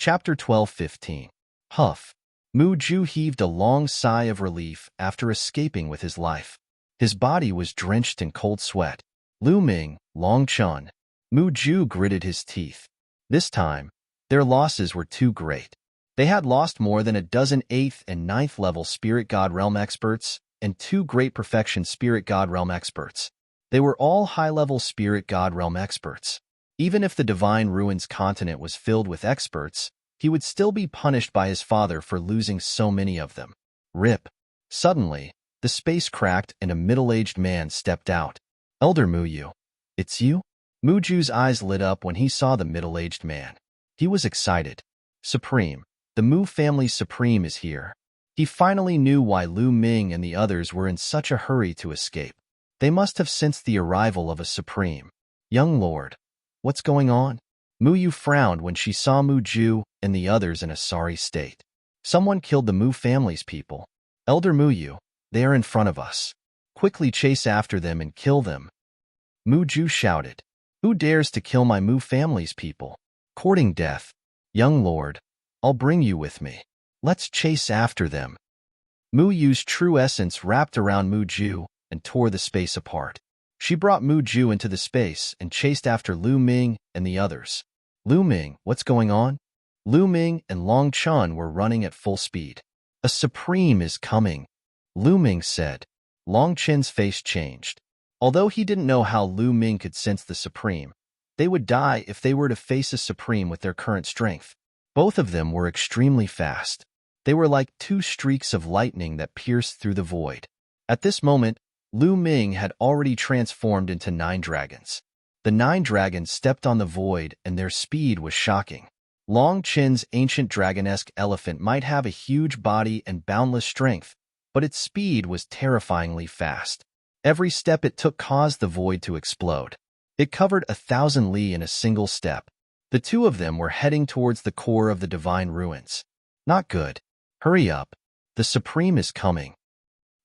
Chapter 12:15. Huff. Mu Ju heaved a long sigh of relief after escaping with his life. His body was drenched in cold sweat. Lu Ming, Long Chun. Mu Ju gritted his teeth. This time, their losses were too great. They had lost more than a dozen 8th and 9th level Spirit God Realm experts and 2 Great Perfection Spirit God Realm experts. They were all high-level Spirit God Realm experts. Even if the Divine Ruins continent was filled with experts, he would still be punished by his father for losing so many of them. Rip. Suddenly, the space cracked and a middle-aged man stepped out. Elder Muyu. It's you? Muju's eyes lit up when he saw the middle-aged man. He was excited. Supreme. The Mu family's Supreme is here. He finally knew why Lu Ming and the others were in such a hurry to escape. They must have sensed the arrival of a Supreme. Young Lord. What's going on? Muyu frowned when she saw Mu Ju and the others in a sorry state. Someone killed the Mu family's people. Elder Muyu, they are in front of us. Quickly chase after them and kill them. Mu Ju shouted. Who dares to kill my Mu family's people? Courting death. Young Lord, I'll bring you with me. Let's chase after them. Mu Yu's true essence wrapped around Mu Ju and tore the space apart. She brought Mu Ju into the space and chased after Lu Ming and the others. Lu Ming, what's going on? Lu Ming and Long Chun were running at full speed. A Supreme is coming, Lu Ming said. Long Chen's face changed. Although he didn't know how Lu Ming could sense the Supreme, they would die if they were to face a Supreme with their current strength. Both of them were extremely fast. They were like 2 streaks of lightning that pierced through the void. At this moment, Lu Ming had already transformed into 9 dragons. The 9 dragons stepped on the void and their speed was shocking. Long Chen's ancient dragonesque elephant might have a huge body and boundless strength, but its speed was terrifyingly fast. Every step it took caused the void to explode. It covered 1,000 li in a single step. The 2 of them were heading towards the core of the Divine Ruins. Not good. Hurry up. The Supreme is coming.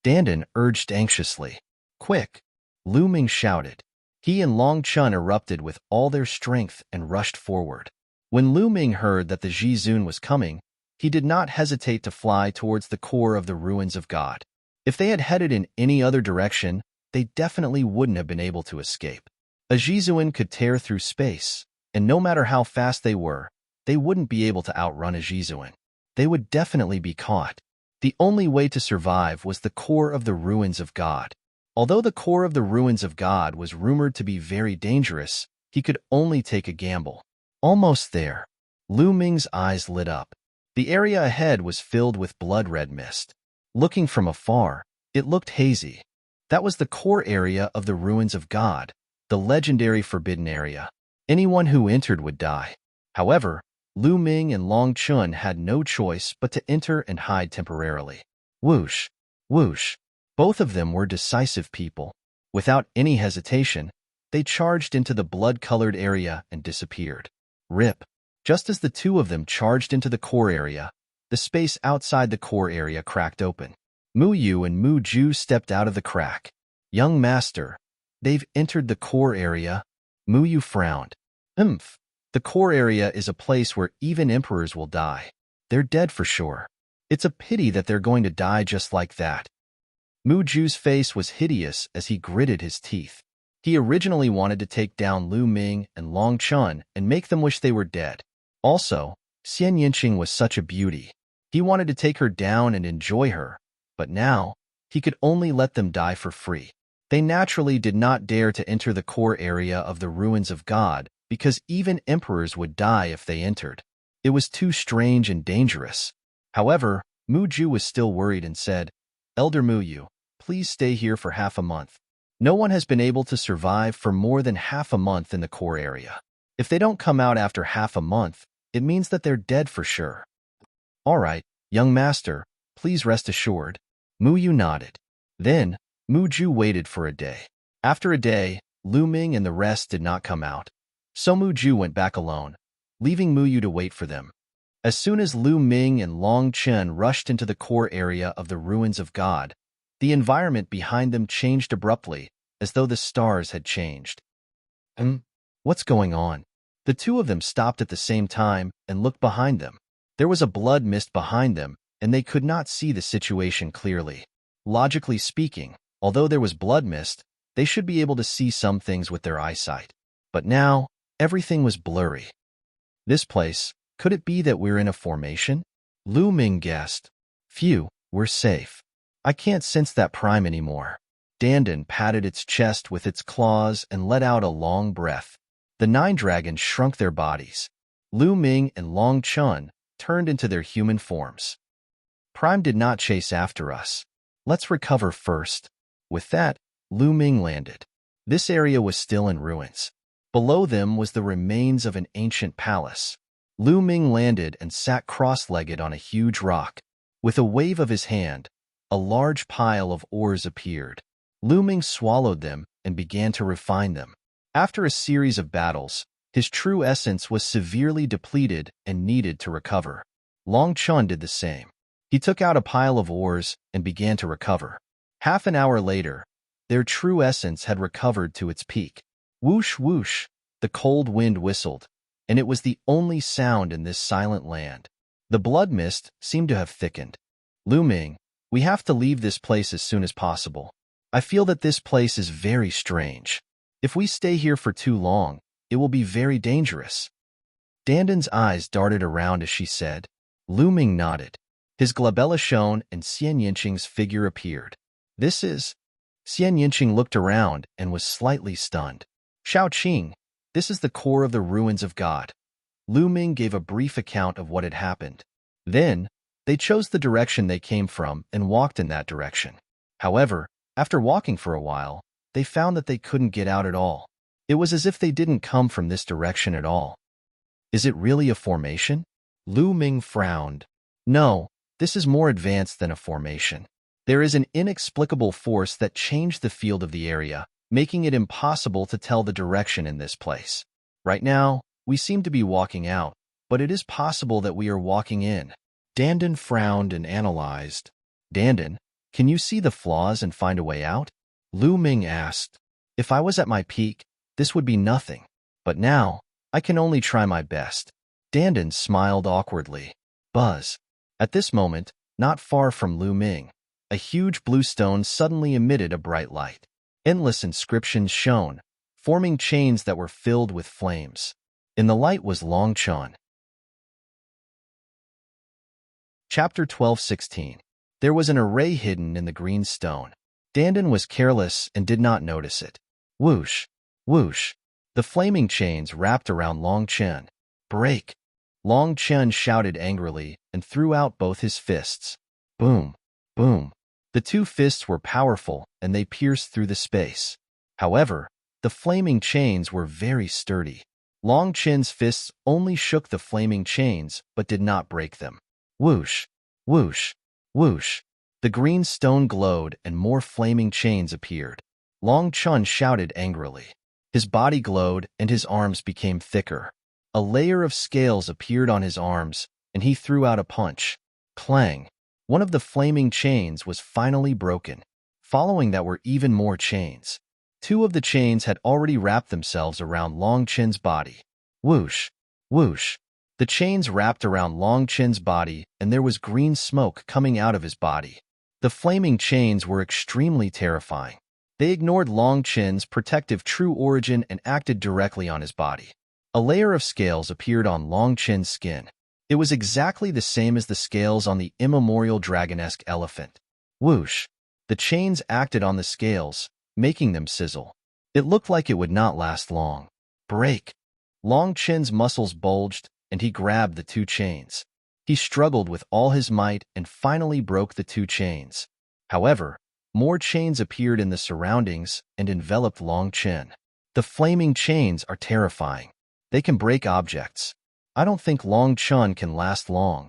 Dandan urged anxiously. Quick! Lu Ming shouted. He and Long Chun erupted with all their strength and rushed forward. When Lu Ming heard that the Jizun was coming, he did not hesitate to fly towards the core of the Ruins of God. If they had headed in any other direction, they definitely wouldn't have been able to escape. A Jizun could tear through space, and no matter how fast they were, they wouldn't be able to outrun a Jizun. They would definitely be caught. The only way to survive was the core of the Ruins of God. Although the core of the Ruins of God was rumored to be very dangerous, he could only take a gamble. Almost there. Lu Ming's eyes lit up. The area ahead was filled with blood-red mist. Looking from afar, it looked hazy. That was the core area of the Ruins of God, the legendary forbidden area. Anyone who entered would die. However, Lu Ming and Long Chun had no choice but to enter and hide temporarily. Whoosh! Whoosh! Both of them were decisive people. Without any hesitation, they charged into the blood-colored area and disappeared. Rip! Just as the 2 of them charged into the core area, the space outside the core area cracked open. Mu Yu and Mu Ju stepped out of the crack. Young Master, they've entered the core area. Mu Yu frowned. The core area is a place where even emperors will die. They're dead for sure. It's a pity that they're going to die just like that. Mu Ju's face was hideous as he gritted his teeth. He originally wanted to take down Lu Ming and Long Chun and make them wish they were dead. Also, Xian Yinqing was such a beauty. He wanted to take her down and enjoy her, but now, he could only let them die for free. They naturally did not dare to enter the core area of the Ruins of God because even emperors would die if they entered. It was too strange and dangerous. However, Mu Ju was still worried and said, Elder Muyu, please stay here for half a month. No one has been able to survive for more than half a month in the core area. If they don't come out after half a month, it means that they're dead for sure. All right, young master, please rest assured. Muyu nodded. Then, Mu Ju waited for a day. After a day, Lu Ming and the rest did not come out. So Mu Ju went back alone, leaving Muyu to wait for them. As soon as Lu Ming and Long Chen rushed into the core area of the Ruins of God, the environment behind them changed abruptly, as though the stars had changed. What's going on? The two of them stopped at the same time and looked behind them. There was a blood mist behind them, and they could not see the situation clearly. Logically speaking, although there was blood mist, they should be able to see some things with their eyesight. But now, everything was blurry. This place, could it be that we're in a formation? Lu Ming guessed. Phew, we're safe. I can't sense that prime anymore. Dandan patted its chest with its claws and let out a long breath. The 9 dragons shrunk their bodies. Lu Ming and Long Chun turned into their human forms. Prime did not chase after us. Let's recover first. With that, Lu Ming landed. This area was still in ruins. Below them was the remains of an ancient palace. Lu Ming landed and sat cross-legged on a huge rock. With a wave of his hand, a large pile of ores appeared. Lu Ming swallowed them and began to refine them. After a series of battles, his true essence was severely depleted and needed to recover. Long Chun did the same. He took out a pile of ores and began to recover. Half an hour later, their true essence had recovered to its peak. Whoosh, whoosh, the cold wind whistled, and it was the only sound in this silent land. The blood mist seemed to have thickened. Lu Ming, we have to leave this place as soon as possible. I feel that this place is very strange. If we stay here for too long, it will be very dangerous. Dandan's eyes darted around as she said. Lu Ming nodded. His glabella shone and Xian Yinqing's figure appeared. This is... Xian Yinqing looked around and was slightly stunned. Shao Qing, this is the core of the ruins of God. Lu Ming gave a brief account of what had happened. Then, they chose the direction they came from and walked in that direction. However, after walking for a while, they found that they couldn't get out at all. It was as if they didn't come from this direction at all. Is it really a formation? Lu Ming frowned. No, this is more advanced than a formation. There is an inexplicable force that changed the field of the area, making it impossible to tell the direction in this place. Right now, we seem to be walking out, but it is possible that we are walking in. Dandan frowned and analyzed. Dandan, can you see the flaws and find a way out? Lu Ming asked. If I was at my peak, this would be nothing. But now, I can only try my best. Dandan smiled awkwardly. Buzz. At this moment, not far from Lu Ming, a huge blue stone suddenly emitted a bright light. Endless inscriptions shone, forming chains that were filled with flames. In the light was Long Chun. Chapter 12:16. There was an array hidden in the green stone. Dandan was careless and did not notice it. Whoosh, whoosh. The flaming chains wrapped around Long Chun. Break! Long Chun shouted angrily and threw out both his fists. Boom, boom. The two fists were powerful and they pierced through the space. However, the flaming chains were very sturdy. Long Chun's fists only shook the flaming chains but did not break them. Whoosh, whoosh, whoosh. The green stone glowed and more flaming chains appeared. Long Chun shouted angrily. His body glowed and his arms became thicker. A layer of scales appeared on his arms, and he threw out a punch. Clang! One of the flaming chains was finally broken. Following that were even more chains. 2 of the chains had already wrapped themselves around Long Chun's body. Whoosh! Whoosh! The chains wrapped around Long Chun's body, and there was green smoke coming out of his body. The flaming chains were extremely terrifying. They ignored Long Chun's protective true origin and acted directly on his body. A layer of scales appeared on Long Chun's skin. It was exactly the same as the scales on the immemorial dragonesque elephant. Whoosh! The chains acted on the scales, making them sizzle. It looked like it would not last long. Break! Long Chun's muscles bulged, and he grabbed the 2 chains. He struggled with all his might and finally broke the 2 chains. However, more chains appeared in the surroundings and enveloped Long Chun. The flaming chains are terrifying. They can break objects. I don't think Long Chun can last long.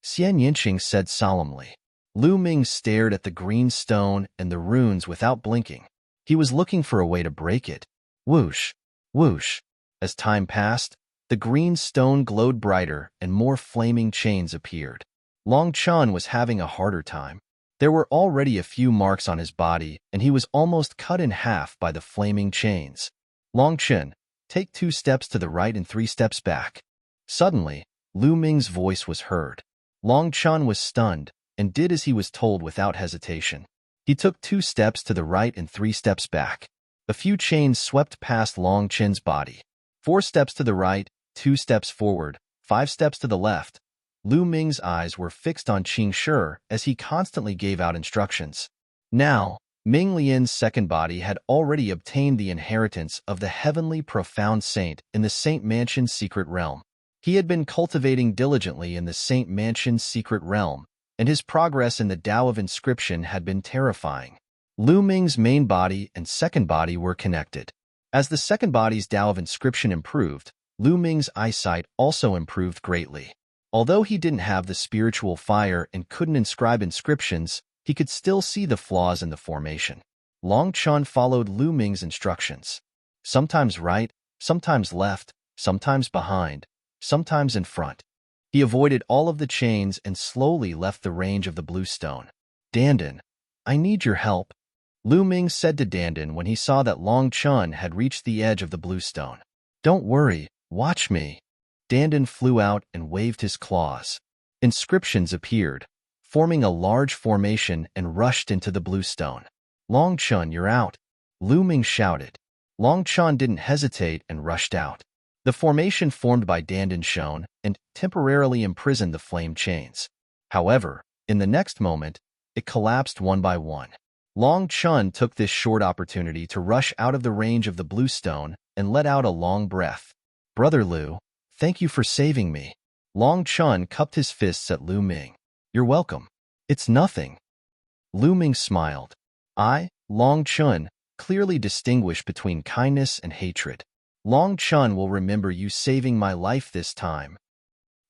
Xian Yinqing said solemnly. Lu Ming stared at the green stone and the runes without blinking. He was looking for a way to break it. Whoosh! Whoosh! As time passed, the green stone glowed brighter and more flaming chains appeared. Long Chun was having a harder time. There were already a few marks on his body, and he was almost cut in half by the flaming chains. Long Chun, take 2 steps to the right and 3 steps back. Suddenly, Lu Ming's voice was heard. Long Chun was stunned and did as he was told without hesitation. He took 2 steps to the right and 3 steps back. A few chains swept past Long Chin's body. 4 steps to the right, 2 steps forward, 5 steps to the left. Lu Ming's eyes were fixed on Qing Shi as he constantly gave out instructions. Now, Ming Lian's second body had already obtained the inheritance of the heavenly profound saint in the Saint Mansion's secret realm. He had been cultivating diligently in the Saint Mansion's secret realm, and his progress in the Tao of Inscription had been terrifying. Lu Ming's main body and second body were connected. As the second body's Tao of Inscription improved, Lu Ming's eyesight also improved greatly. Although he didn't have the spiritual fire and couldn't inscribe inscriptions, he could still see the flaws in the formation. Long Chun followed Lu Ming's instructions. Sometimes right, sometimes left, sometimes behind, sometimes in front. He avoided all of the chains and slowly left the range of the blue stone. "Dandan, I need your help," Lu Ming said to Dandan when he saw that Long Chun had reached the edge of the blue stone. "Don't worry, watch me." Dandan flew out and waved his claws. Inscriptions appeared, forming a large formation and rushed into the blue stone. "Long Chun, you're out," Lu Ming shouted. Long Chun didn't hesitate and rushed out. The formation formed by Dandan shone and temporarily imprisoned the flame chains. However, in the next moment, it collapsed one by one. Long Chun took this short opportunity to rush out of the range of the blue stone and let out a long breath. "Brother Lu, thank you for saving me." Long Chun cupped his fists at Lu Ming. "You're welcome. It's nothing." Lu Ming smiled. I, Long Chun, clearly distinguish between kindness and hatred. Long Chun will remember you saving my life this time,"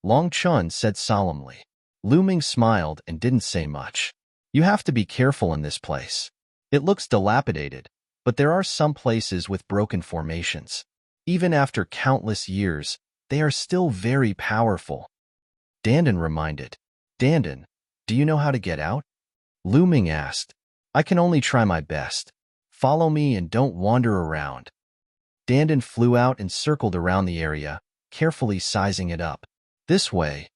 Long Chun said solemnly. Lu Ming smiled and didn't say much. "You have to be careful in this place. It looks dilapidated, but there are some places with broken formations. Even after countless years, they are still very powerful." Dandan reminded. "Dandan, do you know how to get out?" Lu Ming asked. "I can only try my best. Follow me and don't wander around." Dandan flew out and circled around the area, carefully sizing it up. "This way."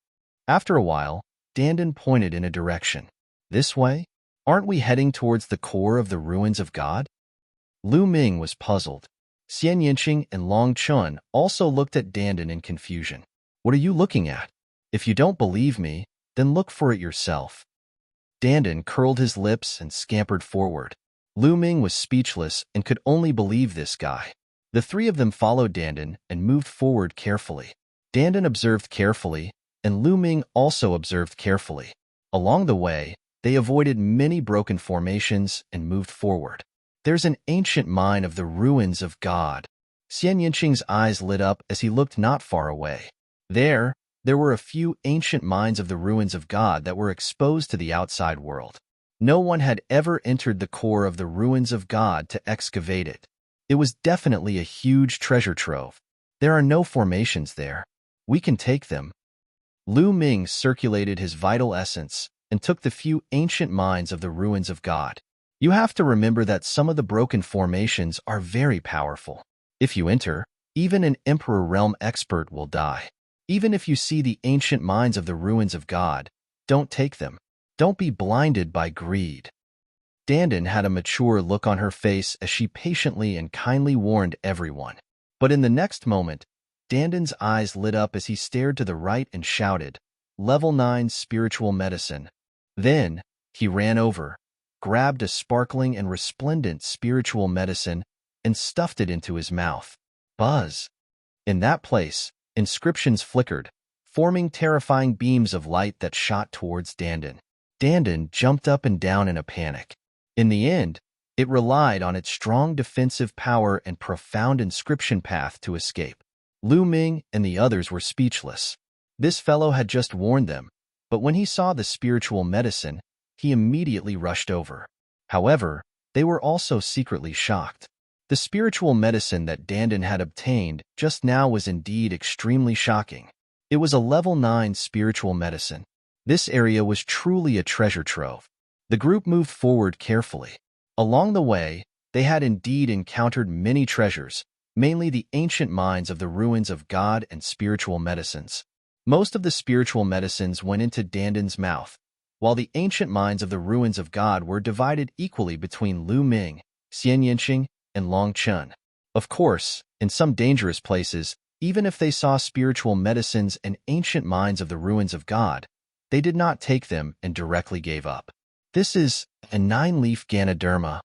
After a while, Dandan pointed in a direction. "This way? Aren't we heading towards the core of the ruins of God?" Lu Ming was puzzled. Xian Yinqing and Long Chun also looked at Dandan in confusion. "What are you looking at? If you don't believe me, then look for it yourself." Dandan curled his lips and scampered forward. Lu Ming was speechless and could only believe this guy. The three of them followed Dandan and moved forward carefully. Dandan observed carefully, and Lu Ming also observed carefully. Along the way, they avoided many broken formations and moved forward. "There's an ancient mine of the ruins of God." Xian Yinqing's eyes lit up as he looked not far away. There were a few ancient mines of the ruins of God that were exposed to the outside world. No one had ever entered the core of the ruins of God to excavate it. It was definitely a huge treasure trove. "There are no formations there. We can take them." Lu Ming circulated his vital essence and took the few ancient mines of the ruins of God. You have to remember that some of the broken formations are very powerful. If you enter, even an Emperor Realm expert will die. Even if you see the ancient mines of the ruins of God, don't take them. Don't be blinded by greed. Dandan had a mature look on her face as she patiently and kindly warned everyone. But in the next moment, Dandan's eyes lit up as he stared to the right and shouted, "Level 9 spiritual medicine." Then, he ran over, grabbed a sparkling and resplendent spiritual medicine, and stuffed it into his mouth. Buzz! In that place, inscriptions flickered, forming terrifying beams of light that shot towards Dandan. Dandan jumped up and down in a panic. In the end, it relied on its strong defensive power and profound inscription path to escape. Lu Ming and the others were speechless. This fellow had just warned them, but when he saw the spiritual medicine, he immediately rushed over. However, they were also secretly shocked. The spiritual medicine that Dandan had obtained just now was indeed extremely shocking. It was a level 9 spiritual medicine. This area was truly a treasure trove. The group moved forward carefully. Along the way, they had indeed encountered many treasures, mainly the ancient mines of the ruins of God and spiritual medicines. Most of the spiritual medicines went into Danden's mouth, while the ancient mines of the ruins of God were divided equally between Lu Ming, Xian Yinqing, and Long Chun. Of course, in some dangerous places, even if they saw spiritual medicines and ancient mines of the ruins of God, they did not take them and directly gave up. This is a 9-leaf Ganoderma.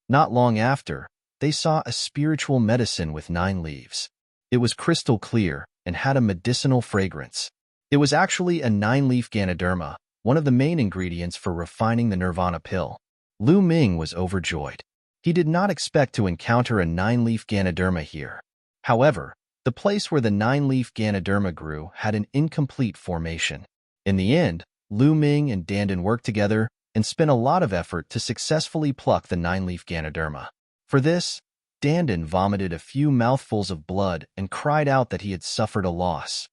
Not long after, they saw a spiritual medicine with 9 leaves. It was crystal clear and had a medicinal fragrance. It was actually a 9-leaf Ganoderma, one of the main ingredients for refining the Nirvana pill. Lu Ming was overjoyed. He did not expect to encounter a 9-leaf Ganoderma here. However, the place where the 9-leaf Ganoderma grew had an incomplete formation. In the end, Lu Ming and Dandan worked together and spent a lot of effort to successfully pluck the 9-leaf Ganoderma. For this, Dandan vomited a few mouthfuls of blood and cried out that he had suffered a loss.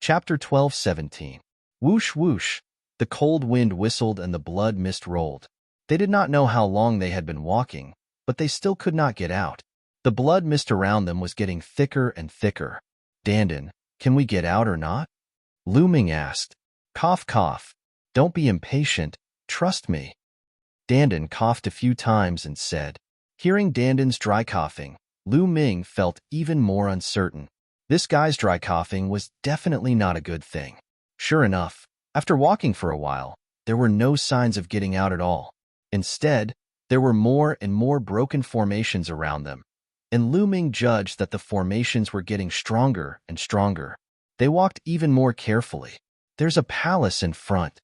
Chapter 12:17. Whoosh whoosh. The cold wind whistled and the blood mist rolled. They did not know how long they had been walking, but they still could not get out. The blood mist around them was getting thicker and thicker. Dandan, can we get out or not? Lu Ming asked. Cough, cough. Don't be impatient. Trust me. Dandan coughed a few times and said. Hearing Dandan's dry coughing, Lu Ming felt even more uncertain. This guy's dry coughing was definitely not a good thing. Sure enough, after walking for a while, there were no signs of getting out at all. Instead, there were more and more broken formations around them, and Lu Ming judged that the formations were getting stronger and stronger. They walked even more carefully. There's a palace in front.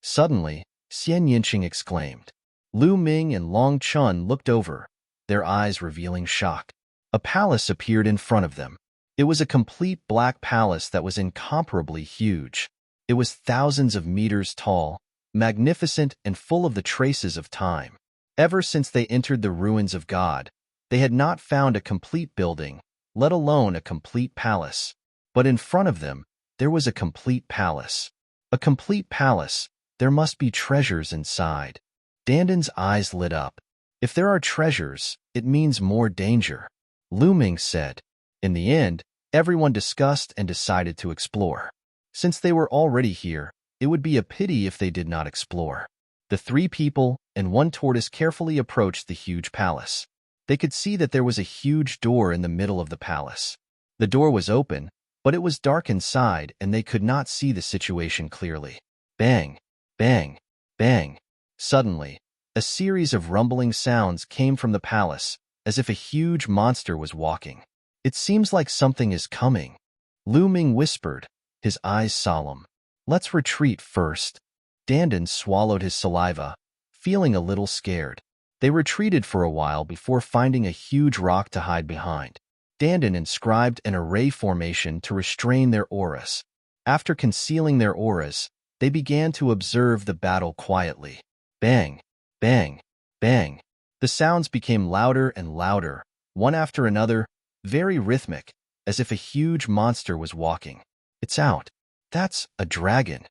Suddenly, Xian Yinqing exclaimed. Lu Ming and Long Chun looked over, their eyes revealing shock. A palace appeared in front of them. It was a complete black palace that was incomparably huge. It was thousands of meters tall, magnificent and full of the traces of time. Ever since they entered the ruins of God, they had not found a complete building, let alone a complete palace. But in front of them, there was a complete palace. A complete palace, there must be treasures inside. Dandan's eyes lit up. If there are treasures, it means more danger. Lu Ming said. In the end, everyone discussed and decided to explore. Since they were already here, it would be a pity if they did not explore. The 3 people and 1 tortoise carefully approached the huge palace. They could see that there was a huge door in the middle of the palace. The door was open, but it was dark inside and they could not see the situation clearly. Bang, bang, bang. Suddenly, a series of rumbling sounds came from the palace, as if a huge monster was walking. It seems like something is coming. Lu Ming whispered, his eyes solemn. Let's retreat first. Dandan swallowed his saliva, feeling a little scared. They retreated for a while before finding a huge rock to hide behind. Dandan inscribed an array formation to restrain their auras. After concealing their auras, they began to observe the battle quietly. Bang, bang, bang. The sounds became louder and louder, one after another, very rhythmic, as if a huge monster was walking. It's out. That's a dragon.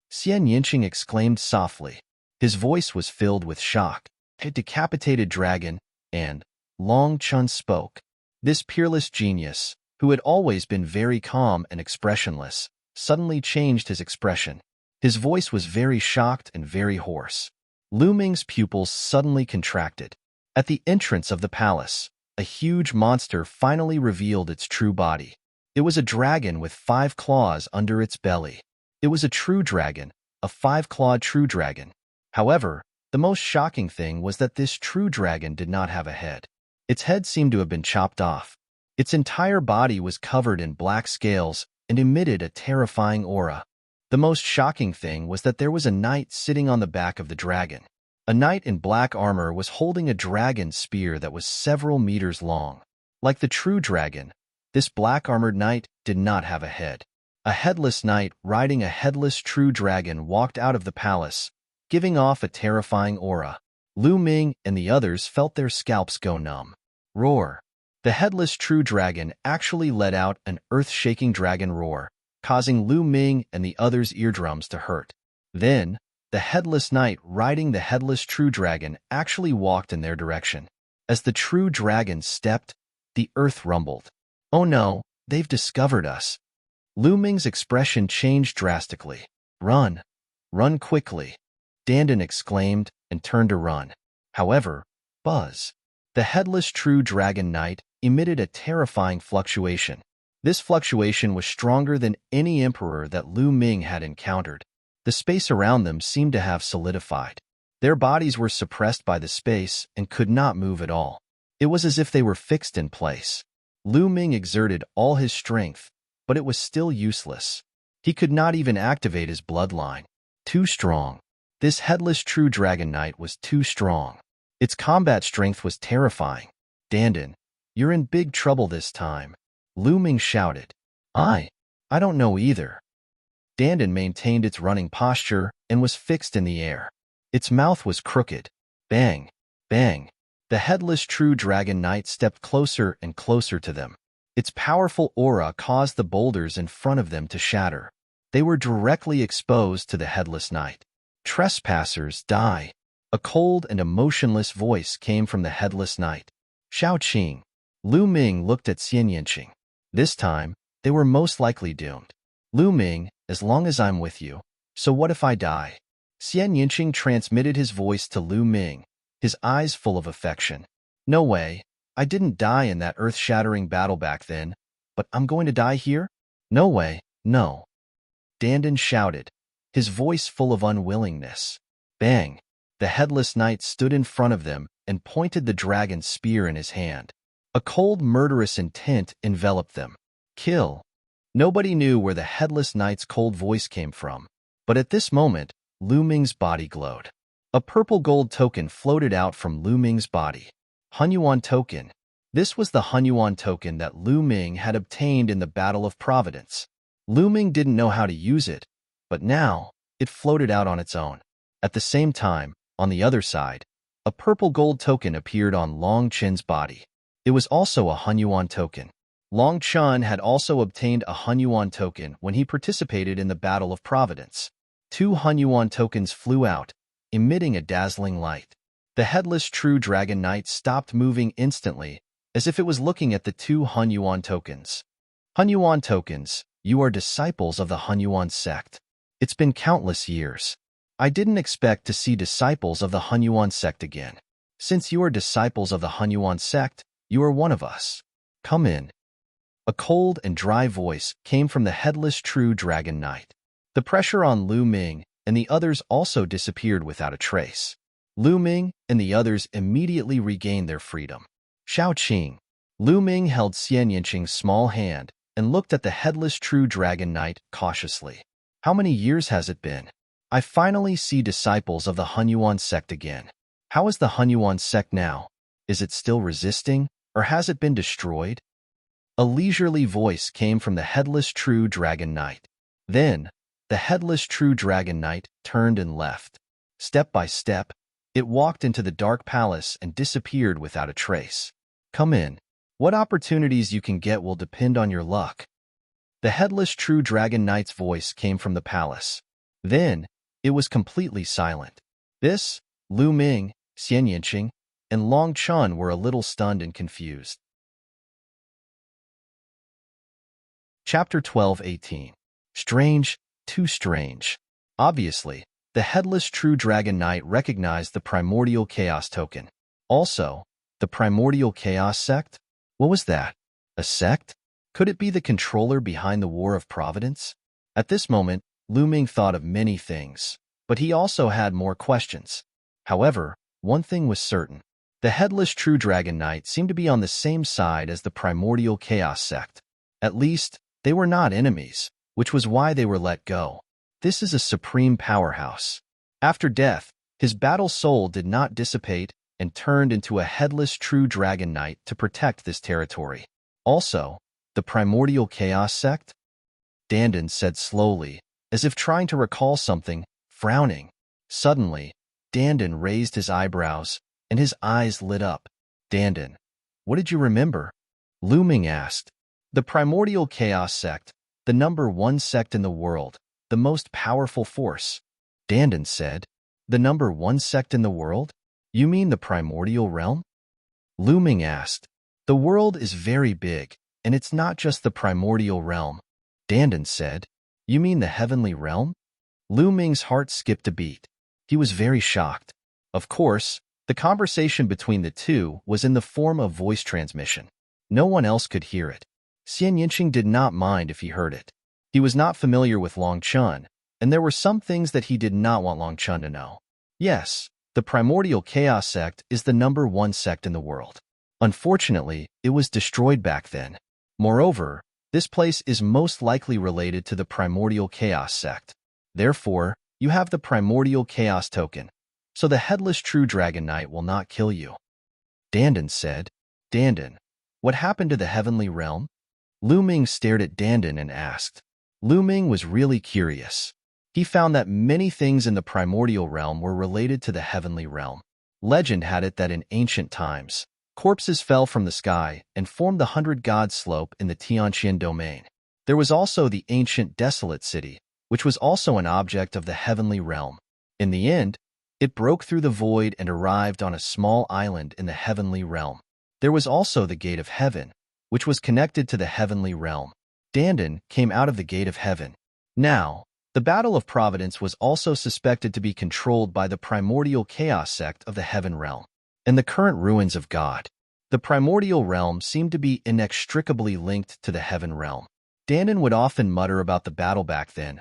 Xian Yinqing exclaimed softly. His voice was filled with shock. A decapitated dragon, and Long Chun spoke. This peerless genius, who had always been very calm and expressionless, suddenly changed his expression. His voice was very shocked and very hoarse. Lu Ming's pupils suddenly contracted. At the entrance of the palace, a huge monster finally revealed its true body. It was a dragon with 5 claws under its belly. It was a true dragon, a 5-clawed true dragon. However, the most shocking thing was that this true dragon did not have a head. Its head seemed to have been chopped off. Its entire body was covered in black scales and emitted a terrifying aura. The most shocking thing was that there was a knight sitting on the back of the dragon. A knight in black armor was holding a dragon spear that was several meters long. Like the true dragon, this black-armored knight did not have a head. A headless knight riding a headless true dragon walked out of the palace, giving off a terrifying aura. Lu Ming and the others felt their scalps go numb. Roar. The headless true dragon actually let out an earth-shaking dragon roar, causing Lu Ming and the others' eardrums to hurt. Then, the headless knight riding the headless true dragon actually walked in their direction. As the true dragon stepped, the earth rumbled. Oh no, they've discovered us. Lu Ming's expression changed drastically. Run! Run quickly! Dandan exclaimed and turned to run. However, Buzz, the headless true dragon knight, emitted a terrifying fluctuation. This fluctuation was stronger than any emperor that Lu Ming had encountered. The space around them seemed to have solidified. Their bodies were suppressed by the space and could not move at all. It was as if they were fixed in place. Lu Ming exerted all his strength, but it was still useless. He could not even activate his bloodline. Too strong. This headless true dragon knight was too strong. Its combat strength was terrifying. Dandan, you're in big trouble this time. Lu Ming shouted. I don't know either. Dandan maintained its running posture and was fixed in the air. Its mouth was crooked. Bang! Bang! The headless true dragon knight stepped closer and closer to them. Its powerful aura caused the boulders in front of them to shatter. They were directly exposed to the headless knight. Trespassers, die! A cold and emotionless voice came from the headless knight. Shao Qing. Lu Ming looked at Xian Yinqing. This time, they were most likely doomed. Lu Ming, as long as I'm with you, so what if I die? Xian Yinqing transmitted his voice to Lu Ming, his eyes full of affection. No way, I didn't die in that earth-shattering battle back then, but I'm going to die here? No way, no. Dandan shouted, his voice full of unwillingness. Bang! The headless knight stood in front of them and pointed the dragon's spear in his hand. A cold, murderous intent enveloped them. Kill! Nobody knew where the headless knight's cold voice came from, but at this moment, Lu Ming's body glowed. A purple gold token floated out from Lu Ming's body. Hunyuan token. This was the Hunyuan token that Lu Ming had obtained in the Battle of Providence. Lu Ming didn't know how to use it, but now, it floated out on its own. At the same time, on the other side, a purple gold token appeared on Long Chen's body. It was also a Hunyuan token. Long Chen had also obtained a Hunyuan token when he participated in the Battle of Providence. 2 Hunyuan tokens flew out, emitting a dazzling light. The headless true dragon knight stopped moving instantly, as if it was looking at the 2 Hunyuan tokens. Hunyuan tokens, you are disciples of the Hunyuan sect. It's been countless years. I didn't expect to see disciples of the Hunyuan sect again. Since you are disciples of the Hunyuan sect, you are one of us. Come in. A cold and dry voice came from the headless true dragon knight. The pressure on Lu Ming and the others also disappeared without a trace. Lu Ming and the others immediately regained their freedom. Shao Qing. Lu Ming held Xian Yinqing's small hand and looked at the headless true dragon knight cautiously. How many years has it been? I finally see disciples of the Hunyuan sect again. How is the Hunyuan sect now? Is it still resisting, or has it been destroyed? A leisurely voice came from the headless true dragon knight. Then, the headless true dragon knight turned and left. Step by step, it walked into the dark palace and disappeared without a trace. Come in. What opportunities you can get will depend on your luck. The headless true dragon knight's voice came from the palace. Then, it was completely silent. This, Lu Ming, Xian Yinqing, and Long Chen were a little stunned and confused. Chapter 12:18. Strange, too strange. Obviously, the headless true dragon knight recognized the primordial chaos token. Also, the primordial chaos sect? What was that? A sect? Could it be the controller behind the War of Providence? At this moment, Lu Ming thought of many things, but he also had more questions. However, one thing was certain. The headless true dragon knight seemed to be on the same side as the primordial chaos sect. At least, they were not enemies, which was why they were let go. This is a supreme powerhouse. After death, his battle soul did not dissipate and turned into a headless true dragon knight to protect this territory. Also, the primordial chaos sect? Dandan said slowly, as if trying to recall something, frowning. Suddenly, Dandan raised his eyebrows, and his eyes lit up. Dandan, what did you remember? Lu Ming asked. The primordial chaos sect, the number 1 sect in the world, the most powerful force. Dandan said, the number 1 sect in the world? You mean the primordial realm? Lu Ming asked. The world is very big, and it's not just the primordial realm. Dandan said. You mean the heavenly realm? Lu Ming's heart skipped a beat. He was very shocked. Of course, the conversation between the two was in the form of voice transmission. No one else could hear it. Xian Yinqing did not mind if he heard it. He was not familiar with Long Chun, and there were some things that he did not want Long Chun to know. Yes, the primordial chaos sect is the #1 sect in the world. Unfortunately, it was destroyed back then. Moreover, this place is most likely related to the primordial chaos sect. Therefore, you have the primordial chaos token, so the headless true dragon knight will not kill you. Dandan said. Dandan, what happened to the heavenly realm? Lu Ming stared at Dandan and asked. Lu Ming was really curious. He found that many things in the primordial realm were related to the heavenly realm. Legend had it that in ancient times, corpses fell from the sky and formed the 100 God slope in the Tianqian domain. There was also the ancient desolate city, which was also an object of the heavenly realm. In the end, it broke through the void and arrived on a small island in the heavenly realm. There was also the gate of heaven, which was connected to the heavenly realm. Dandan came out of the gate of heaven. Now, the Battle of Providence was also suspected to be controlled by the primordial chaos sect of the heaven realm and the current ruins of God. The primordial realm seemed to be inextricably linked to the heaven realm. Dandan would often mutter about the battle back then.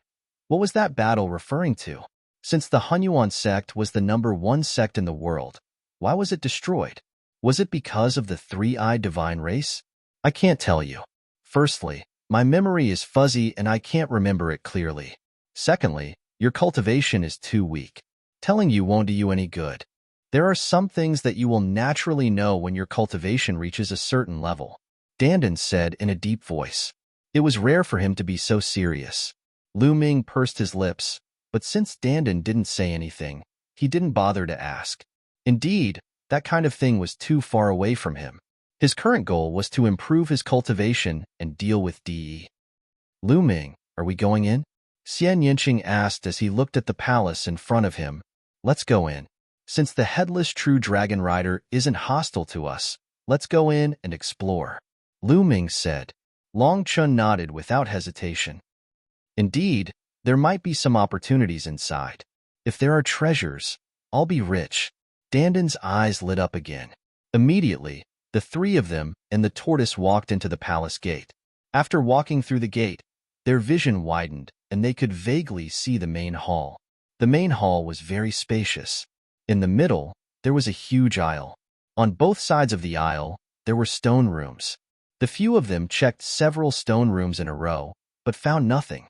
What was that battle referring to? Since the Hunyuan sect was the #1 sect in the world, why was it destroyed? Was it because of the three-eyed divine race? I can't tell you. Firstly, my memory is fuzzy and I can't remember it clearly. Secondly, your cultivation is too weak. Telling you won't do you any good. There are some things that you will naturally know when your cultivation reaches a certain level, Dandan said in a deep voice. It was rare for him to be so serious. Lu Ming pursed his lips, but since Dandan didn't say anything, he didn't bother to ask. Indeed, that kind of thing was too far away from him. His current goal was to improve his cultivation and deal with DE. Lu Ming, are we going in? Xian Yinqing asked as he looked at the palace in front of him. Let's go in. Since the headless true dragon rider isn't hostile to us, let's go in and explore. Lu Ming said. Long Chun nodded without hesitation. Indeed, there might be some opportunities inside. If there are treasures, I'll be rich. Dandan's eyes lit up again. Immediately, the three of them and the tortoise walked into the palace gate. After walking through the gate, their vision widened and they could vaguely see the main hall. The main hall was very spacious. In the middle, there was a huge aisle. On both sides of the aisle, there were stone rooms. The few of them checked several stone rooms in a row, but found nothing.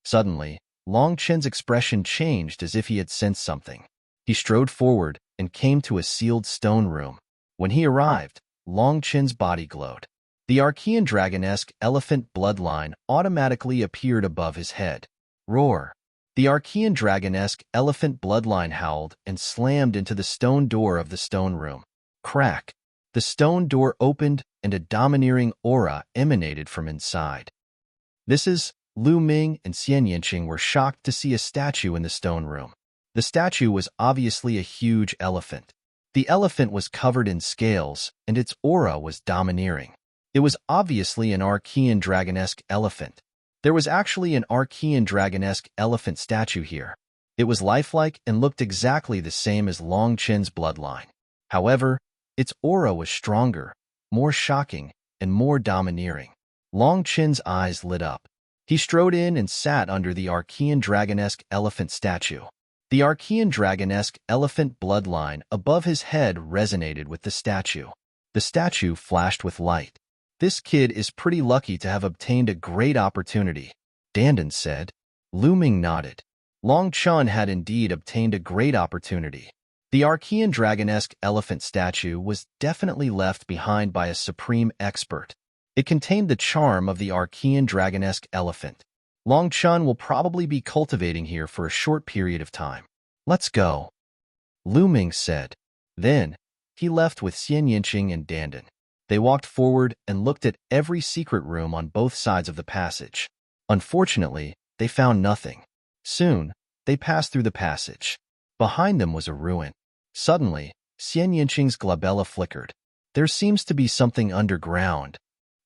Suddenly, Long Chen's expression changed as if he had sensed something. He strode forward and came to a sealed stone room. When he arrived, Long Chen's body glowed. The Archean dragon-esque elephant bloodline automatically appeared above his head. Roar! The Archean dragon-esque elephant bloodline howled and slammed into the stone door of the stone room. Crack! The stone door opened and a domineering aura emanated from inside. Lu Ming and Xian Yinqing were shocked to see a statue in the stone room. The statue was obviously a huge elephant. The elephant was covered in scales, and its aura was domineering. It was obviously an Archean dragon-esque elephant. There was actually an Archean dragon-esque elephant statue here. It was lifelike and looked exactly the same as Long Chen's bloodline. However, its aura was stronger, more shocking, and more domineering. Long Chen's eyes lit up. He strode in and sat under the Archean dragon-esque elephant statue. The Archean dragon-esque elephant bloodline above his head resonated with the statue. The statue flashed with light. This kid is pretty lucky to have obtained a great opportunity, Dandan said. Lu Ming nodded. Long Chun had indeed obtained a great opportunity. The Archean dragon-esque elephant statue was definitely left behind by a supreme expert. It contained the charm of the Archean dragon-esque elephant. Long Chun will probably be cultivating here for a short period of time. Let's go, Lu Ming said. Then, he left with Xian Yinqing and Dandan. They walked forward and looked at every secret room on both sides of the passage. Unfortunately, they found nothing. Soon, they passed through the passage. Behind them was a ruin. Suddenly, Xian Yinqing's glabella flickered. There seems to be something underground,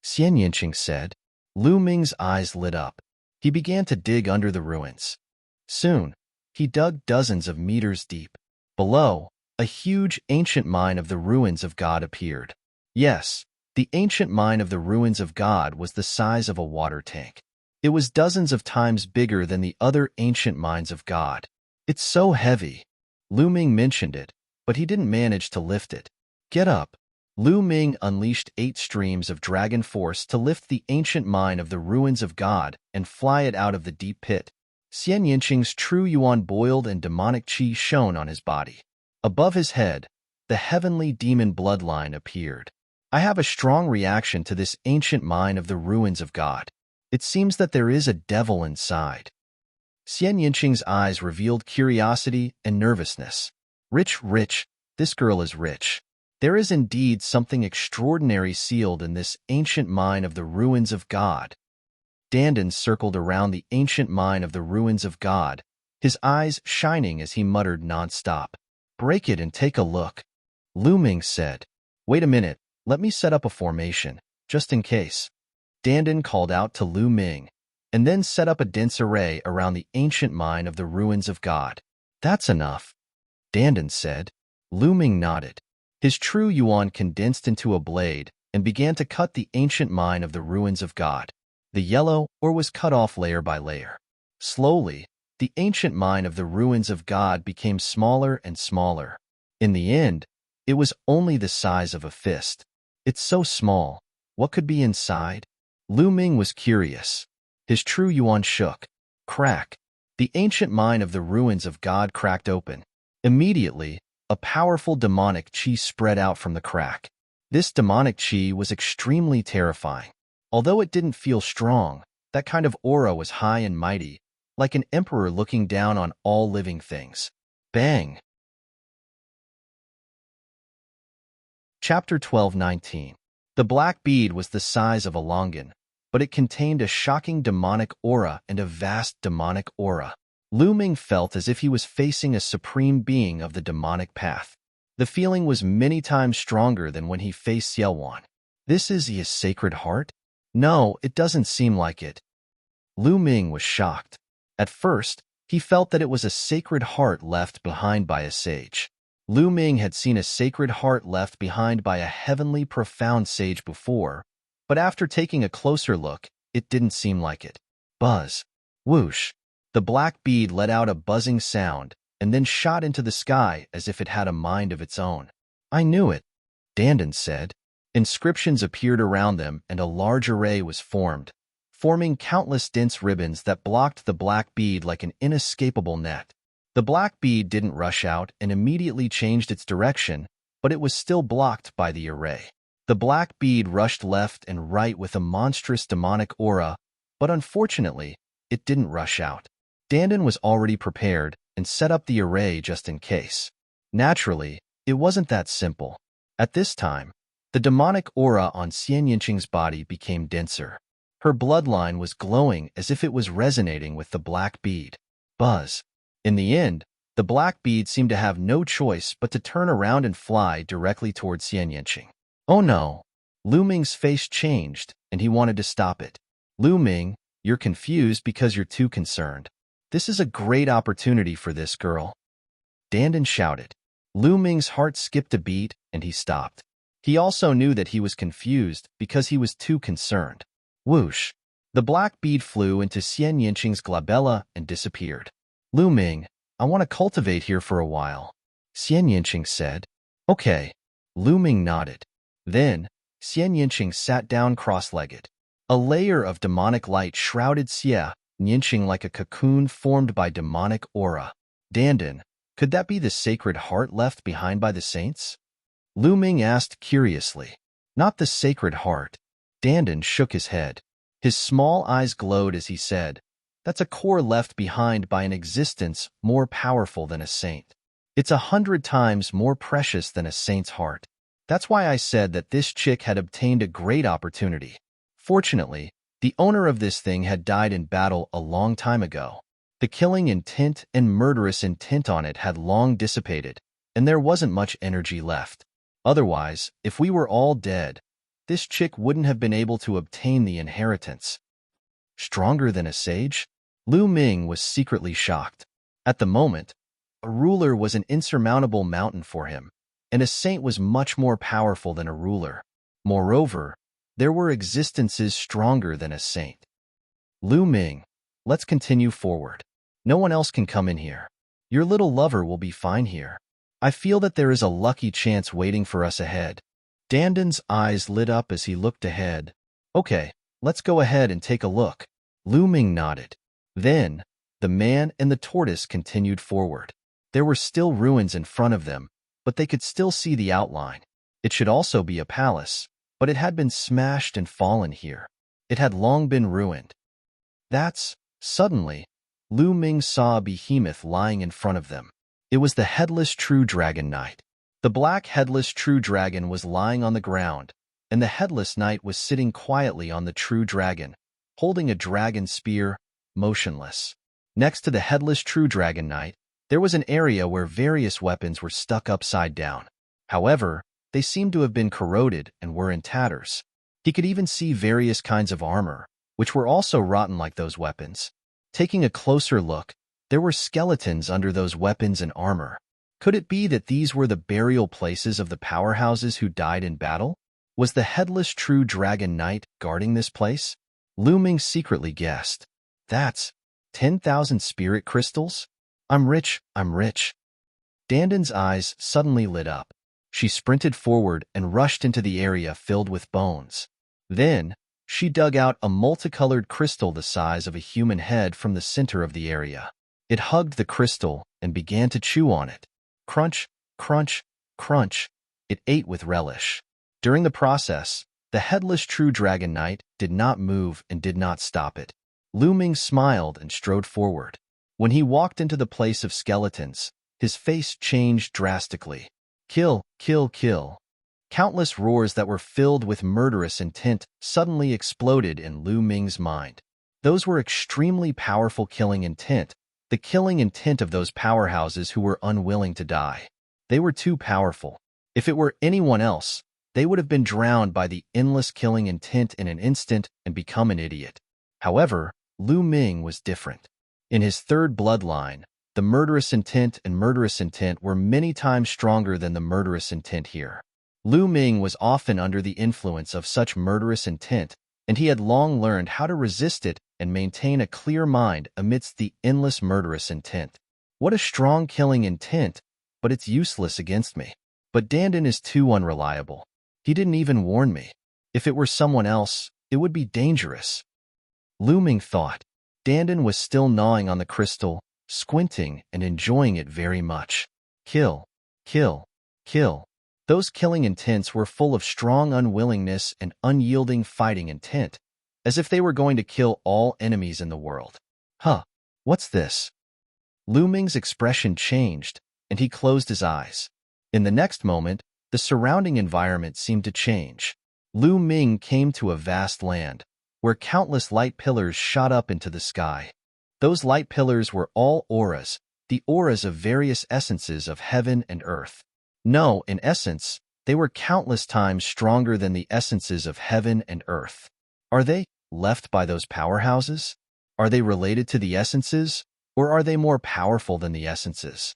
Xian Yinqing said. Lu Ming's eyes lit up. He began to dig under the ruins. Soon, he dug dozens of meters deep. Below, a huge ancient mine of the ruins of God appeared. Yes, the ancient mine of the ruins of God was the size of a water tank. It was dozens of times bigger than the other ancient mines of God. It's so heavy. Lu Ming mentioned it, but he didn't manage to lift it. Get up. Lu Ming unleashed 8 streams of dragon force to lift the ancient mine of the ruins of God and fly it out of the deep pit. Xian Yinqing's true yuan boiled and demonic qi shone on his body. Above his head, the heavenly demon bloodline appeared. I have a strong reaction to this ancient mine of the ruins of God. It seems that there is a devil inside. Xian Yinqing's eyes revealed curiosity and nervousness. Rich, this girl is rich. There is indeed something extraordinary sealed in this ancient mine of the ruins of God. Dandan circled around the ancient mine of the ruins of God, his eyes shining as he muttered nonstop. Break it and take a look. Lu Ming said. Wait a minute, let me set up a formation, just in case. Dandan called out to Lu Ming, and then set up a dense array around the ancient mine of the ruins of God. That's enough, Dandan said. Lu Ming nodded. His true yuan condensed into a blade and began to cut the ancient mine of the ruins of God. The yellow ore was cut off layer by layer. Slowly, the ancient mine of the ruins of God became smaller and smaller. In the end, it was only the size of a fist. It's so small. What could be inside? Lu Ming was curious. His true yuan shook. Crack. The ancient mine of the ruins of God cracked open. Immediately, a powerful demonic qi spread out from the crack. This demonic qi was extremely terrifying. Although it didn't feel strong, that kind of aura was high and mighty, like an emperor looking down on all living things. Bang! Chapter 12:19. The black bead was the size of a longan, but it contained a shocking demonic aura and a vast demonic aura. Lu Ming felt as if he was facing a supreme being of the demonic path. The feeling was many times stronger than when he faced Xiaowan. This is his sacred heart? No, it doesn't seem like it. Lu Ming was shocked. At first, he felt that it was a sacred heart left behind by a sage. Lu Ming had seen a sacred heart left behind by a heavenly profound sage before, but after taking a closer look, it didn't seem like it. Buzz. Whoosh. The black bead let out a buzzing sound and then shot into the sky as if it had a mind of its own. I knew it, Dandan said. Inscriptions appeared around them and a large array was formed, forming countless dense ribbons that blocked the black bead like an inescapable net. The black bead didn't rush out and immediately changed its direction, but it was still blocked by the array. The black bead rushed left and right with a monstrous demonic aura, but unfortunately, it didn't rush out. Dandan was already prepared and set up the array just in case. Naturally, it wasn't that simple. At this time, the demonic aura on Xian Yinqing's body became denser. Her bloodline was glowing as if it was resonating with the black bead. Buzz. In the end, the black bead seemed to have no choice but to turn around and fly directly towards Xian Yinqing. Oh no! Lu Ming's face changed, and he wanted to stop it. Lu Ming, you're confused because you're too concerned. This is a great opportunity for this girl. Dandan shouted. Lu Ming's heart skipped a beat, and he stopped. He also knew that he was confused because he was too concerned. Whoosh! The black bead flew into Xian Yinqing's glabella and disappeared. Lu Ming, I want to cultivate here for a while, Xian Yinqing said. Okay. Lu Ming nodded. Then, Xian Yinqing sat down cross-legged. A layer of demonic light shrouded Xian Yinqing like a cocoon formed by demonic aura. Dandan, could that be the sacred heart left behind by the saints? Lu Ming asked curiously. Not the sacred heart. Dandan shook his head. His small eyes glowed as he said, that's a core left behind by an existence more powerful than a saint. It's 100 times more precious than a saint's heart. That's why I said that this chick had obtained a great opportunity. Fortunately, the owner of this thing had died in battle a long time ago. The killing intent and murderous intent on it had long dissipated, and there wasn't much energy left. Otherwise, if we were all dead, this chick wouldn't have been able to obtain the inheritance. Stronger than a sage? Lu Ming was secretly shocked. At the moment, a ruler was an insurmountable mountain for him, and a saint was much more powerful than a ruler. Moreover, there were existences stronger than a saint. Lu Ming, let's continue forward. No one else can come in here. Your little lover will be fine here. I feel that there is a lucky chance waiting for us ahead. Danden's eyes lit up as he looked ahead. Okay, let's go ahead and take a look. Lu Ming nodded. Then, the man and the tortoise continued forward. There were still ruins in front of them, but they could still see the outline. It should also be a palace, but it had been smashed and fallen here. It had long been ruined. Suddenly, Lu Ming saw a behemoth lying in front of them. It was the headless true dragon knight. The black headless true dragon was lying on the ground, and the headless knight was sitting quietly on the true dragon, holding a dragon spear, motionless. Next to the headless true dragon knight, there was an area where various weapons were stuck upside down. However, they seemed to have been corroded and were in tatters. He could even see various kinds of armor, which were also rotten like those weapons. Taking a closer look, there were skeletons under those weapons and armor. Could it be that these were the burial places of the powerhouses who died in battle? Was the headless true dragon knight guarding this place? Lu Ming secretly guessed. That's 10,000 spirit crystals? I'm rich, I'm rich. Danden's eyes suddenly lit up. She sprinted forward and rushed into the area filled with bones. Then, she dug out a multicolored crystal the size of a human head from the center of the area. It hugged the crystal and began to chew on it. Crunch, crunch, crunch. It ate with relish. During the process, the headless true dragon knight did not move and did not stop it. Lu Ming smiled and strode forward. When he walked into the place of skeletons, his face changed drastically. Kill, kill, kill. Countless roars that were filled with murderous intent suddenly exploded in Lu Ming's mind. Those were extremely powerful killing intent, the killing intent of those powerhouses who were unwilling to die. They were too powerful. If it were anyone else, they would have been drowned by the endless killing intent in an instant and become an idiot. However, Lu Ming was different. In his third bloodline, the murderous intent and murderous intent were many times stronger than the murderous intent here. Lu Ming was often under the influence of such murderous intent, and he had long learned how to resist it and maintain a clear mind amidst the endless murderous intent. What a strong killing intent, but it's useless against me. But Danden is too unreliable. He didn't even warn me. If it were someone else, it would be dangerous. Lu Ming thought. Danden was still gnawing on the crystal, squinting and enjoying it very much. Kill, kill, kill. Those killing intents were full of strong unwillingness and unyielding fighting intent, as if they were going to kill all enemies in the world. Huh, what's this? Lu Ming's expression changed, and he closed his eyes. In the next moment, the surrounding environment seemed to change. Lu Ming came to a vast land, where countless light pillars shot up into the sky. Those light pillars were all auras, the auras of various essences of heaven and earth. No, in essence, they were countless times stronger than the essences of heaven and earth. Are they left by those powerhouses? Are they related to the essences, or are they more powerful than the essences?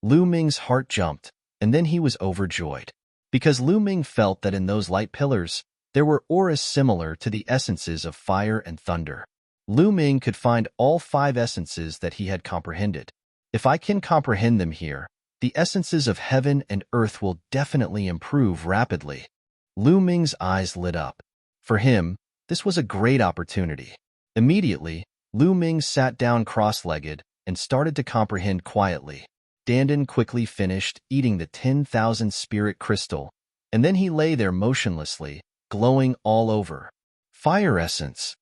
Lu Ming's heart jumped, and then he was overjoyed, because Lu Ming felt that in those light pillars, there were auras similar to the essences of fire and thunder. Lu Ming could find all 5 essences that he had comprehended. If I can comprehend them here, the essences of heaven and earth will definitely improve rapidly. Lu Ming's eyes lit up. For him, this was a great opportunity. Immediately, Lu Ming sat down cross-legged and started to comprehend quietly. Danden quickly finished eating the 10,000 spirit crystal, and then he lay there motionlessly, glowing all over. Fire essence.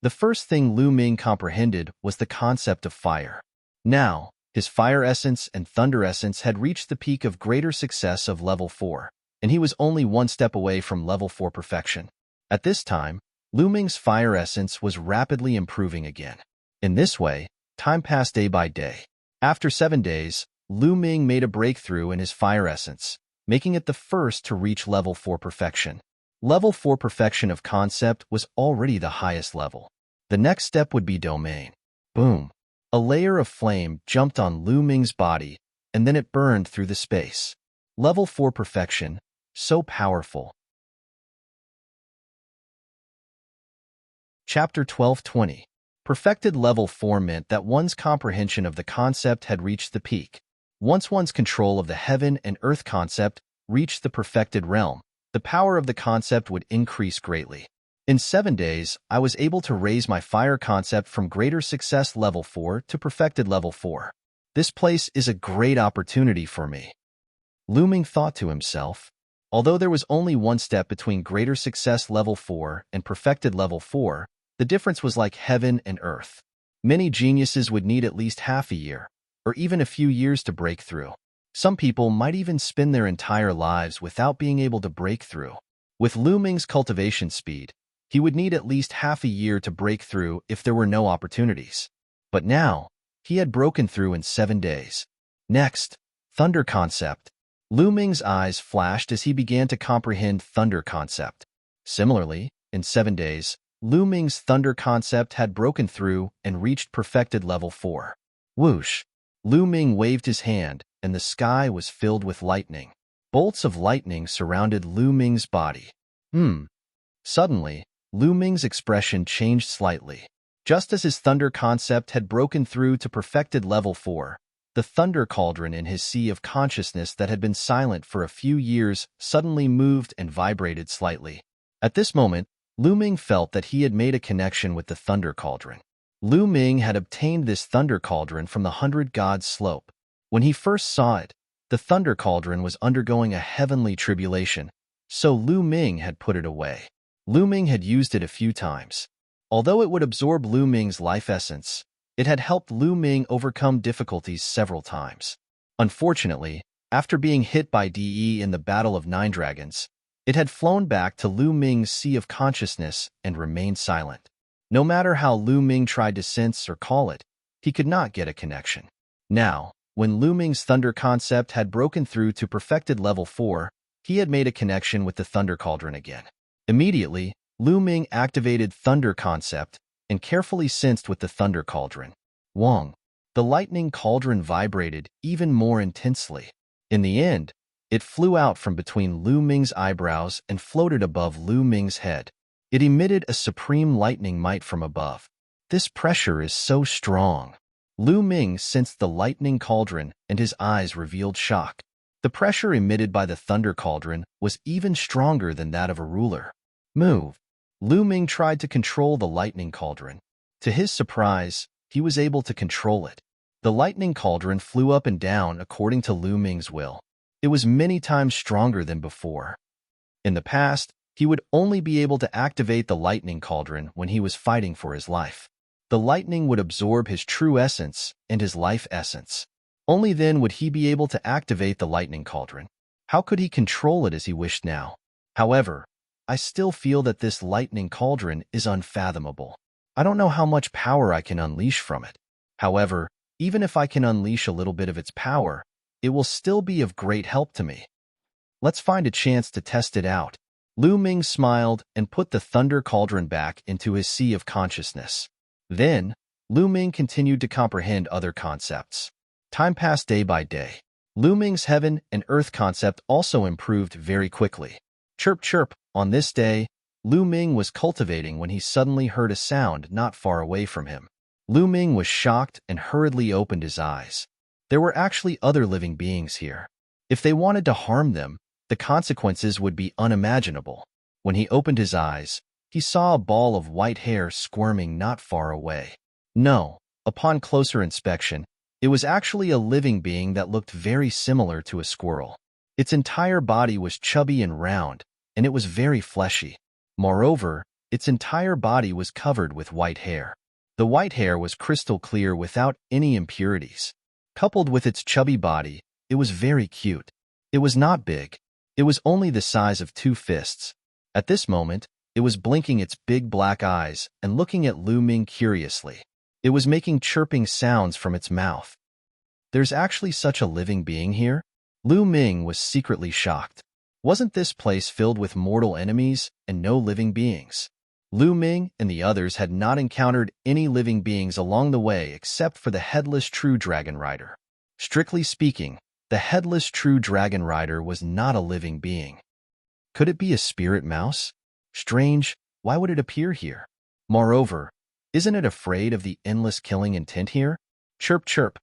The first thing Lu Ming comprehended was the concept of fire. Now, his fire essence and thunder essence had reached the peak of greater success of level 4, and he was only one step away from level 4 perfection. At this time, Lu Ming's fire essence was rapidly improving again. In this way, time passed day by day. After 7 days, Lu Ming made a breakthrough in his fire essence, making it the first to reach level 4 perfection. Level 4 perfection of concept was already the highest level. The next step would be domain. Boom! A layer of flame jumped on Lu Ming's body, and then it burned through the space. Level 4 perfection, so powerful. Chapter 12:20. Perfected level 4 meant that one's comprehension of the concept had reached the peak. Once one's control of the heaven and earth concept reached the perfected realm, the power of the concept would increase greatly. In 7 days, I was able to raise my fire concept from greater success level 4 to perfected level 4. This place is a great opportunity for me. Lu Ming thought to himself. Although there was only one step between greater success level 4 and perfected level 4, the difference was like heaven and earth. Many geniuses would need at least half a year, or even a few years to break through. Some people might even spend their entire lives without being able to break through. With Lu Ming's cultivation speed, he would need at least half a year to break through if there were no opportunities. But now, he had broken through in 7 days. Next, thunder concept. Lu Ming's eyes flashed as he began to comprehend thunder concept. Similarly, in 7 days, Lu Ming's thunder concept had broken through and reached perfected level 4. Whoosh! Lu Ming waved his hand, and the sky was filled with lightning. Bolts of lightning surrounded Lu Ming's body. Suddenly, Lu Ming's expression changed slightly. Just as his thunder concept had broken through to perfected level 4, the thunder cauldron in his sea of consciousness that had been silent for a few years suddenly moved and vibrated slightly. At this moment, Lu Ming felt that he had made a connection with the thunder cauldron. Lu Ming had obtained this thunder cauldron from the 100 Gods slope. When he first saw it, the thunder cauldron was undergoing a heavenly tribulation, so Lu Ming had put it away. Lu Ming had used it a few times. Although it would absorb Lu Ming's life essence, it had helped Lu Ming overcome difficulties several times. Unfortunately, after being hit by De in the Battle of 9 Dragons, it had flown back to Lu Ming's sea of consciousness and remained silent. No matter how Lu Ming tried to sense or call it, he could not get a connection. Now, when Lu Ming's thunder concept had broken through to perfected level 4, he had made a connection with the thunder cauldron again. Immediately, Lu Ming activated thunder concept and carefully sensed with the thunder cauldron. Wong! The lightning cauldron vibrated even more intensely. In the end, it flew out from between Lu Ming's eyebrows and floated above Lu Ming's head. It emitted a supreme lightning might from above. This pressure is so strong. Lu Ming sensed the lightning cauldron and his eyes revealed shock. The pressure emitted by the thunder cauldron was even stronger than that of a ruler. Move! Lu Ming tried to control the lightning cauldron. To his surprise, he was able to control it. The lightning cauldron flew up and down according to Lu Ming's will. It was many times stronger than before. In the past, he would only be able to activate the lightning cauldron when he was fighting for his life. The lightning would absorb his true essence and his life essence. Only then would he be able to activate the lightning cauldron. How could he control it as he wished now? However, I still feel that this lightning cauldron is unfathomable. I don't know how much power I can unleash from it. However, even if I can unleash a little bit of its power, it will still be of great help to me. Let's find a chance to test it out. Lu Ming smiled and put the thunder cauldron back into his sea of consciousness. Then, Lu Ming continued to comprehend other concepts. Time passed day by day. Lu Ming's heaven and earth concept also improved very quickly. Chirp chirp, on this day, Lu Ming was cultivating when he suddenly heard a sound not far away from him. Lu Ming was shocked and hurriedly opened his eyes. There were actually other living beings here. If they wanted to harm them, the consequences would be unimaginable. When he opened his eyes, he saw a ball of white hair squirming not far away. No, upon closer inspection, it was actually a living being that looked very similar to a squirrel. Its entire body was chubby and round, and it was very fleshy. Moreover, its entire body was covered with white hair. The white hair was crystal clear without any impurities. Coupled with its chubby body, it was very cute. It was not big. It was only the size of 2 fists. At this moment, it was blinking its big black eyes and looking at Lu Ming curiously. It was making chirping sounds from its mouth. There's actually such a living being here? Lu Ming was secretly shocked. Wasn't this place filled with mortal enemies and no living beings? Lu Ming and the others had not encountered any living beings along the way except for the headless true dragon rider. Strictly speaking, the headless true dragon rider was not a living being. Could it be a spirit mouse? Strange, why would it appear here? Moreover, isn't it afraid of the endless killing intent here? Chirp, chirp.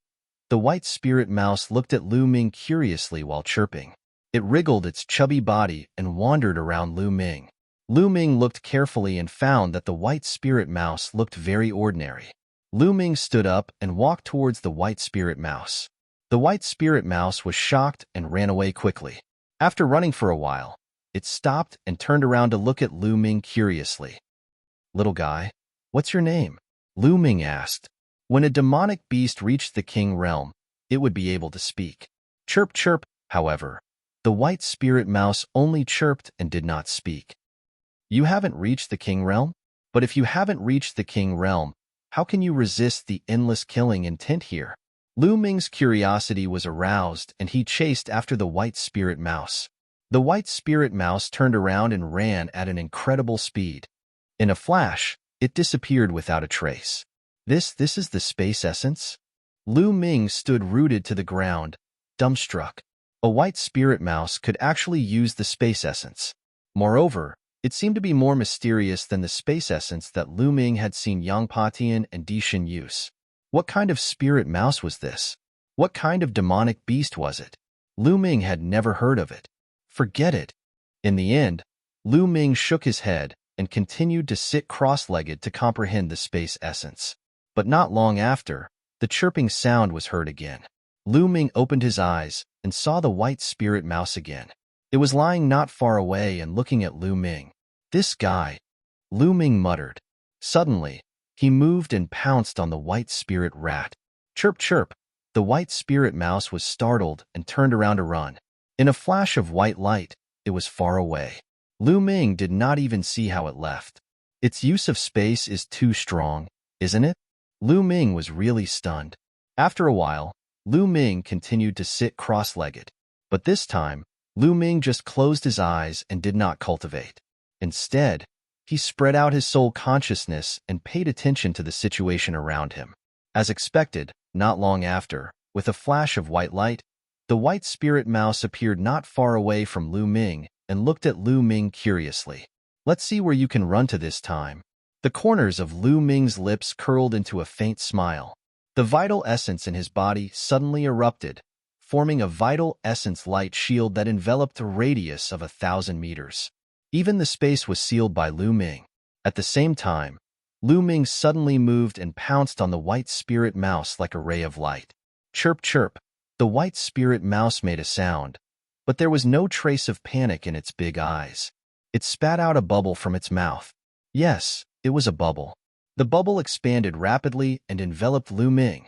The white spirit mouse looked at Lu Ming curiously while chirping. It wriggled its chubby body and wandered around Lu Ming. Lu Ming looked carefully and found that the white spirit mouse looked very ordinary. Lu Ming stood up and walked towards the white spirit mouse. The white spirit mouse was shocked and ran away quickly. After running for a while, it stopped and turned around to look at Lu Ming curiously. "Little guy, what's your name?" Lu Ming asked. When a demonic beast reached the king realm, it would be able to speak. Chirp, chirp, however, the white spirit mouse only chirped and did not speak. You haven't reached the king realm? But if you haven't reached the king realm, how can you resist the endless killing intent here? Lu Ming's curiosity was aroused and he chased after the white spirit mouse. The white spirit mouse turned around and ran at an incredible speed. In a flash, it disappeared without a trace. This is the space essence? Lu Ming stood rooted to the ground, dumbstruck. A white spirit mouse could actually use the space essence. Moreover, it seemed to be more mysterious than the space essence that Lu Ming had seen Yang Patian and Dishin use. What kind of spirit mouse was this? What kind of demonic beast was it? Lu Ming had never heard of it. Forget it. In the end, Lu Ming shook his head and continued to sit cross-legged to comprehend the space essence. But not long after, the chirping sound was heard again. Lu Ming opened his eyes and saw the white spirit mouse again. It was lying not far away and looking at Lu Ming. "This guy," Lu Ming muttered. Suddenly, he moved and pounced on the white spirit rat. Chirp, chirp. The white spirit mouse was startled and turned around to run. In a flash of white light, it was far away. Lu Ming did not even see how it left. Its use of space is too strong, isn't it? Lu Ming was really stunned. After a while, Lu Ming continued to sit cross-legged. But this time, Lu Ming just closed his eyes and did not cultivate. Instead, he spread out his soul consciousness and paid attention to the situation around him. As expected, not long after, with a flash of white light, the white spirit mouse appeared not far away from Lu Ming and looked at Lu Ming curiously. "Let's see where you can run to this time." The corners of Lu Ming's lips curled into a faint smile. The vital essence in his body suddenly erupted, forming a vital essence light shield that enveloped a radius of 1,000 meters. Even the space was sealed by Lu Ming. At the same time, Lu Ming suddenly moved and pounced on the white spirit mouse like a ray of light. Chirp, chirp. The white spirit mouse made a sound, but there was no trace of panic in its big eyes. It spat out a bubble from its mouth. Yes, it was a bubble. The bubble expanded rapidly and enveloped Lu Ming.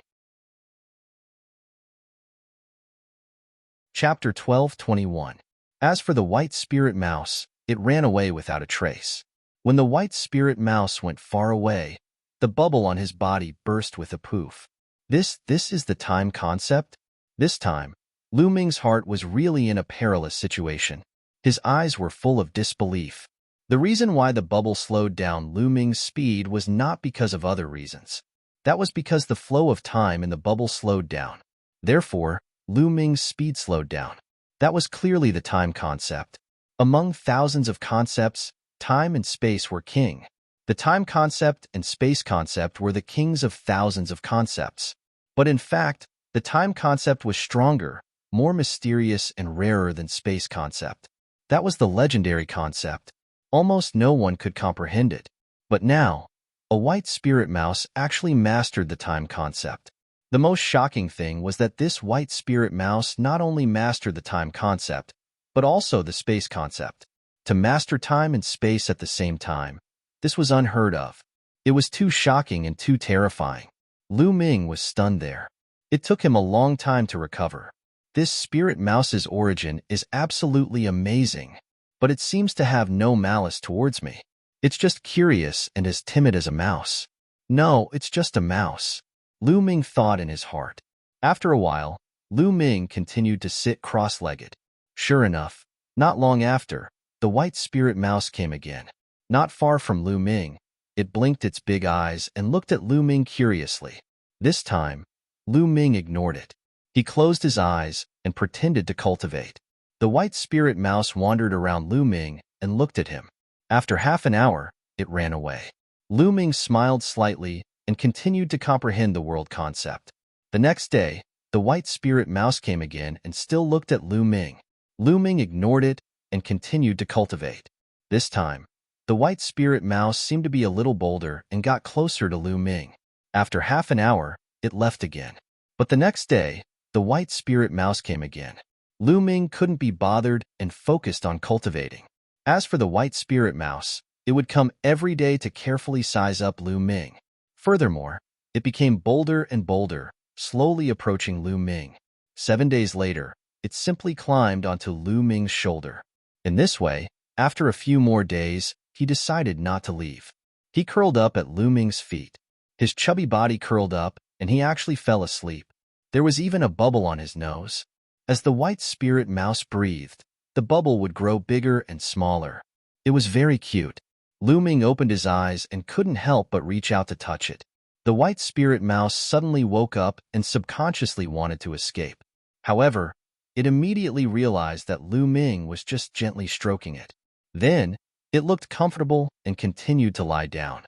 Chapter 12:21. As for the white spirit mouse, it ran away without a trace. When the white spirit mouse went far away, the bubble on his body burst with a poof. This is the time concept? This time, Lu Ming's heart was really in a perilous situation. His eyes were full of disbelief. The reason why the bubble slowed down Lu Ming's speed was not because of other reasons. That was because the flow of time in the bubble slowed down. Therefore, Lu Ming's speed slowed down. That was clearly the time concept. Among thousands of concepts, time and space were king. The time concept and space concept were the kings of thousands of concepts. But in fact, the time concept was stronger, more mysterious and rarer than space concept. That was the legendary concept. Almost no one could comprehend it. But now, a white spirit mouse actually mastered the time concept. The most shocking thing was that this white spirit mouse not only mastered the time concept, but also the space concept. To master time and space at the same time, this was unheard of. It was too shocking and too terrifying. Lu Ming was stunned there. It took him a long time to recover. This spirit mouse's origin is absolutely amazing, but it seems to have no malice towards me. It's just curious and as timid as a mouse. No, it's just a mouse, Lu Ming thought in his heart. After a while, Lu Ming continued to sit cross-legged. Sure enough, not long after, the white spirit mouse came again. Not far from Lu Ming, it blinked its big eyes and looked at Lu Ming curiously. This time, Lu Ming ignored it. He closed his eyes and pretended to cultivate. The white spirit mouse wandered around Lu Ming and looked at him. After half an hour, it ran away. Lu Ming smiled slightly and continued to comprehend the world concept. The next day, the white spirit mouse came again and still looked at Lu Ming. Lu Ming ignored it and continued to cultivate. This time, the white spirit mouse seemed to be a little bolder and got closer to Lu Ming. After half an hour, it left again. But the next day, the white spirit mouse came again. Lu Ming couldn't be bothered and focused on cultivating. As for the white spirit mouse, it would come every day to carefully size up Lu Ming. Furthermore, it became bolder and bolder, slowly approaching Lu Ming. 7 days later, it simply climbed onto Lu Ming's shoulder. In this way, after a few more days, he decided not to leave. He curled up at Lu Ming's feet. His chubby body curled up, and he actually fell asleep. There was even a bubble on his nose. As the white spirit mouse breathed, the bubble would grow bigger and smaller. It was very cute. Lu Ming opened his eyes and couldn't help but reach out to touch it. The white spirit mouse suddenly woke up and subconsciously wanted to escape. However, it immediately realized that Lu Ming was just gently stroking it. Then, it looked comfortable and continued to lie down.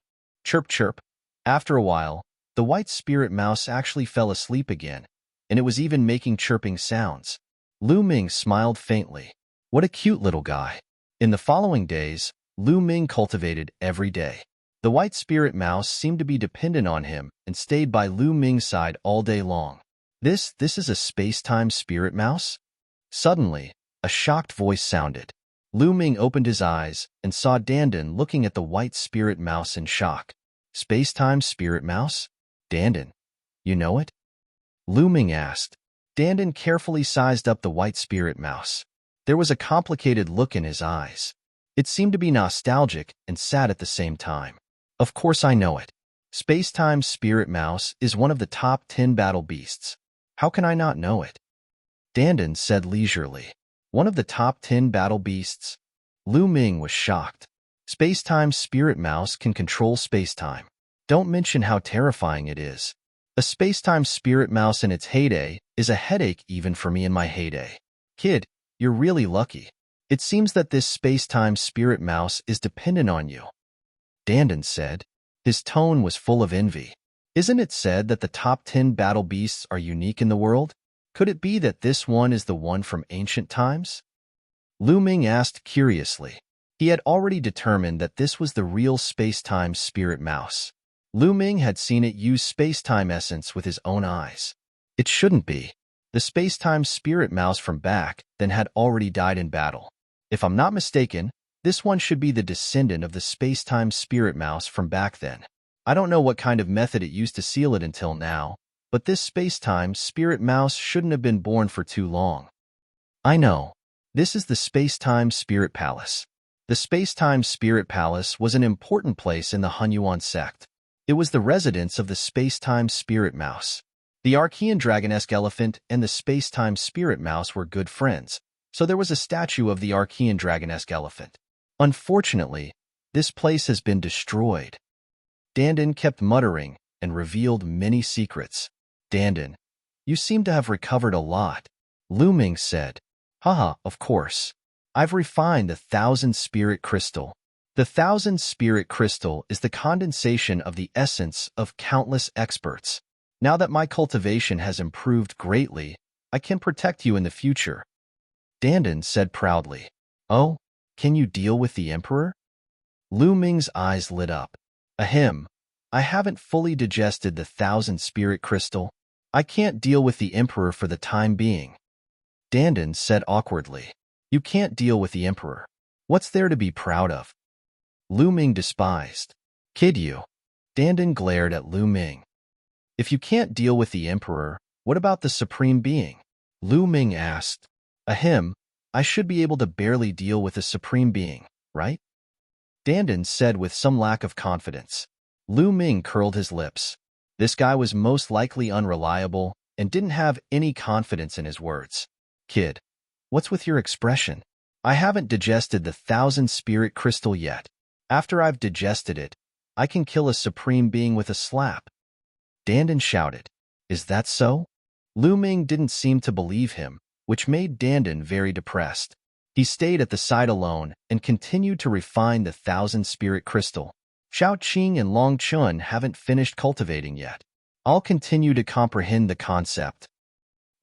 Chirp, chirp. After a while, the white spirit mouse actually fell asleep again, and it was even making chirping sounds. Lu Ming smiled faintly. What a cute little guy. In the following days, Lu Ming cultivated every day. The white spirit mouse seemed to be dependent on him and stayed by Lu Ming's side all day long. This is a space-time spirit mouse? Suddenly, a shocked voice sounded. Lu Ming opened his eyes and saw Dandan looking at the white spirit mouse in shock. Space-time spirit mouse? Dandan, you know it? Lu Ming asked. Dandan carefully sized up the white spirit mouse. There was a complicated look in his eyes. It seemed to be nostalgic and sad at the same time. Of course I know it. Space-time spirit mouse is one of the top 10 battle beasts. How can I not know it? Dandan said leisurely. One of the top 10 battle beasts? Lu Ming was shocked. Space-time spirit mouse can control space-time. Don't mention how terrifying it is. A space-time spirit mouse in its heyday is a headache even for me in my heyday. Kid, you're really lucky. It seems that this space-time spirit mouse is dependent on you. Dandan said. His tone was full of envy. Isn't it said that the top 10 battle beasts are unique in the world? Could it be that this one is the one from ancient times? Lu Ming asked curiously. He had already determined that this was the real space-time spirit mouse. Lu Ming had seen it use space-time essence with his own eyes. It shouldn't be. The space-time spirit mouse from back then had already died in battle. If I'm not mistaken, this one should be the descendant of the space-time spirit mouse from back then. I don't know what kind of method it used to seal it until now, but this space-time spirit mouse shouldn't have been born for too long. I know. This is the space-time spirit palace. The space-time spirit palace was an important place in the Hunyuan sect. It was the residence of the space-time spirit mouse. The Archean dragonesque elephant and the space-time spirit mouse were good friends, so there was a statue of the Archean dragonesque elephant. Unfortunately, this place has been destroyed. Dandan kept muttering and revealed many secrets. Dandan, you seem to have recovered a lot. Lu Ming said. Haha, of course. I've refined the 1,000 spirit crystal. The 1,000 spirit crystal is the condensation of the essence of countless experts. Now that my cultivation has improved greatly, I can protect you in the future. Dandan said proudly. Oh, can you deal with the emperor? Lu Ming's eyes lit up. Ahem, I haven't fully digested the 1,000 spirit crystal. I can't deal with the emperor for the time being. Dandan said awkwardly. You can't deal with the emperor. What's there to be proud of? Lu Ming despised. Kid you. Dandan glared at Lu Ming. If you can't deal with the emperor, what about the supreme being? Lu Ming asked. Ahem, I should be able to barely deal with the supreme being, right? Dandan said with some lack of confidence. Lu Ming curled his lips. This guy was most likely unreliable and didn't have any confidence in his words. Kid, what's with your expression? I haven't digested the 1,000-spirit crystal yet. After I've digested it, I can kill a supreme being with a slap. Dandan shouted. Is that so? Lu Ming didn't seem to believe him, which made Dandan very depressed. He stayed at the side alone and continued to refine the 1,000-spirit crystal. Xiao Qing and Long Chun haven't finished cultivating yet. I'll continue to comprehend the concept.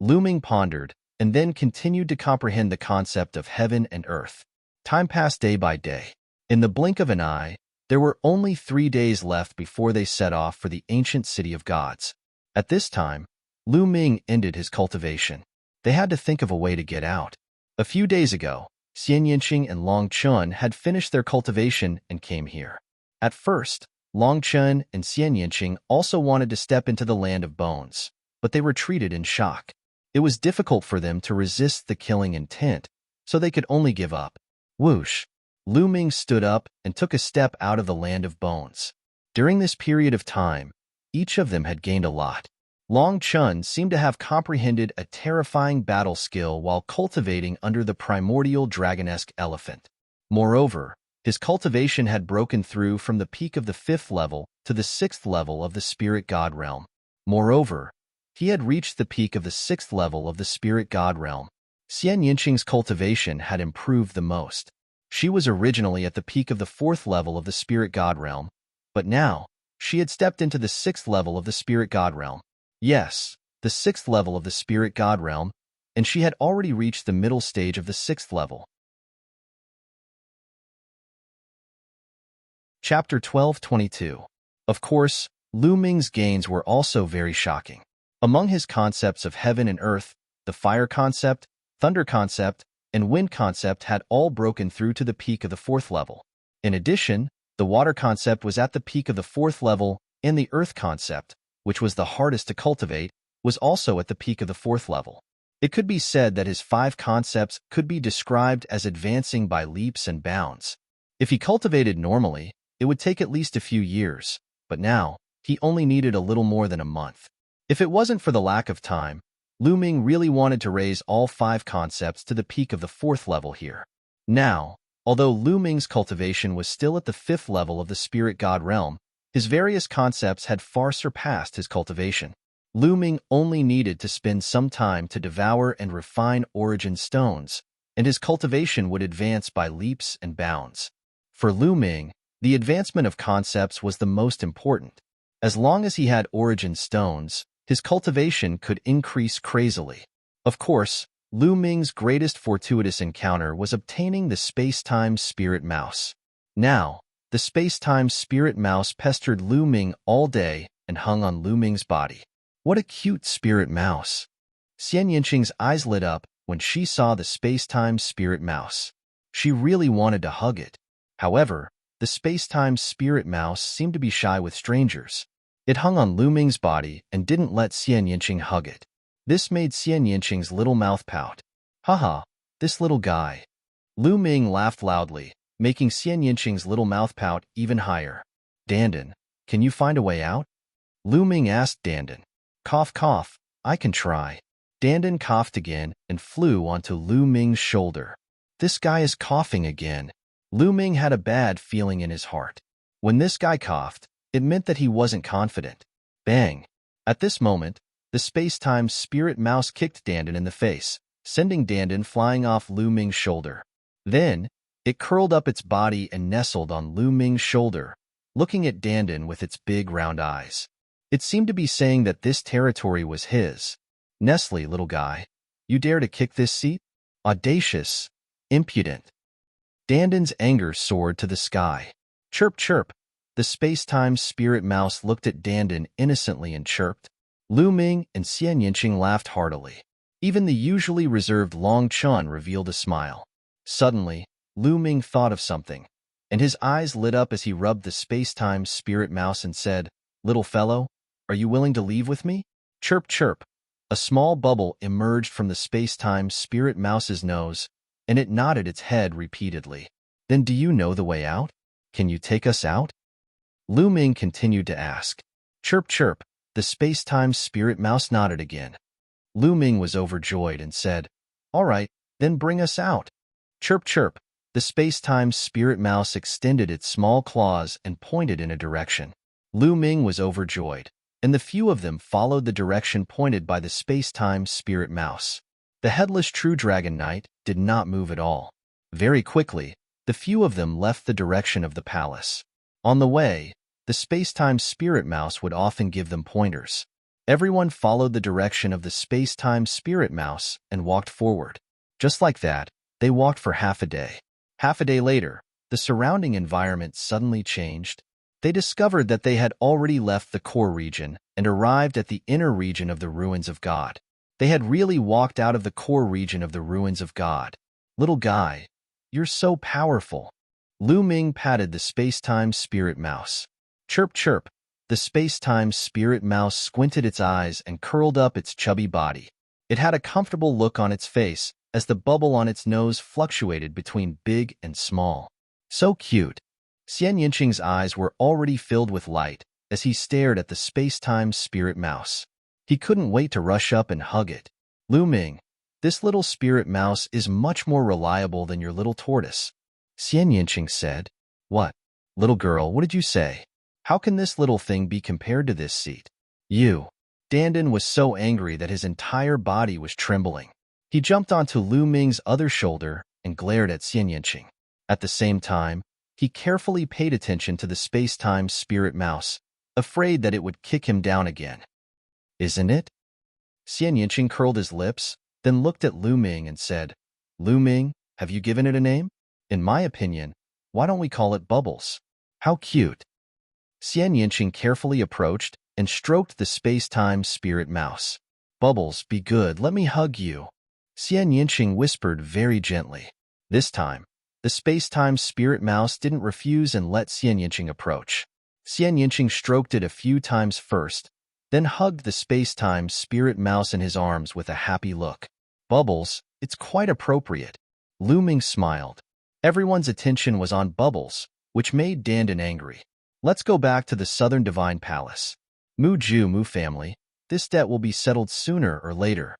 Lu Ming pondered, and then continued to comprehend the concept of heaven and earth. Time passed day by day. In the blink of an eye, there were only 3 days left before they set off for the ancient city of gods. At this time, Lu Ming ended his cultivation. They had to think of a way to get out. A few days ago, Xian Yinqing and Long Chun had finished their cultivation and came here. At first, Long Chun and Xian Yinqing also wanted to step into the land of bones, but they retreated in shock. It was difficult for them to resist the killing intent, so they could only give up. Whoosh! Lu Ming stood up and took a step out of the land of bones. During this period of time, each of them had gained a lot. Long Chun seemed to have comprehended a terrifying battle skill while cultivating under the primordial dragonesque elephant. Moreover, his cultivation had broken through from the peak of the 5th level to the 6th level of the spirit god realm. Moreover, he had reached the peak of the 6th level of the spirit god realm. Xian Yinqing's cultivation had improved the most. She was originally at the peak of the 4th level of the spirit god realm, but now, she had stepped into the 6th level of the spirit god realm. Yes, the 6th level of the spirit god realm, and she had already reached the middle stage of the 6th level. Chapter 12:22. Of course, Lu Ming's gains were also very shocking. Among his concepts of heaven and earth, the fire concept, thunder concept, and wind concept had all broken through to the peak of the 4th level. In addition, the water concept was at the peak of the 4th level, and the earth concept, which was the hardest to cultivate, was also at the peak of the 4th level. It could be said that his 5 concepts could be described as advancing by leaps and bounds. If he cultivated normally, it would take at least a few years, but now, he only needed a little more than a month. If it wasn't for the lack of time, Lu Ming really wanted to raise all 5 concepts to the peak of the 4th level here. Now, although Lu Ming's cultivation was still at the 5th level of the spirit god realm, his various concepts had far surpassed his cultivation. Lu Ming only needed to spend some time to devour and refine origin stones, and his cultivation would advance by leaps and bounds. For Lu Ming, the advancement of concepts was the most important. As long as he had origin stones, his cultivation could increase crazily. Of course, Lu Ming's greatest fortuitous encounter was obtaining the space-time spirit mouse. Now, the space-time spirit mouse pestered Lu Ming all day and hung on Lu Ming's body. What a cute spirit mouse! Xian Yinqing's eyes lit up when she saw the space-time spirit mouse. She really wanted to hug it. However, the space-time spirit mouse seemed to be shy with strangers. It hung on Lu Ming's body and didn't let Xian Yinqing hug it. This made Xian Yinqing's little mouth pout. Haha, this little guy. Lu Ming laughed loudly, making Xian Yinqing's little mouth pout even higher. Dandan, can you find a way out? Lu Ming asked Dandan. Cough cough, I can try. Dandan coughed again and flew onto Lu Ming's shoulder. This guy is coughing again. Lu Ming had a bad feeling in his heart. When this guy coughed, it meant that he wasn't confident. Bang! At this moment, the space-time spirit mouse kicked Dandan in the face, sending Dandan flying off Lu Ming's shoulder. Then, it curled up its body and nestled on Lu Ming's shoulder, looking at Dandan with its big round eyes. It seemed to be saying that this territory was his. Nestle, little guy, you dare to kick this seat? Audacious, impudent. Dandan's anger soared to the sky. Chirp, chirp. The space-time spirit mouse looked at Dandan innocently and chirped. Lu Ming and Xian Yinqing laughed heartily. Even the usually reserved Long Chun revealed a smile. Suddenly, Lu Ming thought of something, and his eyes lit up as he rubbed the space-time spirit mouse and said, Little fellow, are you willing to leave with me? Chirp, chirp. A small bubble emerged from the space-time spirit mouse's nose, and it nodded its head repeatedly. Then do you know the way out? Can you take us out? Lu Ming continued to ask. Chirp, chirp. The space-time spirit mouse nodded again. Lu Ming was overjoyed and said, "All right, then bring us out." Chirp, chirp. The space-time spirit mouse extended its small claws and pointed in a direction. Lu Ming was overjoyed, and the few of them followed the direction pointed by the space-time spirit mouse. The headless true dragon knight did not move at all. Very quickly, the few of them left the direction of the palace. On the way, the space-time spirit mouse would often give them pointers. Everyone followed the direction of the space-time spirit mouse and walked forward. Just like that, they walked for half a day. Half a day later, the surrounding environment suddenly changed. They discovered that they had already left the core region and arrived at the inner region of the ruins of God. They had really walked out of the core region of the ruins of God. Little guy, you're so powerful. Lu Ming patted the space-time spirit mouse. Chirp, chirp. The space-time spirit mouse squinted its eyes and curled up its chubby body. It had a comfortable look on its face as the bubble on its nose fluctuated between big and small. So cute. Xian Yinqing's eyes were already filled with light as he stared at the space-time spirit mouse. He couldn't wait to rush up and hug it. Lu Ming, this little spirit mouse is much more reliable than your little tortoise. Xian Yinqing said. What? Little girl, what did you say? How can this little thing be compared to this seat? You. Dandan was so angry that his entire body was trembling. He jumped onto Lu Ming's other shoulder and glared at Xian Yinqing. At the same time, he carefully paid attention to the space-time spirit mouse, afraid that it would kick him down again. Isn't it? Xian Yinqing curled his lips, then looked at Lu Ming and said, Lu Ming, have you given it a name? In my opinion, why don't we call it Bubbles? How cute. Xian Yinqing carefully approached and stroked the space-time spirit mouse. Bubbles, be good, let me hug you. Xian Yinqing whispered very gently. This time, the space-time spirit mouse didn't refuse and let Xian Yinqing approach. Xian Yinqing stroked it a few times first, then hugged the space-time spirit mouse in his arms with a happy look. Bubbles, it's quite appropriate. Lu Ming smiled. Everyone's attention was on Bubbles, which made Dandan angry. Let's go back to the Southern Divine Palace. Mu family, this debt will be settled sooner or later.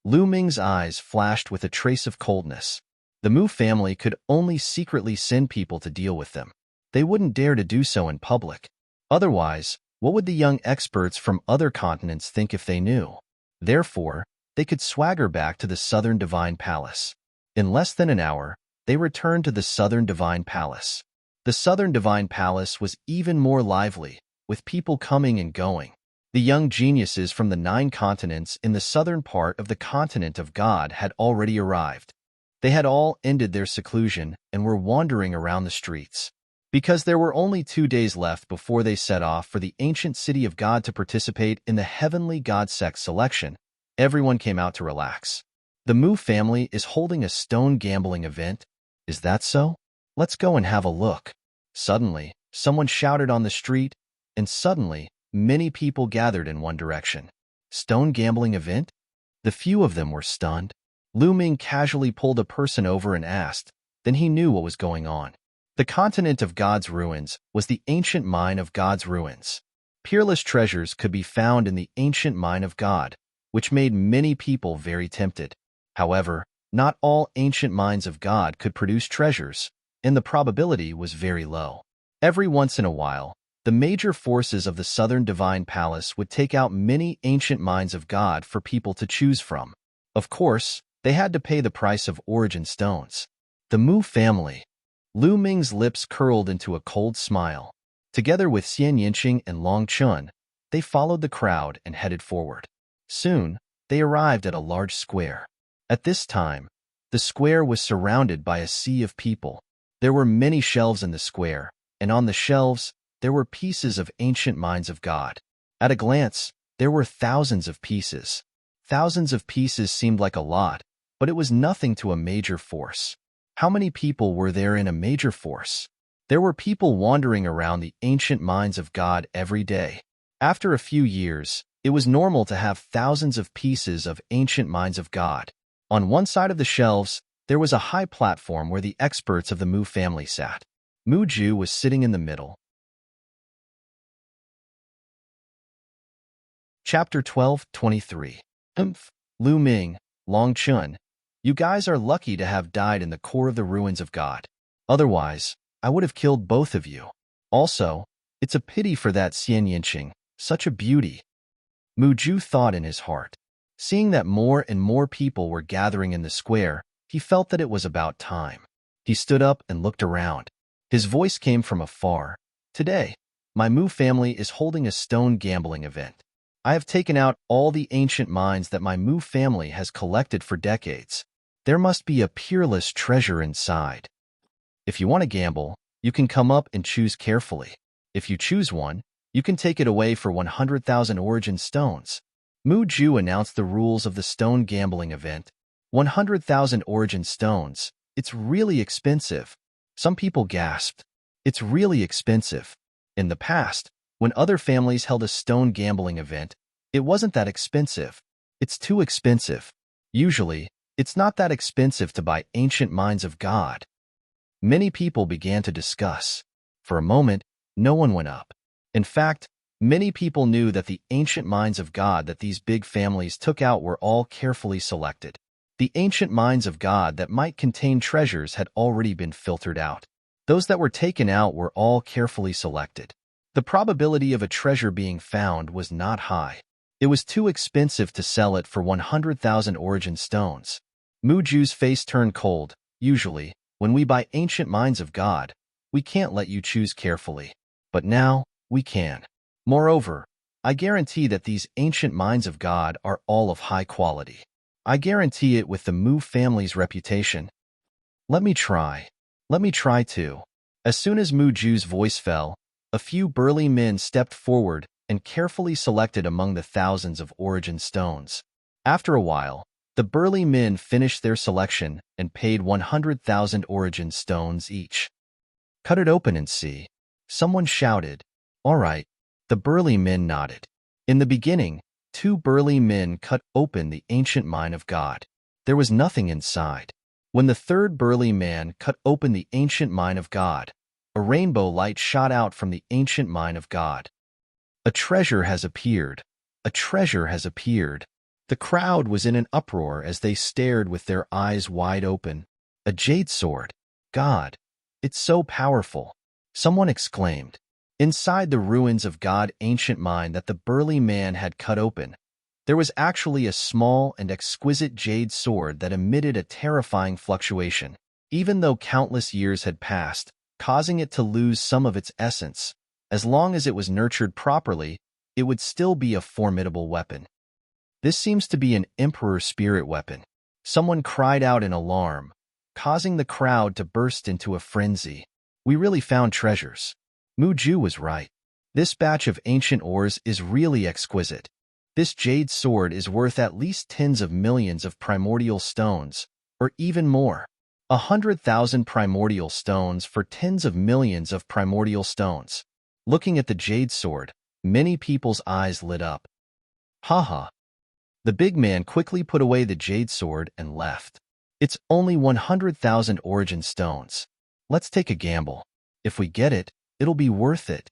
Lu Ming's eyes flashed with a trace of coldness. The Mu family could only secretly send people to deal with them. They wouldn't dare to do so in public. Otherwise, what would the young experts from other continents think if they knew? Therefore, they could swagger back to the Southern Divine Palace. In less than an hour, they returned to the Southern Divine Palace. The Southern Divine Palace was even more lively, with people coming and going. The young geniuses from the 9 continents in the southern part of the continent of God had already arrived. They had all ended their seclusion and were wandering around the streets. Because there were only 2 days left before they set off for the ancient city of God to participate in the heavenly God sect selection, everyone came out to relax. The Mu family is holding a stone gambling event. Is that so? Let's go and have a look. Suddenly, someone shouted on the street, and suddenly, many people gathered in one direction. Stone gambling event? The few of them were stunned. Lu Ming casually pulled a person over and asked. Then he knew what was going on. The continent of God's ruins was the ancient mine of God's ruins. Peerless treasures could be found in the ancient mine of God, which made many people very tempted. However, not all ancient mines of God could produce treasures, and the probability was very low. Every once in a while, the major forces of the Southern Divine Palace would take out many ancient mines of God for people to choose from. Of course, they had to pay the price of origin stones. The Mu family. Lu Ming's lips curled into a cold smile. Together with Xian Yinqing and Long Chun, they followed the crowd and headed forward. Soon, they arrived at a large square. At this time, the square was surrounded by a sea of people. There were many shelves in the square, and on the shelves, there were pieces of ancient mines of God. At a glance, there were thousands of pieces. Thousands of pieces seemed like a lot, but it was nothing to a major force. How many people were there in a major force? There were people wandering around the ancient mines of God every day. After a few years, it was normal to have thousands of pieces of ancient mines of God. On one side of the shelves, there was a high platform where the experts of the Mu family sat. Mu was sitting in the middle. Chapter 12:23. Lu Ming, Long Chun, you guys are lucky to have died in the core of the ruins of God. Otherwise, I would have killed both of you. Also, it's a pity for that Xian Yinqing, such a beauty. Mu Ju thought in his heart. Seeing that more and more people were gathering in the square, he felt that it was about time. He stood up and looked around. His voice came from afar. Today, my Mu family is holding a stone gambling event. I have taken out all the ancient mines that my Mu family has collected for decades. There must be a peerless treasure inside. If you want to gamble, you can come up and choose carefully. If you choose one, you can take it away for 100,000 origin stones. Mu Ju announced the rules of the stone gambling event. 100,000 origin stones. It's really expensive. Some people gasped. It's really expensive. In the past, when other families held a stone gambling event, it wasn't that expensive. It's too expensive. Usually, it's not that expensive to buy ancient mines of God. Many people began to discuss. For a moment, no one went up. In fact, many people knew that the ancient mines of God that these big families took out were all carefully selected. The ancient mines of God that might contain treasures had already been filtered out. Those that were taken out were all carefully selected. The probability of a treasure being found was not high. It was too expensive to sell it for 100,000 origin stones. Mu Ju's face turned cold. Usually, when we buy ancient mines of God, we can't let you choose carefully. But now, we can. Moreover, I guarantee that these ancient mines of God are all of high quality. I guarantee it with the Mu family's reputation. Let me try. Let me try too. As soon as Mu Ju's voice fell, a few burly men stepped forward and carefully selected among the thousands of origin stones. After a while, the burly men finished their selection and paid 100,000 origin stones each. Cut it open and see. Someone shouted. All right. The burly men nodded. In the beginning, 2 burly men cut open the ancient mine of God. There was nothing inside. When the 3rd burly man cut open the ancient mine of God, a rainbow light shot out from the ancient mine of God. A treasure has appeared. A treasure has appeared. The crowd was in an uproar as they stared with their eyes wide open. A jade sword. God, it's so powerful. Someone exclaimed. Inside the ruins of God's ancient mine that the burly man had cut open, there was actually a small and exquisite jade sword that emitted a terrifying fluctuation. Even though countless years had passed, causing it to lose some of its essence, as long as it was nurtured properly, it would still be a formidable weapon. This seems to be an emperor spirit weapon. Someone cried out in alarm, causing the crowd to burst into a frenzy. We really found treasures. Mu Ju was right. This batch of ancient ores is really exquisite. This jade sword is worth at least tens of millions of primordial stones, or even more. 100,000 primordial stones for tens of millions of primordial stones. Looking at the jade sword, many people's eyes lit up. Haha. The big man quickly put away the jade sword and left. It's only 100,000 origin stones. Let's take a gamble. If we get it, it'll be worth it.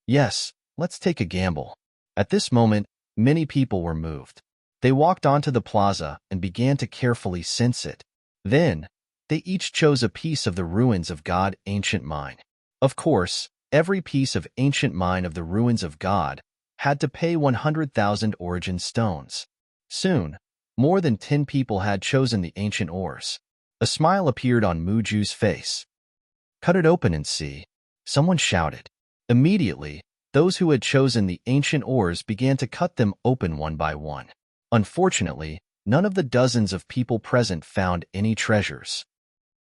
Yes, let's take a gamble. At this moment, many people were moved. They walked onto the plaza and began to carefully sense it. Then, they each chose a piece of the ruins of God's ancient mine. Of course, every piece of ancient mine of the ruins of God had to pay 100,000 origin stones. Soon, more than 10 people had chosen the ancient ores. A smile appeared on Mu Ju's face. Cut it open and see. Someone shouted. Immediately, those who had chosen the ancient ores began to cut them open one by one. Unfortunately, none of the dozens of people present found any treasures.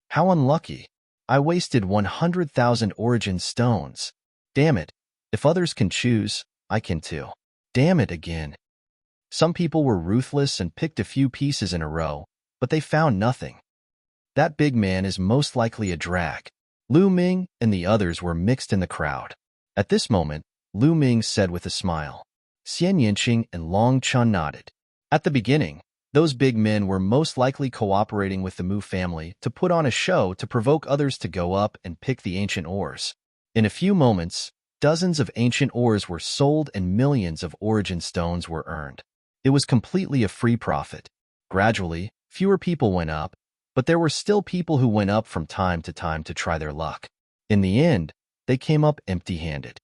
How unlucky. I wasted 100,000 origin stones. Damn it. If others can choose, I can too. Damn it again. Some people were ruthless and picked a few pieces in a row, but they found nothing. That big man is most likely a drag. Lu Ming and the others were mixed in the crowd. At this moment, Lu Ming said with a smile. Xian Yinqing and Long Chun nodded. At the beginning, those big men were most likely cooperating with the Mu family to put on a show to provoke others to go up and pick the ancient ores. In a few moments, dozens of ancient ores were sold and millions of origin stones were earned. It was completely a free profit. Gradually, fewer people went up, but there were still people who went up from time to try their luck. In the end, they came up empty-handed.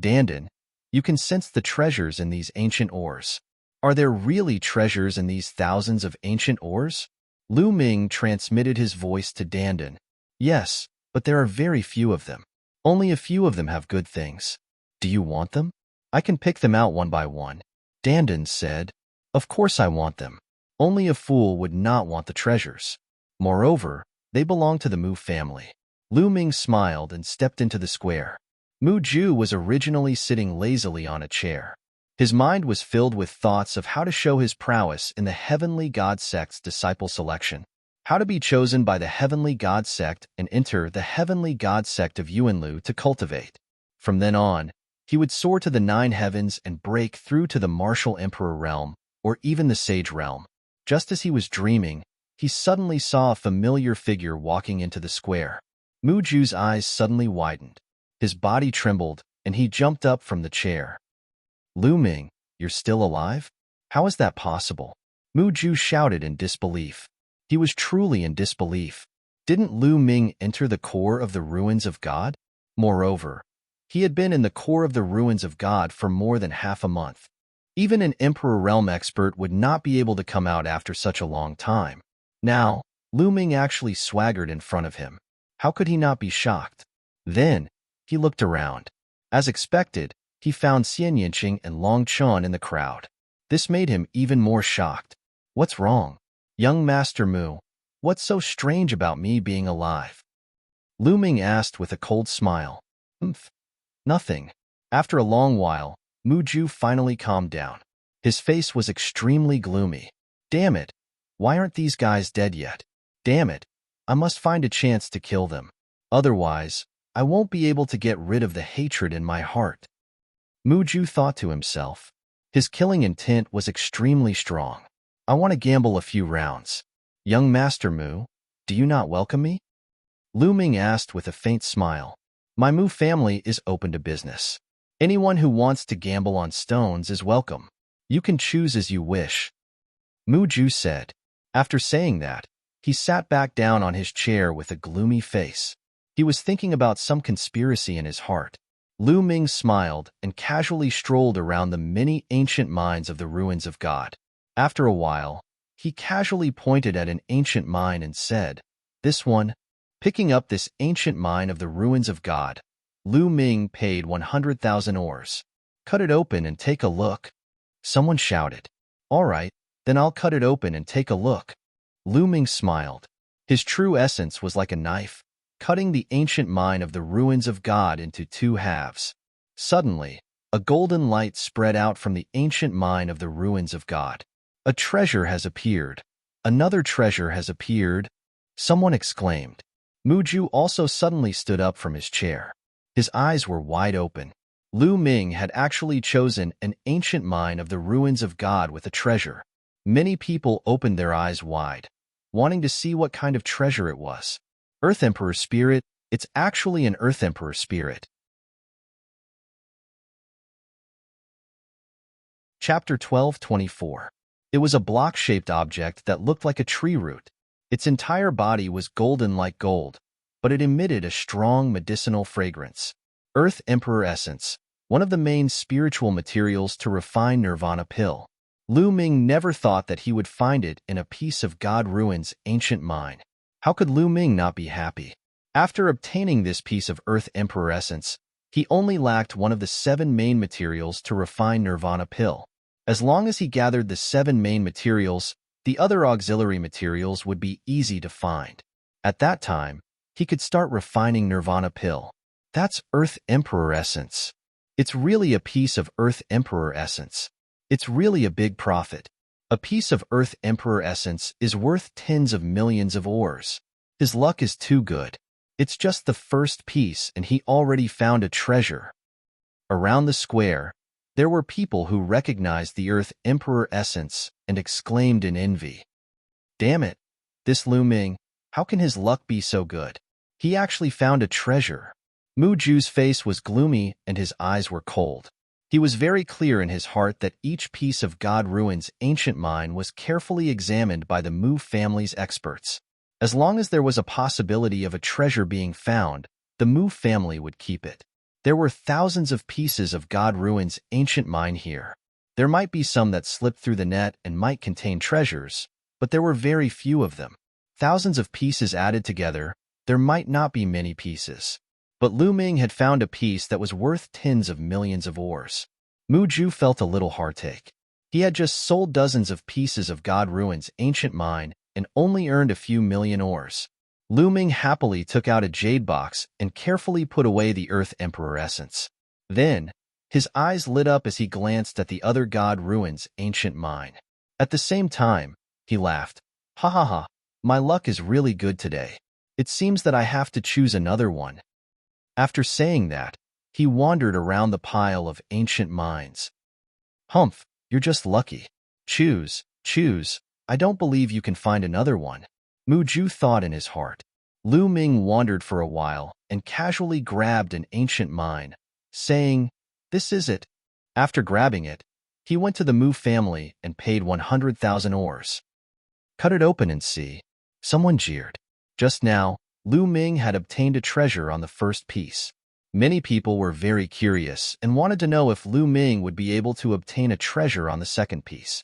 Dandan, you can sense the treasures in these ancient ores. Are there really treasures in these thousands of ancient ores? Lu Ming transmitted his voice to Dandan. Yes, but there are very few of them. Only a few of them have good things. Do you want them? I can pick them out one by one. Dandan said, Of course I want them. Only a fool would not want the treasures. Moreover, they belong to the Mu family. Lu Ming smiled and stepped into the square. Mu Ju was originally sitting lazily on a chair. His mind was filled with thoughts of how to show his prowess in the Heavenly God Sect's disciple selection, how to be chosen by the Heavenly God Sect and enter the Heavenly God Sect of Yuanlu to cultivate. From then on, he would soar to the 9 heavens and break through to the martial emperor realm, or even the sage realm. Just as he was dreaming, he suddenly saw a familiar figure walking into the square. Mu Ju's eyes suddenly widened. His body trembled, and he jumped up from the chair. Lu Ming, you're still alive? How is that possible? Mu Ju shouted in disbelief. He was truly in disbelief. Didn't Lu Ming enter the core of the ruins of God? Moreover, he had been in the core of the ruins of God for more than half a month. Even an Emperor Realm expert would not be able to come out after such a long time. Now, Lu Ming actually swaggered in front of him. How could he not be shocked? Then, he looked around. As expected, he found Xian Yinqing and Long Chun in the crowd. This made him even more shocked. What's wrong? Young Master Mu, what's so strange about me being alive? Lu Ming asked with a cold smile. Nothing. After a long while, Mu Ju finally calmed down. His face was extremely gloomy. Damn it. Why aren't these guys dead yet? Damn it. I must find a chance to kill them. Otherwise, I won't be able to get rid of the hatred in my heart. Mu Ju thought to himself. His killing intent was extremely strong. I want to gamble a few rounds. Young Master Mu, do you not welcome me? Lu Ming asked with a faint smile. My Mu family is open to business. Anyone who wants to gamble on stones is welcome. You can choose as you wish. Mu Ju said. After saying that, he sat back down on his chair with a gloomy face. He was thinking about some conspiracy in his heart. Lu Ming smiled and casually strolled around the many ancient mines of the ruins of God. After a while, he casually pointed at an ancient mine and said, This one. Picking up this ancient mine of the ruins of God, Lu Ming paid 100,000 ores. Cut it open and take a look. Someone shouted. All right, then I'll cut it open and take a look. Lu Ming smiled. His true essence was like a knife, cutting the ancient mine of the ruins of God into 2 halves. Suddenly, a golden light spread out from the ancient mine of the ruins of God. A treasure has appeared. Another treasure has appeared. Someone exclaimed. Mu Ju also suddenly stood up from his chair. His eyes were wide open. Lu Ming had actually chosen an ancient mine of the ruins of God with a treasure. Many people opened their eyes wide, wanting to see what kind of treasure it was. Earth Emperor Spirit, it's actually an Earth Emperor Spirit. Chapter 12:24. It was a block-shaped object that looked like a tree root. Its entire body was golden like gold, but it emitted a strong medicinal fragrance. Earth Emperor Essence, one of the main spiritual materials to refine Nirvana Pill. Lu Ming never thought that he would find it in a piece of God Ruin's ancient mine. How could Lu Ming not be happy? After obtaining this piece of Earth Emperor Essence, he only lacked one of the 7 main materials to refine Nirvana Pill. As long as he gathered the 7 main materials, the other auxiliary materials would be easy to find. At that time, he could start refining Nirvana Pill. That's Earth Emperor Essence. It's really a piece of Earth Emperor Essence. It's really a big profit. A piece of Earth Emperor Essence is worth tens of millions of ores. His luck is too good. It's just the first piece and he already found a treasure. Around the square, there were people who recognized the Earth Emperor Essence and exclaimed in envy. Damn it, this Lu Ming, how can his luck be so good? He actually found a treasure. Mu Ju's face was gloomy and his eyes were cold. He was very clear in his heart that each piece of God Ruin's ancient mine was carefully examined by the Mu family's experts. As long as there was a possibility of a treasure being found, the Mu family would keep it. There were thousands of pieces of God Ruin's ancient mine here. There might be some that slipped through the net and might contain treasures, but there were very few of them. Thousands of pieces added together, there might not be many pieces. But Lu Ming had found a piece that was worth tens of millions of ores. Mu Ju felt a little heartache. He had just sold dozens of pieces of God Ruin's ancient mine and only earned a few million ores. Lu Ming happily took out a jade box and carefully put away the Earth Emperor essence. Then, his eyes lit up as he glanced at the other God Ruin's ancient mine. At the same time, he laughed. Ha ha ha, my luck is really good today. It seems that I have to choose another one. After saying that, he wandered around the pile of ancient mines. Humph, you're just lucky. Choose, choose. I don't believe you can find another one. Mu Ju thought in his heart. Lu Ming wandered for a while and casually grabbed an ancient mine, saying, "This is it." After grabbing it, he went to the Mu family and paid 100,000 ores. Cut it open and see. Someone jeered. Just now, Lu Ming had obtained a treasure on the first piece. Many people were very curious and wanted to know if Lu Ming would be able to obtain a treasure on the second piece.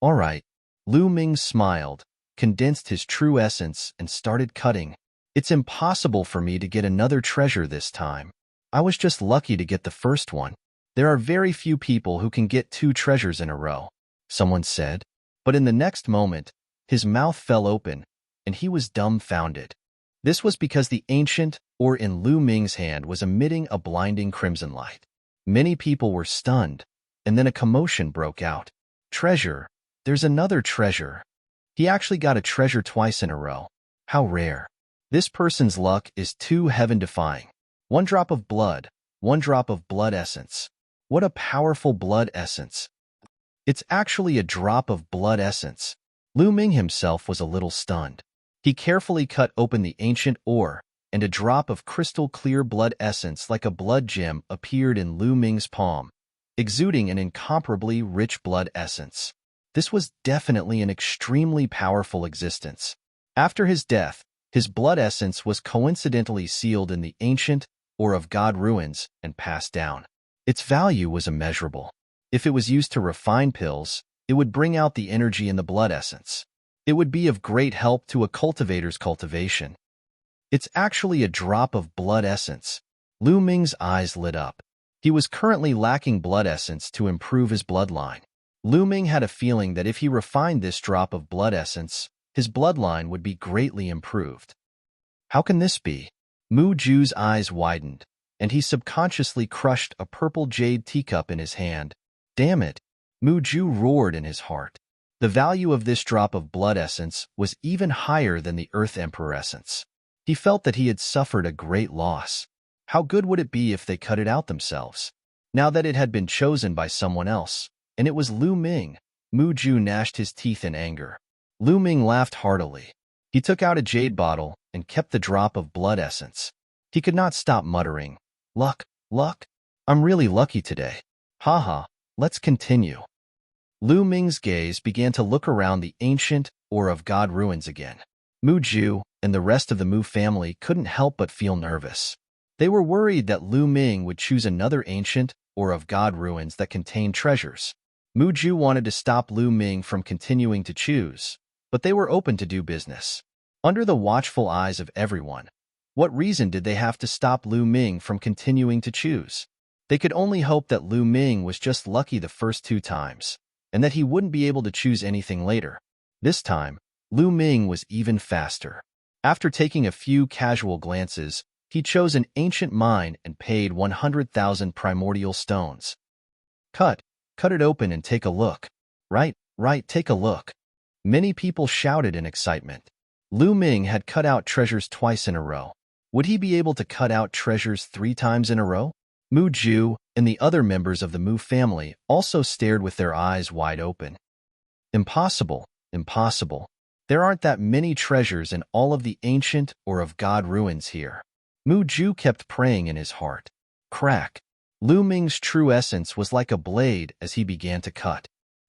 All right, Lu Ming smiled, condensed his true essence, and started cutting. It's impossible for me to get another treasure this time. I was just lucky to get the first one. There are very few people who can get 2 treasures in a row, someone said. But in the next moment, his mouth fell open, and he was dumbfounded. This was because the ancient ore in Lu Ming's hand was emitting a blinding crimson light. Many people were stunned, and then a commotion broke out. Treasure! There's another treasure! He actually got a treasure twice in a row. How rare! This person's luck is too heaven-defying. 1 drop of blood, 1 drop of blood essence. What a powerful blood essence! It's actually a drop of blood essence. Lu Ming himself was a little stunned. He carefully cut open the ancient ore, and a drop of crystal-clear blood essence like a blood gem appeared in Lu Ming's palm, exuding an incomparably rich blood essence. This was definitely an extremely powerful existence. After his death, his blood essence was coincidentally sealed in the ancient ore of God Ruins and passed down. Its value was immeasurable. If it was used to refine pills, it would bring out the energy in the blood essence. It would be of great help to a cultivator's cultivation. It's actually a drop of blood essence. Lu Ming's eyes lit up. He was currently lacking blood essence to improve his bloodline. Lu Ming had a feeling that if he refined this drop of blood essence, his bloodline would be greatly improved. How can this be? Mu Ju's eyes widened, and he subconsciously crushed a purple jade teacup in his hand. Damn it! Mu Ju roared in his heart. The value of this drop of blood essence was even higher than the Earth Emperor essence. He felt that he had suffered a great loss. How good would it be if they cut it out themselves? Now that it had been chosen by someone else, and it was Lu Ming, Mu Ju gnashed his teeth in anger. Lu Ming laughed heartily. He took out a jade bottle and kept the drop of blood essence. He could not stop muttering, "Luck, luck. I'm really lucky today. Haha, let's continue." Lu Ming's gaze began to look around the ancient ore of God Ruins again. Mu Ju and the rest of the Mu family couldn't help but feel nervous. They were worried that Lu Ming would choose another ancient ore of God Ruins that contained treasures. Mu Ju wanted to stop Lu Ming from continuing to choose, but they were open to do business. Under the watchful eyes of everyone, what reason did they have to stop Lu Ming from continuing to choose? They could only hope that Lu Ming was just lucky the first 2 times, and that he wouldn't be able to choose anything later. This time, Lu Ming was even faster. After taking a few casual glances, he chose an ancient mine and paid 100,000 primordial stones. Cut it open and take a look. Right, take a look. Many people shouted in excitement. Lu Ming had cut out treasures twice in a row. Would he be able to cut out treasures 3 times in a row? Mu Ju and the other members of the Mu family also stared with their eyes wide open. Impossible, impossible. There aren't that many treasures in all of the ancient ore of God Ruins here. Mu Ju kept praying in his heart. Crack. Lu Ming's true essence was like a blade as he began to cut.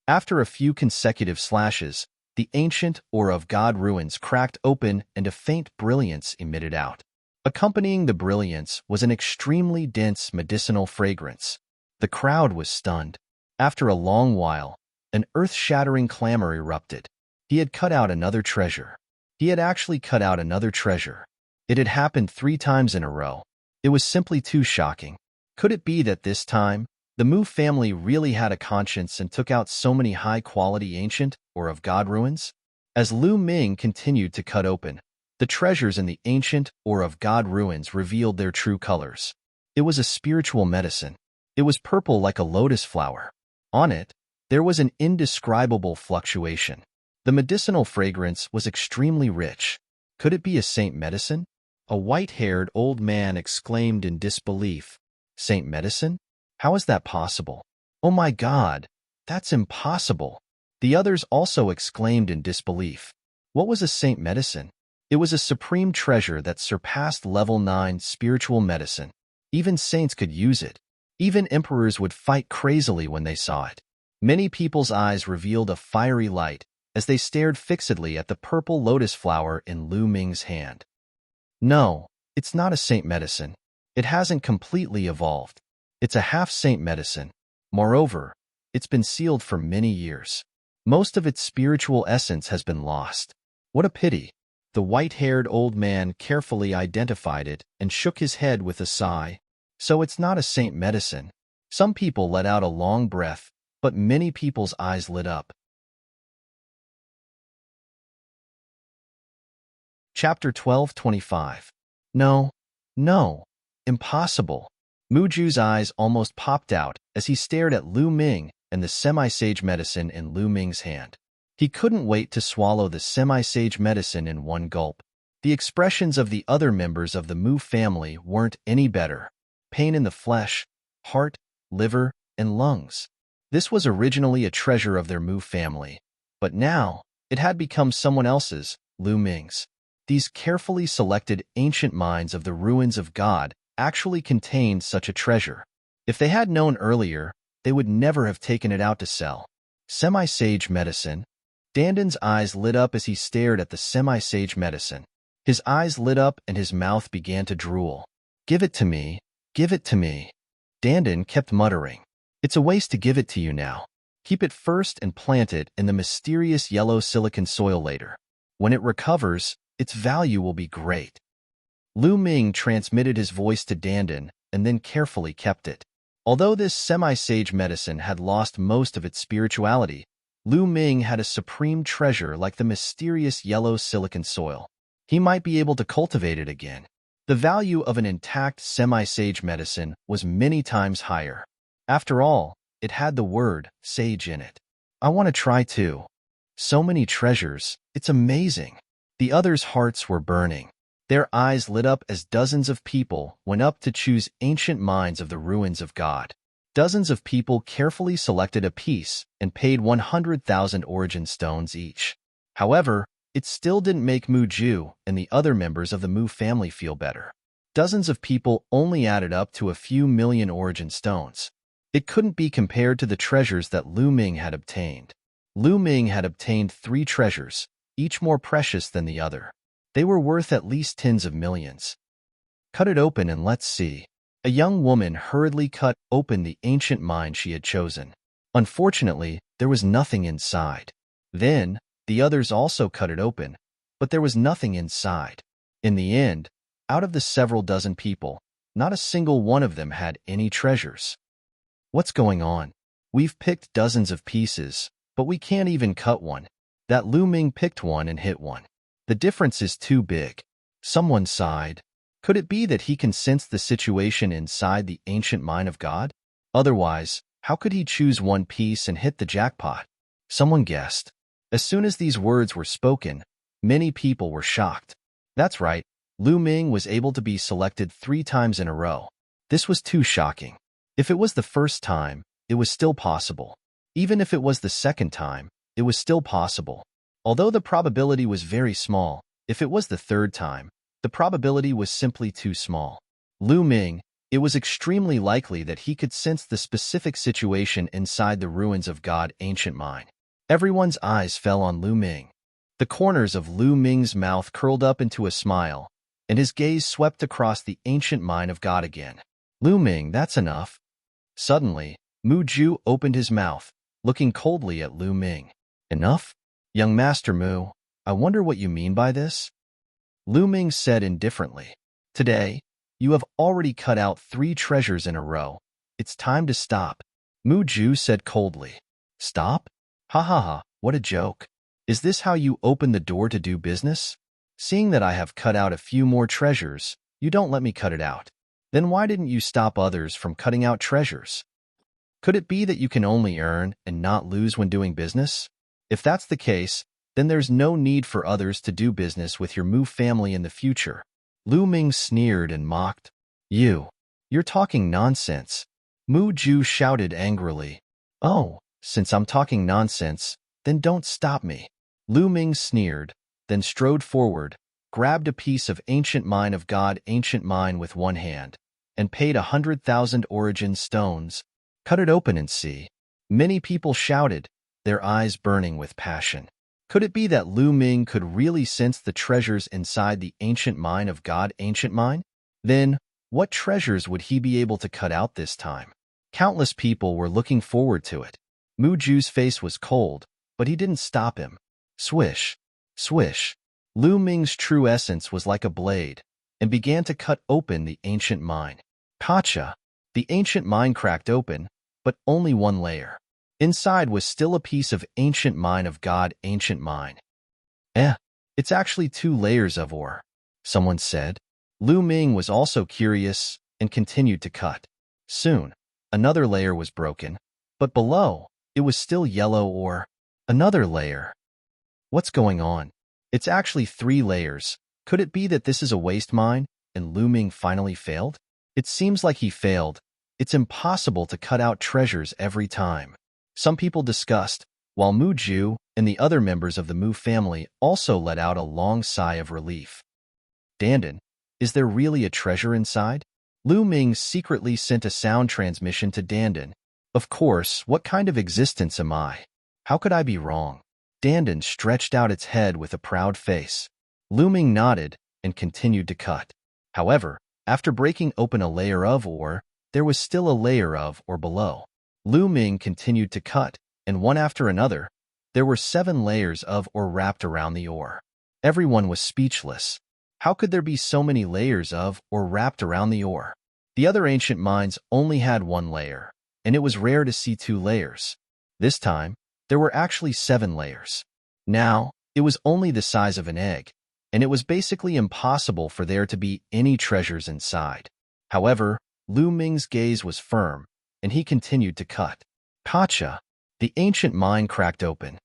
After a few consecutive slashes, the ancient or of God ruins cracked open and a faint brilliance emitted out. Accompanying the brilliance was an extremely dense medicinal fragrance. The crowd was stunned. After a long while, an earth-shattering clamor erupted. He had cut out another treasure. He had actually cut out another treasure. It had happened 3 times in a row. It was simply too shocking. Could it be that this time, the Mu family really had a conscience and took out so many high-quality ancient or of God ruins? As Lu Ming continued to cut open, the treasures in the ancient or of God ruins revealed their true colors. It was a spiritual medicine. It was purple like a lotus flower. On it, there was an indescribable fluctuation. The medicinal fragrance was extremely rich. Could it be a saint medicine? A white-haired old man exclaimed in disbelief. Saint medicine? How is that possible? Oh my God, that's impossible. The others also exclaimed in disbelief. What was a saint medicine? It was a supreme treasure that surpassed level 9 spiritual medicine. Even saints could use it. Even emperors would fight crazily when they saw it. Many people's eyes revealed a fiery light as they stared fixedly at the purple lotus flower in Lu Ming's hand. No, it's not a saint medicine. It hasn't completely evolved. It's a half-saint medicine. Moreover, it's been sealed for many years. Most of its spiritual essence has been lost. What a pity. The white-haired old man carefully identified it and shook his head with a sigh. So it's not a saint medicine. Some people let out a long breath, but many people's eyes lit up. Chapter 12:25. No, impossible. Muju's eyes almost popped out as he stared at Lu Ming and the semi-sage medicine in Lu Ming's hand. He couldn't wait to swallow the semi-sage medicine in one gulp. The expressions of the other members of the Mu family weren't any better. Pain in the flesh, heart, liver, and lungs. This was originally a treasure of their Mu family, but now it had become someone else's, Lu Ming's. These carefully selected ancient mines of the ruins of God actually contained such a treasure. If they had known earlier, they would never have taken it out to sell. Semi-sage medicine. Danden's eyes lit up as he stared at the semi-sage medicine. His eyes lit up and his mouth began to drool. Give it to me. Give it to me. Danden kept muttering. It's a waste to give it to you now. Keep it first and plant it in the mysterious yellow silicon soil later. When it recovers, its value will be great. Lu Ming transmitted his voice to Danden and then carefully kept it. Although this semi-sage medicine had lost most of its spirituality, Lu Ming had a supreme treasure like the mysterious yellow silicon soil. He might be able to cultivate it again. The value of an intact semi-sage medicine was many times higher. After all, it had the word sage in it. I want to try too. So many treasures, it's amazing. The others' hearts were burning. Their eyes lit up as dozens of people went up to choose ancient mines of the ruins of God. Dozens of people carefully selected a piece and paid 100,000 origin stones each. However, it still didn't make Muju and the other members of the Mu family feel better. Dozens of people only added up to a few million origin stones. It couldn't be compared to the treasures that Lu Ming had obtained. Lu Ming had obtained 3 treasures, each more precious than the other. They were worth at least tens of millions. Cut it open and let's see. A young woman hurriedly cut open the ancient mine she had chosen. Unfortunately, there was nothing inside. Then, the others also cut it open, but there was nothing inside. In the end, out of the several dozen people, not a single one of them had any treasures. What's going on? We've picked dozens of pieces, but we can't even cut one. That Lu Ming picked one and hit one. The difference is too big. Someone sighed. Could it be that he can sense the situation inside the ancient mine of God? Otherwise, how could he choose one piece and hit the jackpot? Someone guessed. As soon as these words were spoken, many people were shocked. That's right, Lu Ming was able to be selected 3 times in a row. This was too shocking. If it was the first time, it was still possible. Even if it was the second time, it was still possible. Although the probability was very small, if it was the third time, the probability was simply too small. Lu Ming, It was extremely likely that he could sense the specific situation inside the ruins of God Ancient Mine. Everyone's eyes fell on Lu Ming. The corners of Lu Ming's mouth curled up into a smile, and his gaze swept across the ancient mine of God again. Lu Ming, that's enough. Suddenly, Mu Ju opened his mouth, looking coldly at Lu Ming. Enough? Young Master Mu, I wonder what you mean by this? Lu Ming said indifferently. Today, you have already cut out 3 treasures in a row. It's time to stop. Mu Ju said coldly. Stop? Ha ha ha, what a joke. Is this how you open the door to do business? Seeing that I have cut out a few more treasures, you don't let me cut it out. Then why didn't you stop others from cutting out treasures? Could it be that you can only earn and not lose when doing business? If that's the case, then there's no need for others to do business with your Mu family in the future. Lu Ming sneered and mocked. You're talking nonsense. Mu Ju shouted angrily. Oh, since I'm talking nonsense, then don't stop me. Lu Ming sneered, then strode forward, grabbed a piece of ancient mine of God Ancient Mine with one hand, and paid 100,000 origin stones. Cut it open and see. Many people shouted, their eyes burning with passion. Could it be that Lu Ming could really sense the treasures inside the ancient mine of God Ancient Mine? Then, what treasures would he be able to cut out this time? Countless people were looking forward to it. Mu Ju's face was cold, but he didn't stop him. Swish, swish. Lu Ming's true essence was like a blade, and began to cut open the ancient mine. Gotcha! The ancient mine cracked open, but only one layer. Inside was still a piece of ancient mine of God Ancient Mine. It's actually 2 layers of ore, someone said. Lu Ming was also curious and continued to cut. Soon, another layer was broken, but below, it was still yellow ore. Another layer. What's going on? It's actually 3 layers. Could it be that this is a waste mine, and Lu Ming finally failed? It seems like he failed. It's impossible to cut out treasures every time. Some people discussed, while Mu Ju and the other members of the Mu family also let out a long sigh of relief. Dandan, is there really a treasure inside? Lu Ming secretly sent a sound transmission to Dandan. Of course, what kind of existence am I? How could I be wrong? Dandan stretched out its head with a proud face. Lu Ming nodded and continued to cut. However, after breaking open a layer of ore, there was still a layer of ore below. Lu Ming continued to cut, and one after another, there were 7 layers of ore wrapped around the ore. Everyone was speechless. How could there be so many layers of ore wrapped around the ore? The other ancient mines only had 1 layer, and it was rare to see 2 layers. This time, there were actually 7 layers. Now, it was only the size of an egg, and it was basically impossible for there to be any treasures inside. However, Lu Ming's gaze was firm, and he continued to cut. Gotcha! The ancient mine cracked open.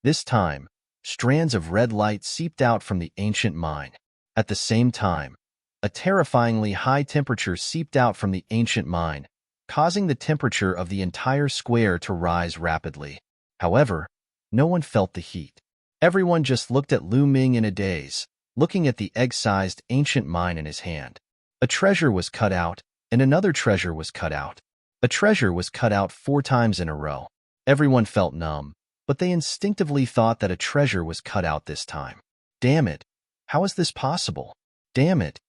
This time, strands of red light seeped out from the ancient mine. At the same time, a terrifyingly high temperature seeped out from the ancient mine, causing the temperature of the entire square to rise rapidly. However, no one felt the heat. Everyone just looked at Lu Ming in a daze, looking at the egg-sized ancient mine in his hand. A treasure was cut out, and another treasure was cut out. A treasure was cut out 4 times in a row. Everyone felt numb, but they instinctively thought that a treasure was cut out this time. Damn it! How is this possible? Damn it!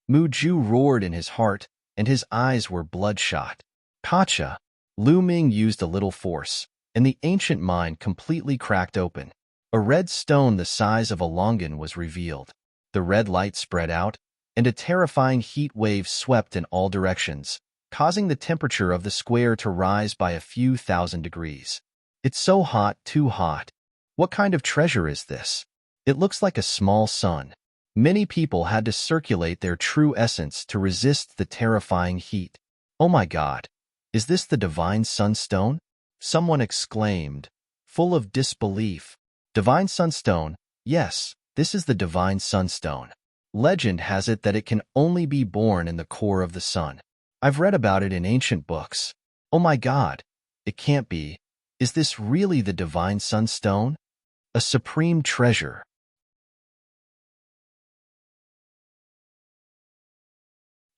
Mu Ju roared in his heart, and his eyes were bloodshot. Gotcha! Lu Ming used a little force, and the ancient mine completely cracked open. A red stone the size of a longan was revealed. The red light spread out, and a terrifying heat wave swept in all directions, causing the temperature of the square to rise by a few thousand degrees. It's so hot, too hot. What kind of treasure is this? It looks like a small sun. Many people had to circulate their true essence to resist the terrifying heat. Oh my God! Is this the divine sunstone? Someone exclaimed, full of disbelief. Divine sunstone? Yes, this is the divine sunstone. Legend has it that it can only be born in the core of the sun. I've read about it in ancient books. Oh my God! It can't be. Is this really the divine sunstone? A supreme treasure.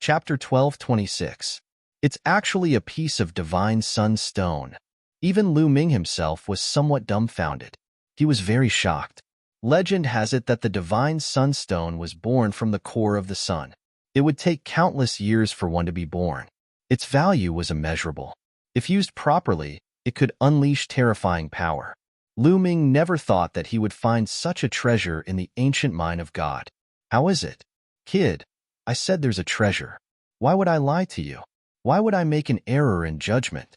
Chapter 12:26. It's actually a piece of divine sunstone. Even Lu Ming himself was somewhat dumbfounded. He was very shocked. Legend has it that the divine sunstone was born from the core of the sun. It would take countless years for one to be born. Its value was immeasurable. If used properly, it could unleash terrifying power. Lu Ming never thought that he would find such a treasure in the ancient mine of God. How is it? Kid, I said there's a treasure. Why would I lie to you? Why would I make an error in judgment?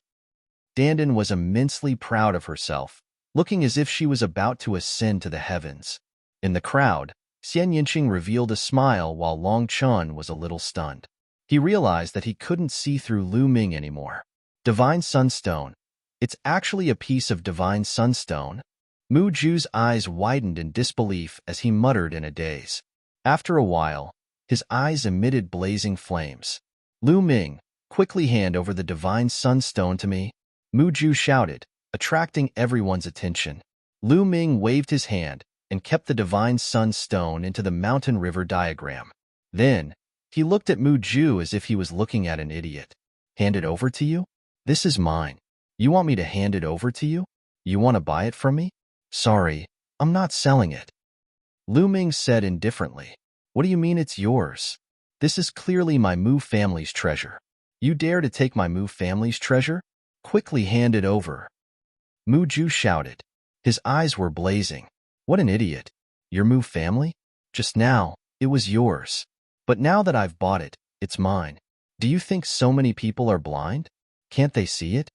Dandan was immensely proud of herself, looking as if she was about to ascend to the heavens. In the crowd, Xian Yinqing revealed a smile while Long Chun was a little stunned. He realized that he couldn't see through Lu Ming anymore. Divine Sunstone. It's actually a piece of divine sunstone? Mu Ju's eyes widened in disbelief as he muttered in a daze. After a while, his eyes emitted blazing flames. Lu Ming, quickly hand over the divine sunstone to me, Mu Ju shouted, attracting everyone's attention. Lu Ming waved his hand and kept the divine sunstone into the mountain river diagram. Then, he looked at Mu Ju as if he was looking at an idiot. Hand it over to you? This is mine. You want me to hand it over to you? You want to buy it from me? Sorry, I'm not selling it. Lu Ming said indifferently. What do you mean it's yours? This is clearly my Mu family's treasure. You dare to take my Mu family's treasure? Quickly hand it over. Mu Ju shouted. His eyes were blazing. What an idiot. Your Mu family? Just now, it was yours. But now that I've bought it, it's mine. Do you think so many people are blind? Can't they see it?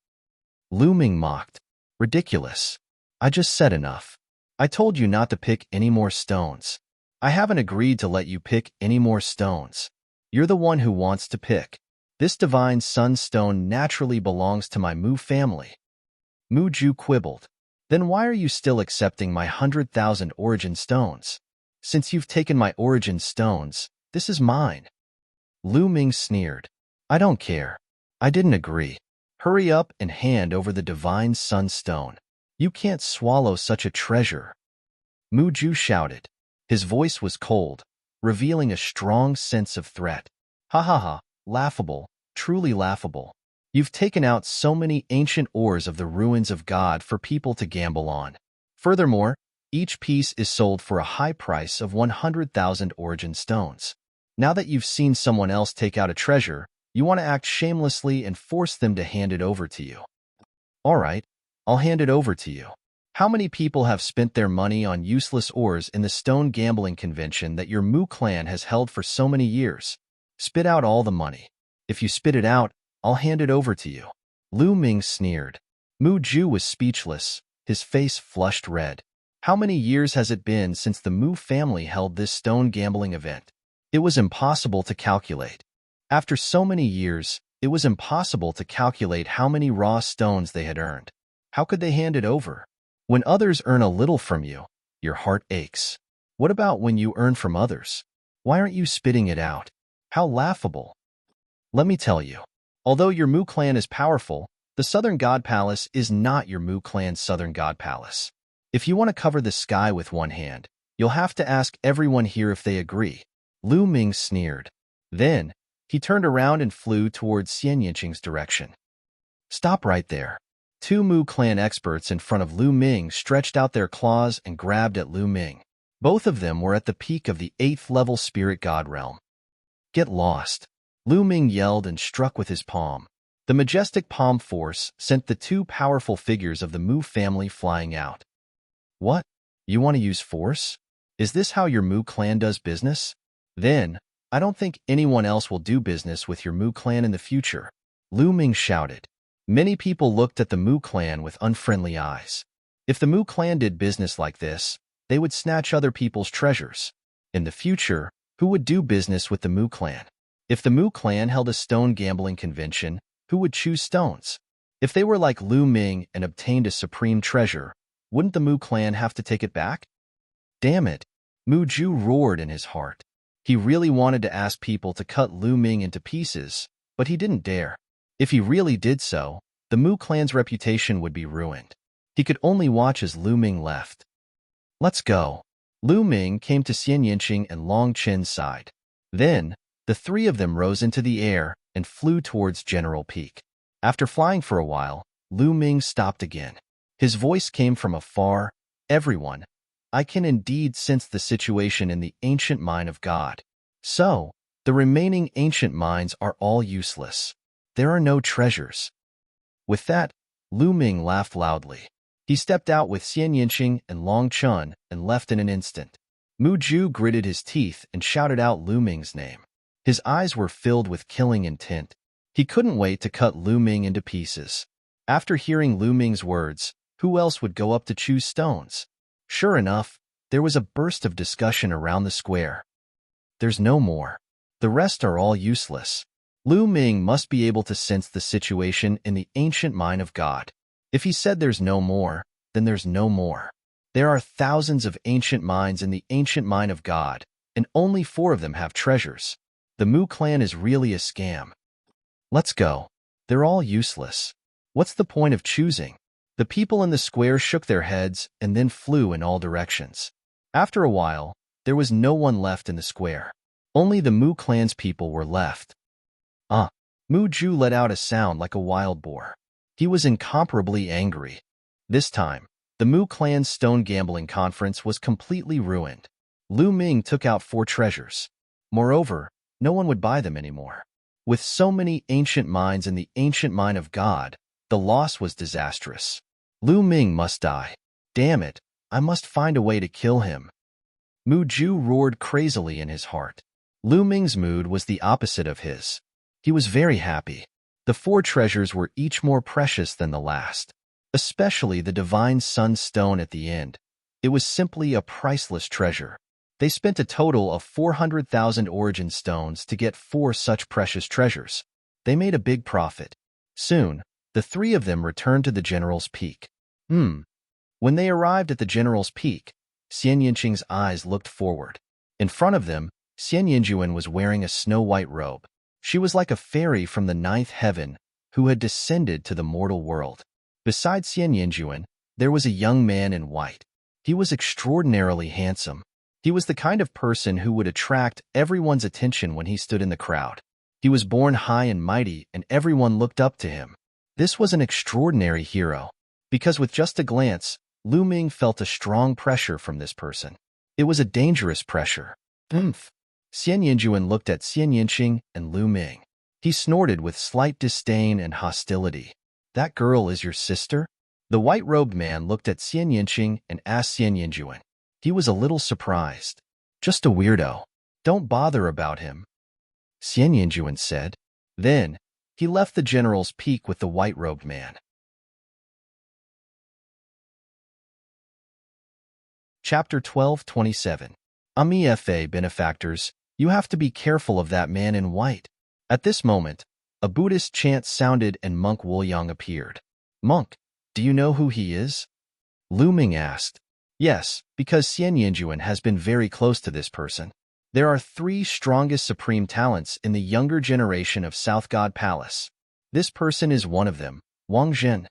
Lu Ming mocked. Ridiculous. I just said enough. I told you not to pick any more stones. I haven't agreed to let you pick any more stones. You're the one who wants to pick. This divine sunstone naturally belongs to my Mu family. Mu Ju quibbled. Then why are you still accepting my 100,000 origin stones? Since you've taken my origin stones, this is mine. Lu Ming sneered. I don't care. I didn't agree. Hurry up and hand over the divine sunstone. You can't swallow such a treasure. Mu Ju shouted. His voice was cold, revealing a strong sense of threat. Ha ha ha, laughable, truly laughable. You've taken out so many ancient ores of the ruins of God for people to gamble on. Furthermore, each piece is sold for a high price of 100,000 origin stones. Now that you've seen someone else take out a treasure, you want to act shamelessly and force them to hand it over to you. All right, I'll hand it over to you. How many people have spent their money on useless ores in the stone gambling convention that your Mu clan has held for so many years? Spit out all the money. If you spit it out, I'll hand it over to you. Lu Ming sneered. Mu Ju was speechless, his face flushed red. How many years has it been since the Mu family held this stone gambling event? It was impossible to calculate. After so many years, it was impossible to calculate how many raw stones they had earned. How could they hand it over? When others earn a little from you, your heart aches. What about when you earn from others? Why aren't you spitting it out? How laughable. Let me tell you, although your Mu clan is powerful, the Southern God Palace is not your Mu clan's Southern God Palace. If you want to cover the sky with one hand, you'll have to ask everyone here if they agree. Lu Ming sneered. Then, he turned around and flew towards Xian Yinqing's direction. Stop right there. Two Mu clan experts in front of Lu Ming stretched out their claws and grabbed at Lu Ming. Both of them were at the peak of the 8th level spirit god realm. Get lost. Lu Ming yelled and struck with his palm. The majestic palm force sent the two powerful figures of the Mu family flying out. What? You want to use force? Is this how your Mu clan does business? Then, I don't think anyone else will do business with your Mu clan in the future. Lu Ming shouted. Many people looked at the Mu clan with unfriendly eyes. If the Mu clan did business like this, they would snatch other people's treasures. In the future, who would do business with the Mu clan? If the Mu clan held a stone gambling convention, who would choose stones? If they were like Lu Ming and obtained a supreme treasure, wouldn't the Mu clan have to take it back? Damn it! Mu Ju roared in his heart. He really wanted to ask people to cut Lu Ming into pieces, but he didn't dare. If he really did so, the Mu clan's reputation would be ruined. He could only watch as Lu Ming left. Let's go. Lu Ming came to Xian Yinqing and Long Chen's side. Then, The three of them rose into the air and flew towards General Peak. After flying for a while, Lu Ming stopped again. His voice came from afar. Everyone, I can indeed sense the situation in the ancient mine of God. So, the remaining ancient mines are all useless. There are no treasures. With that, Lu Ming laughed loudly. He stepped out with Xian Yinqing and Long Chun and left in an instant. Mu Ju gritted his teeth and shouted out Lu Ming's name. His eyes were filled with killing intent. He couldn't wait to cut Lu Ming into pieces. After hearing Lu Ming's words, who else would go up to choose stones? Sure enough, there was a burst of discussion around the square. There's no more. The rest are all useless. Lu Ming must be able to sense the situation in the ancient mine of God. If he said there's no more, then there's no more. There are thousands of ancient mines in the ancient mine of God, and only 4 of them have treasures. The Mu clan is really a scam. Let's go. They're all useless. What's the point of choosing? The people in the square shook their heads and then flew in all directions. After a while, there was no one left in the square. Only the Mu clan's people were left. Mu Ju let out a sound like a wild boar. He was incomparably angry. This time, the Mu clan's stone gambling conference was completely ruined. Lu Ming took out 4 treasures. Moreover, no one would buy them anymore. With so many ancient mines in the ancient mine of God, the loss was disastrous. Lu Ming must die. Damn it, I must find a way to kill him. Mu Ju roared crazily in his heart. Lu Ming's mood was the opposite of his. He was very happy. The 4 treasures were each more precious than the last, especially the divine sun stone at the end. It was simply a priceless treasure. They spent a total of 400,000 origin stones to get 4 such precious treasures. They made a big profit. Soon, the 3 of them returned to the General's Peak. When they arrived at the General's Peak, Xian Yinqing's eyes looked forward. In front of them, Xian Yinjuan was wearing a snow-white robe. She was like a fairy from the 9th heaven who had descended to the mortal world. Beside Xian Yinjuan, there was a young man in white. He was extraordinarily handsome. He was the kind of person who would attract everyone's attention when he stood in the crowd. He was born high and mighty, and everyone looked up to him. This was an extraordinary hero, because with just a glance, Lu Ming felt a strong pressure from this person. It was a dangerous pressure. Xian Yinjuan looked at Xian Yinqing and Lu Ming. He snorted with slight disdain and hostility. That girl is your sister? The white-robed man looked at Xian Yinqing and asked Xian Yinjuan. He was a little surprised. Just a weirdo. Don't bother about him, Xian Yinjuan said. Then, he left the General's Peak with the white-robed man. Chapter 12:27. Fa benefactors, you have to be careful of that man in white. At this moment, a Buddhist chant sounded and Monk Wuliang appeared. Monk, do you know who he is? Lu Ming asked. Yes, because Xian Yinjuan has been very close to this person. There are 3 strongest supreme talents in the younger generation of South God Palace. This person is one of them, Wang Zhen.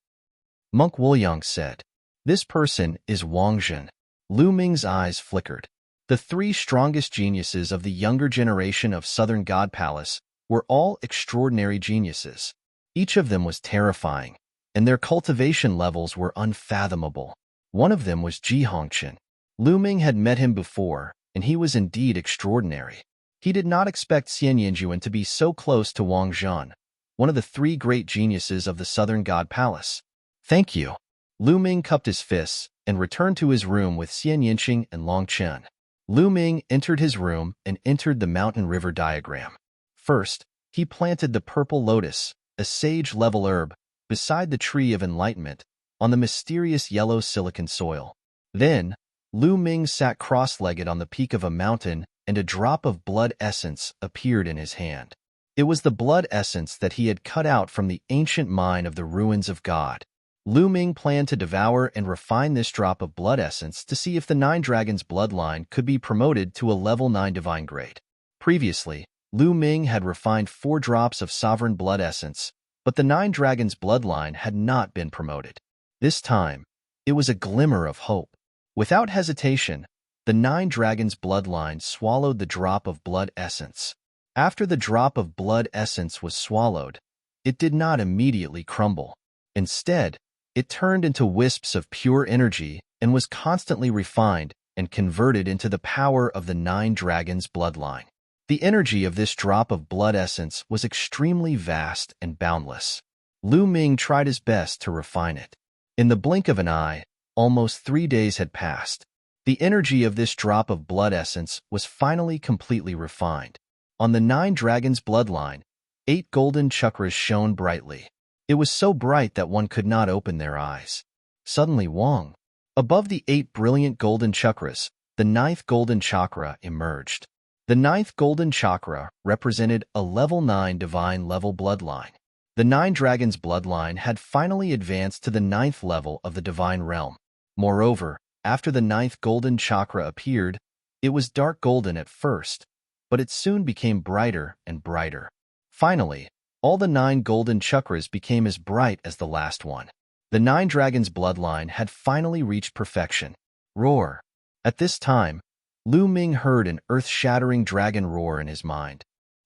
Monk Wuliang said. This person is Wang Zhen. Lu Ming's eyes flickered. The 3 strongest geniuses of the younger generation of Southern God Palace were all extraordinary geniuses. Each of them was terrifying, and their cultivation levels were unfathomable. One of them was Ji Hongqian. Lu Ming had met him before, and he was indeed extraordinary. He did not expect Xian Yinjuan to be so close to Wang Zhen, one of the 3 great geniuses of the Southern God Palace. Thank you. Lu Ming cupped his fists and returned to his room with Xian Yinqing and Long Chen. Lu Ming entered his room and entered the mountain river diagram. First, he planted the purple lotus, a sage-level herb, beside the tree of enlightenment, on the mysterious yellow silicon soil. Then, Lu Ming sat cross-legged on the peak of a mountain, and a drop of blood essence appeared in his hand. It was the blood essence that he had cut out from the ancient mine of the ruins of God. Lu Ming planned to devour and refine this drop of blood essence to see if the 9 Dragons bloodline could be promoted to a level 9 divine grade. Previously, Lu Ming had refined 4 drops of sovereign blood essence, but the 9 Dragons bloodline had not been promoted. This time, it was a glimmer of hope. Without hesitation, the 9 Dragons bloodline swallowed the drop of blood essence. After the drop of blood essence was swallowed, it did not immediately crumble. Instead, it turned into wisps of pure energy and was constantly refined and converted into the power of the 9 dragons' bloodline. The energy of this drop of blood essence was extremely vast and boundless. Lu Ming tried his best to refine it. In the blink of an eye, almost 3 days had passed. The energy of this drop of blood essence was finally completely refined. On the 9 dragons' bloodline, 8 golden chakras shone brightly. It was so bright that one could not open their eyes. Suddenly, Wang. Above the 8 brilliant golden chakras, the 9th golden chakra emerged. The 9th golden chakra represented a level 9 divine level bloodline. The 9 dragons' bloodline had finally advanced to the 9th level of the divine realm. Moreover, after the 9th golden chakra appeared, it was dark golden at first, but it soon became brighter and brighter. Finally, all the 9 golden chakras became as bright as the last one. The 9 dragons' bloodline had finally reached perfection. Roar. At this time, Lu Ming heard an earth-shattering dragon roar in his mind.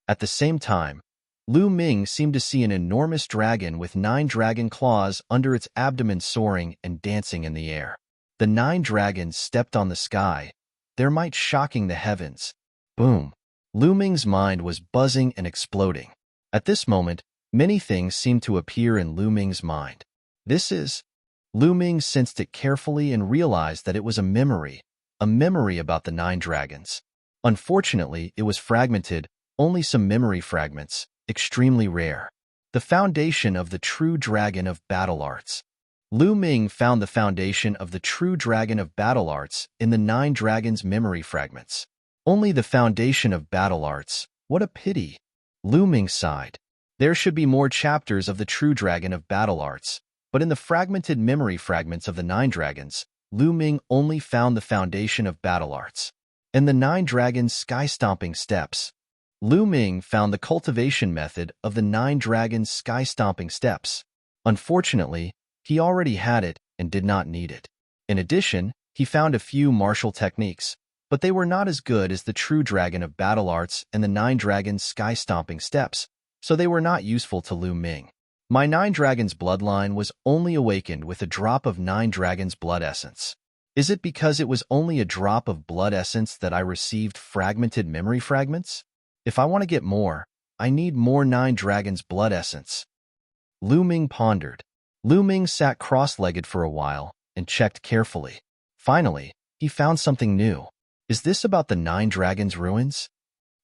At the same time, Lu Ming seemed to see an enormous dragon with 9 dragon claws under its abdomen soaring and dancing in the air. The 9 dragons stepped on the sky, their might shocking the heavens. Boom! Lu Ming's mind was buzzing and exploding. At this moment, many things seemed to appear in Lu Ming's mind. This is... Lu Ming sensed it carefully and realized that it was a memory about the 9 dragons. Unfortunately, it was fragmented, only some memory fragments, extremely rare. The foundation of the true dragon of battle arts. Lu Ming found the foundation of the true dragon of battle arts in the 9 dragons' memory fragments. Only the foundation of battle arts. What a pity. Lu Ming sighed. There should be more chapters of the true dragon of battle arts, but in the fragmented memory fragments of the 9 dragons, Lu Ming only found the foundation of battle arts. In the 9 dragons' sky-stomping steps, Lu Ming found the cultivation method of the 9 dragons' sky-stomping steps. Unfortunately, he already had it and did not need it. In addition, he found a few martial techniques, but they were not as good as the true dragon of battle arts and the 9 dragons' sky-stomping steps, so they were not useful to Lu Ming. My 9 dragons' bloodline was only awakened with a drop of 9 dragons' blood essence. Is it because it was only a drop of blood essence that I received fragmented memory fragments? If I want to get more, I need more 9 dragons' blood essence. Lu Ming pondered. Lu Ming sat cross-legged for a while and checked carefully. Finally, he found something new. Is this about the 9 dragons' ruins?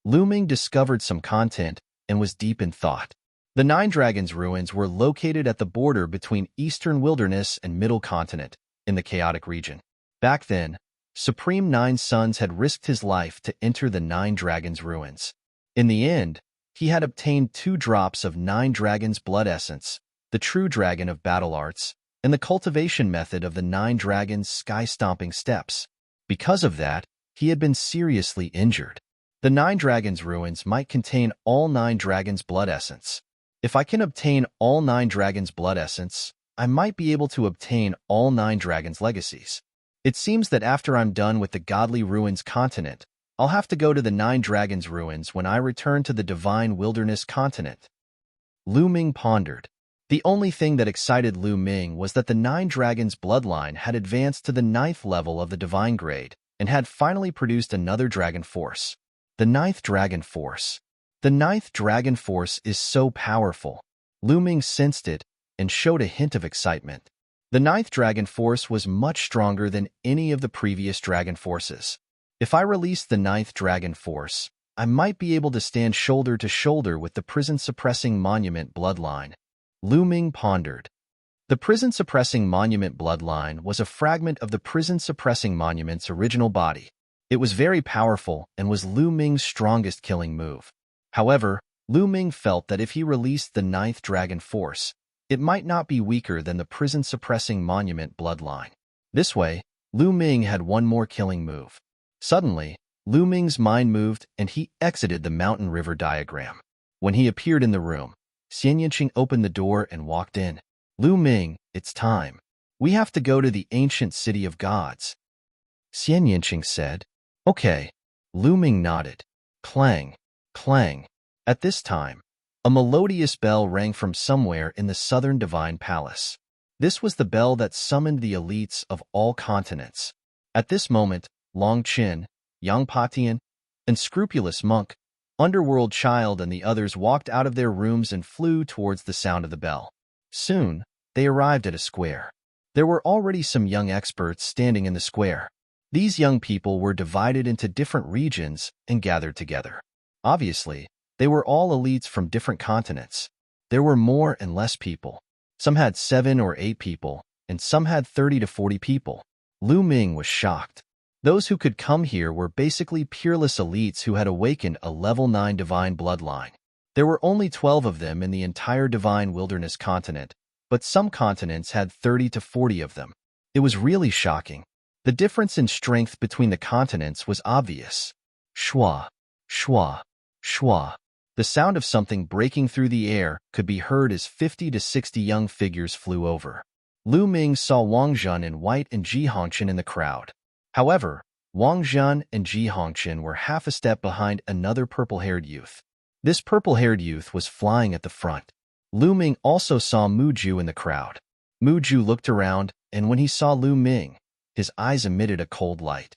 Lu Ming discovered some content and was deep in thought. The 9 dragons' ruins were located at the border between Eastern Wilderness and Middle Continent, in the chaotic region. Back then, Supreme 9 Sons had risked his life to enter the 9 dragons' ruins. In the end, he had obtained 2 drops of 9 dragons' blood essence, the true dragon of battle arts, and the cultivation method of the 9 dragons' sky-stomping steps. Because of that, he had been seriously injured. The 9 dragons' ruins might contain all 9 dragons' blood essence. If I can obtain all 9 dragons' blood essence, I might be able to obtain all 9 dragons' legacies. It seems that after I'm done with the Godly Ruins continent, I'll have to go to the 9 dragons' ruins when I return to the Divine Wilderness continent. Lu Ming pondered. The only thing that excited Lu Ming was that the 9 dragons' bloodline had advanced to the 9th level of the Divine Grade and had finally produced another dragon force. The 9th dragon force. The 9th dragon force is so powerful. Lu Ming sensed it and showed a hint of excitement. The 9th dragon force was much stronger than any of the previous dragon forces. If I release the 9th dragon force, I might be able to stand shoulder to shoulder with the prison-suppressing monument bloodline. Lu Ming pondered. The prison-suppressing monument bloodline was a fragment of the prison-suppressing monument's original body. It was very powerful and was Lu Ming's strongest killing move. However, Lu Ming felt that if he released the 9th dragon force, it might not be weaker than the prison-suppressing monument bloodline. This way, Lu Ming had one more killing move. Suddenly, Lu Ming's mind moved and he exited the mountain river diagram. When he appeared in the room, Xian Yanqing opened the door and walked in. Lu Ming, it's time. We have to go to the ancient city of gods. Xian Yanqing said. Okay. Lu Ming nodded. Clang. Clang. At this time, a melodious bell rang from somewhere in the southern divine palace. This was the bell that summoned the elites of all continents. At this moment, Long Qin, Yang Patian, and Scrupulous Monk, Underworld Child and the others walked out of their rooms and flew towards the sound of the bell. Soon, they arrived at a square. There were already some young experts standing in the square. These young people were divided into different regions and gathered together. Obviously, they were all elites from different continents. There were more and less people. Some had 7 or 8 people, and some had 30 to 40 people. Lu Ming was shocked. Those who could come here were basically peerless elites who had awakened a level 9 divine bloodline. There were only 12 of them in the entire divine wilderness continent, but some continents had 30 to 40 of them. It was really shocking. The difference in strength between the continents was obvious. Shwa, shwa, shwa. The sound of something breaking through the air could be heard as 50 to 60 young figures flew over. Lu Ming saw Wang Zhen in white and Ji Hongqian in the crowd. However, Wang Zhen and Ji Hongqian were half a step behind another purple-haired youth. This purple-haired youth was flying at the front. Lu Ming also saw Mu Ju in the crowd. Mu Ju looked around, and when he saw Lu Ming, his eyes emitted a cold light.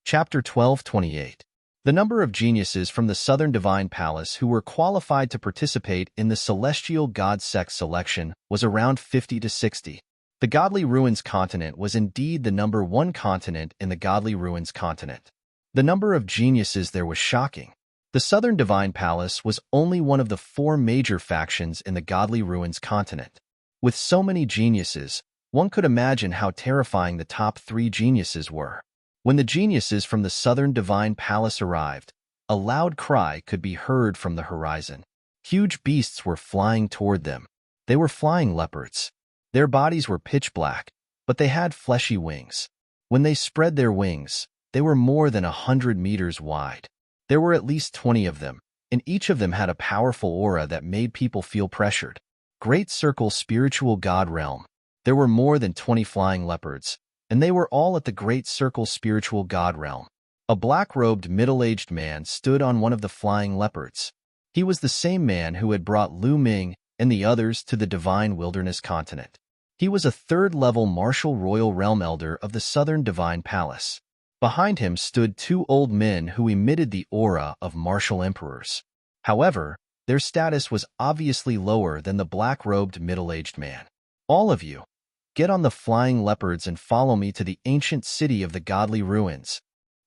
Chapter 12:28. The number of geniuses from the Southern Divine Palace who were qualified to participate in the Celestial God Sect selection was around 50 to 60. The Godly Ruins continent was indeed the number 1 continent in the Godly Ruins continent. The number of geniuses there was shocking. The Southern Divine Palace was only one of the 4 major factions in the Godly Ruins continent. With so many geniuses, one could imagine how terrifying the top 3 geniuses were. When the geniuses from the Southern Divine Palace arrived, a loud cry could be heard from the horizon. Huge beasts were flying toward them. They were flying leopards. Their bodies were pitch black, but they had fleshy wings. When they spread their wings, they were more than 100 meters wide. There were at least 20 of them, and each of them had a powerful aura that made people feel pressured. Great Circle Spiritual God Realm. There were more than 20 flying leopards, and they were all at the Great Circle Spiritual God Realm. A black-robed middle-aged man stood on one of the flying leopards. He was the same man who had brought Lu Ming and the others to the Divine Wilderness continent. He was a 3rd-level Martial Royal Realm Elder of the Southern Divine Palace. Behind him stood 2 old men who emitted the aura of martial emperors. However, their status was obviously lower than the black-robed middle-aged man. All of you, get on the flying leopards and follow me to the ancient city of the Godly Ruins.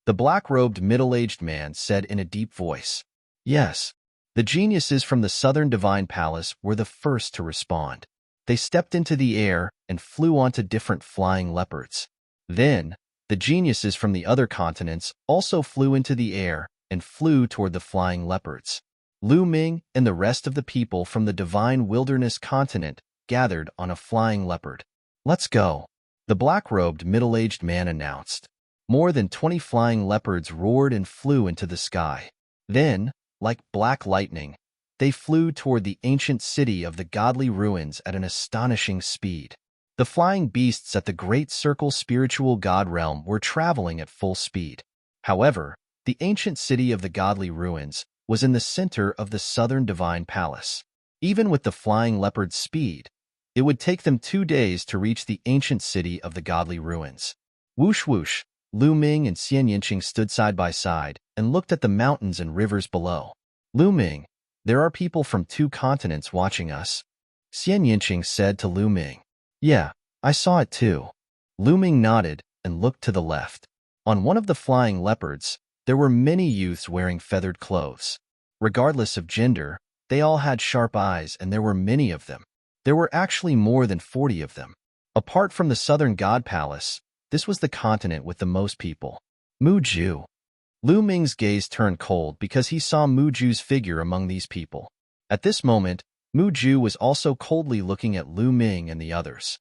The black-robed middle-aged man said in a deep voice. Yes. The geniuses from the Southern Divine Palace were the first to respond. They stepped into the air and flew onto different flying leopards. Then, the geniuses from the other continents also flew into the air and flew toward the flying leopards. Lu Ming and the rest of the people from the Divine Wilderness continent gathered on a flying leopard. Let's go, the black-robed middle-aged man announced. More than 20 flying leopards roared and flew into the sky. Then, like black lightning, they flew toward the ancient city of the Godly Ruins at an astonishing speed. The flying beasts at the Great Circle Spiritual God Realm were traveling at full speed. However, the ancient city of the Godly Ruins was in the center of the Southern Divine Palace. Even with the flying leopard's speed, it would take them 2 days to reach the ancient city of the Godly Ruins. Whoosh whoosh, Lu Ming and Xian Yinqing stood side by side and looked at the mountains and rivers below. Lu Ming, there are people from 2 continents watching us. Xian Yinqing said to Lu Ming. Yeah, I saw it too. Lu Ming nodded and looked to the left. On one of the flying leopards, there were many youths wearing feathered clothes. Regardless of gender, they all had sharp eyes and there were many of them. There were actually more than 40 of them. Apart from the Southern God Palace, this was the continent with the most people. Mu Ju. Lu Ming's gaze turned cold because he saw Mu Ju's figure among these people. At this moment, Mu Ju was also coldly looking at Lu Ming and the others.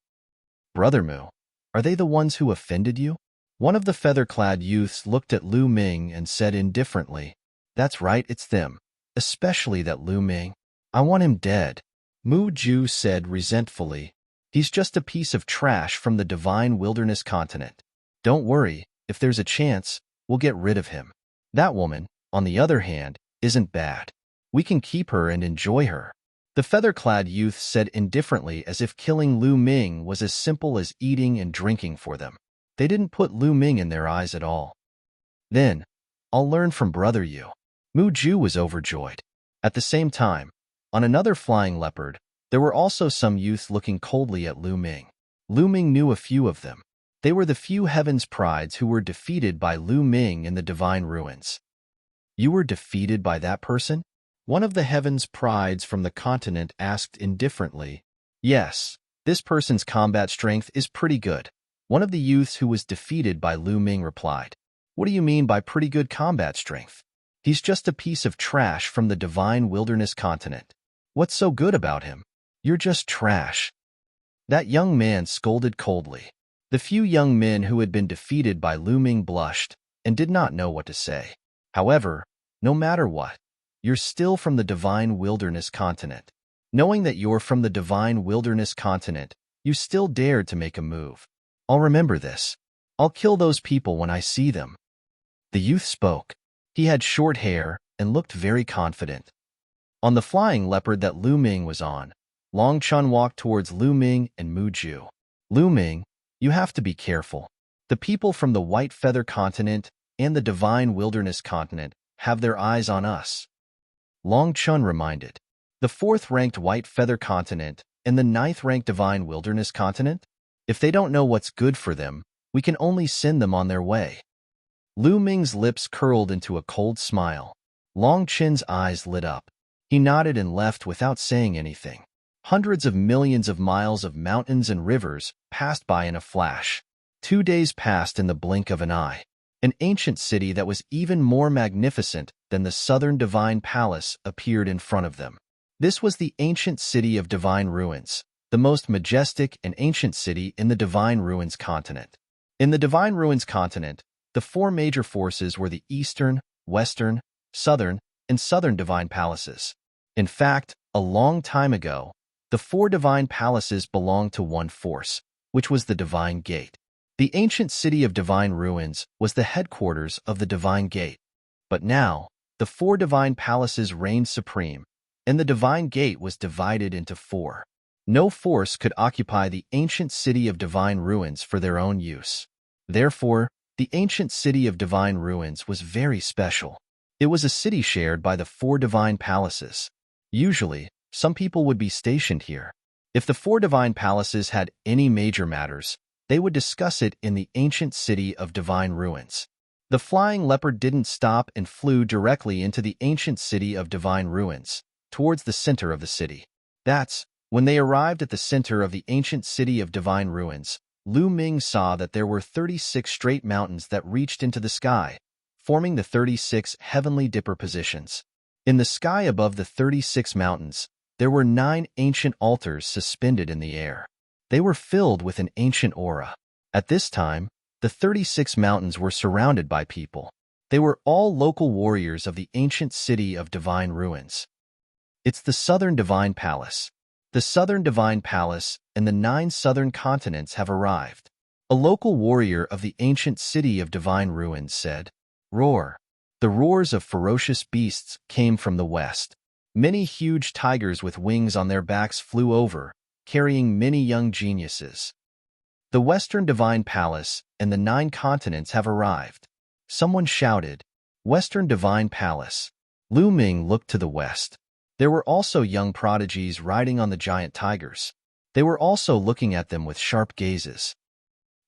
Brother Mu, are they the ones who offended you? One of the feather-clad youths looked at Lu Ming and said indifferently, That's right, it's them, especially that Lu Ming. I want him dead. Mu Ju said resentfully, He's just a piece of trash from the Divine Wilderness continent. Don't worry, if there's a chance, we'll get rid of him. That woman, on the other hand, isn't bad. We can keep her and enjoy her." The feather-clad youth said indifferently, as if killing Lu Ming was as simple as eating and drinking for them. They didn't put Lu Ming in their eyes at all. "Then, I'll learn from Brother Yu." Mu Ju was overjoyed. At the same time, on another flying leopard, there were also some youths looking coldly at Lu Ming. Lu Ming knew a few of them. They were the few Heaven's Prides who were defeated by Lu Ming in the Divine Ruins. "You were defeated by that person?" One of the Heaven's Prides from the continent asked indifferently. "Yes, this person's combat strength is pretty good," one of the youths who was defeated by Lu Ming replied. "What do you mean by pretty good combat strength? He's just a piece of trash from the Divine Wilderness continent. What's so good about him? You're just trash." That young man scolded coldly. The few young men who had been defeated by Lu Ming blushed and did not know what to say. "However, no matter what, you're still from the Divine Wilderness continent. Knowing that you're from the Divine Wilderness continent, you still dared to make a move. I'll remember this. I'll kill those people when I see them." The youth spoke. He had short hair and looked very confident. On the flying leopard that Lu Ming was on, Long Chun walked towards Lu Ming and Mu Ju. "Lu Ming, you have to be careful. The people from the White Feather continent and the Divine Wilderness continent have their eyes on us." Long Chun reminded. "The 4th-ranked White Feather continent and the 9th-ranked Divine Wilderness continent? If they don't know what's good for them, we can only send them on their way." Lu Ming's lips curled into a cold smile. Long Chin's eyes lit up. He nodded and left without saying anything. Hundreds of millions of miles of mountains and rivers passed by in a flash. 2 days passed in the blink of an eye. An ancient city that was even more magnificent than the Southern Divine Palace appeared in front of them. This was the ancient city of Divine Ruins, the most majestic and ancient city in the Divine Ruins continent. In the Divine Ruins continent, the 4 major forces were the Eastern, Western, Southern, and Southern Divine Palaces. In fact, a long time ago, the 4 Divine Palaces belonged to one force, which was the Divine Gate. The ancient city of Divine Ruins was the headquarters of the Divine Gate. But now, the 4 Divine Palaces reigned supreme, and the Divine Gate was divided into 4. No force could occupy the ancient city of Divine Ruins for their own use. Therefore, the ancient city of Divine Ruins was very special. It was a city shared by the 4 Divine Palaces. Usually, some people would be stationed here. If the 4 Divine Palaces had any major matters, they would discuss it in the ancient city of Divine Ruins. The flying leopard didn't stop and flew directly into the ancient city of Divine Ruins, towards the center of the city. When they arrived at the center of the ancient city of Divine Ruins, Lu Ming saw that there were 36 straight mountains that reached into the sky, forming the 36 heavenly dipper positions. In the sky above the 36 mountains, there were 9 ancient altars suspended in the air. They were filled with an ancient aura. At this time, the 36 mountains were surrounded by people. They were all local warriors of the ancient city of Divine Ruins. It's the Southern Divine Palace. The Southern Divine Palace and the 9 southern continents have arrived. A local warrior of the ancient city of Divine Ruins said, "Roar." The roars of ferocious beasts came from the west. Many huge tigers with wings on their backs flew over, carrying many young geniuses. The Western Divine Palace and the 9 continents have arrived. Someone shouted, "Western Divine Palace." Lu Ming looked to the west. There were also young prodigies riding on the giant tigers. They were also looking at them with sharp gazes.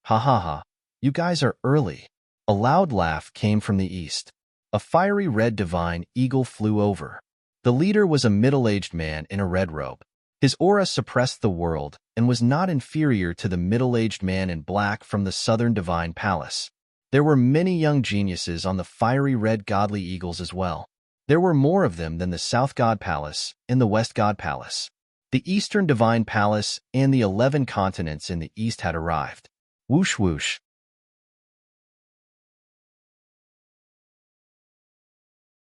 "Ha ha ha, you guys are early." A loud laugh came from the east. A fiery red divine eagle flew over. The leader was a middle-aged man in a red robe. His aura suppressed the world and was not inferior to the middle-aged man in black from the Southern Divine Palace. There were many young geniuses on the fiery red godly eagles as well. There were more of them than the South God Palace and the West God Palace. The Eastern Divine Palace and the 11 continents in the east had arrived. Whoosh whoosh.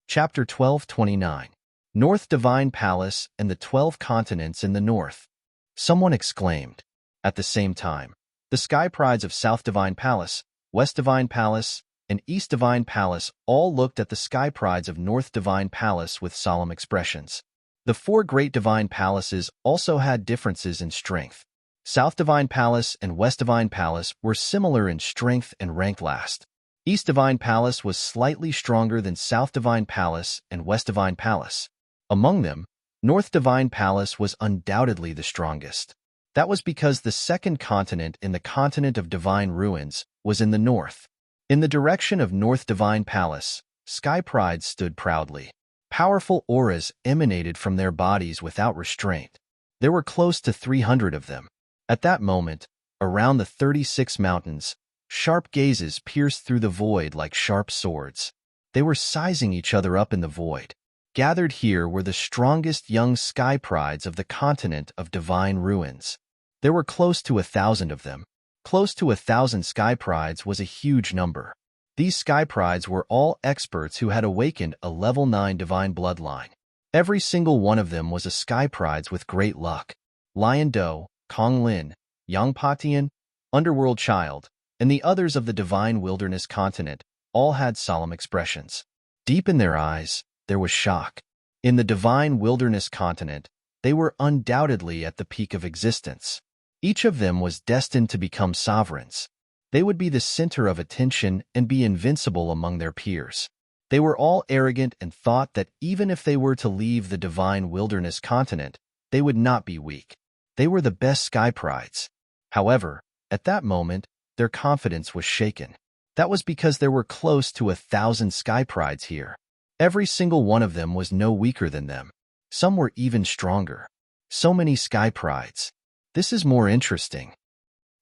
Chapter 12:29. North Divine Palace and the 12 continents in the north. Someone exclaimed. At the same time, the sky prides of South Divine Palace, West Divine Palace, and East Divine Palace all looked at the sky prides of North Divine Palace with solemn expressions. The four great divine palaces also had differences in strength. South Divine Palace and West Divine Palace were similar in strength and ranked last. East Divine Palace was slightly stronger than South Divine Palace and West Divine Palace. Among them, North Divine Palace was undoubtedly the strongest. That was because the second continent in the continent of divine ruins was in the north. In the direction of North Divine Palace, sky prides stood proudly. Powerful auras emanated from their bodies without restraint. There were close to 300 of them. At that moment, around the 36 mountains, sharp gazes pierced through the void like sharp swords. They were sizing each other up in the void. Gathered here were the strongest young sky prides of the continent of divine ruins. There were close to 1,000 of them. Close to 1,000 sky prides was a huge number. These sky prides were all experts who had awakened a level 9 divine bloodline. Every single one of them was a sky prides with great luck. Lion Do, Kong Lin, Yang Patian, Underworld Child, and the others of the divine wilderness continent all had solemn expressions. Deep in their eyes, there was shock. In the divine wilderness continent, they were undoubtedly at the peak of existence. Each of them was destined to become sovereigns. They would be the center of attention and be invincible among their peers. They were all arrogant and thought that even if they were to leave the divine wilderness continent, they would not be weak. They were the best sky prides. However, at that moment, their confidence was shaken. That was because there were close to 1,000 sky prides here. Every single one of them was no weaker than them. Some were even stronger. So many sky prides. This is more interesting.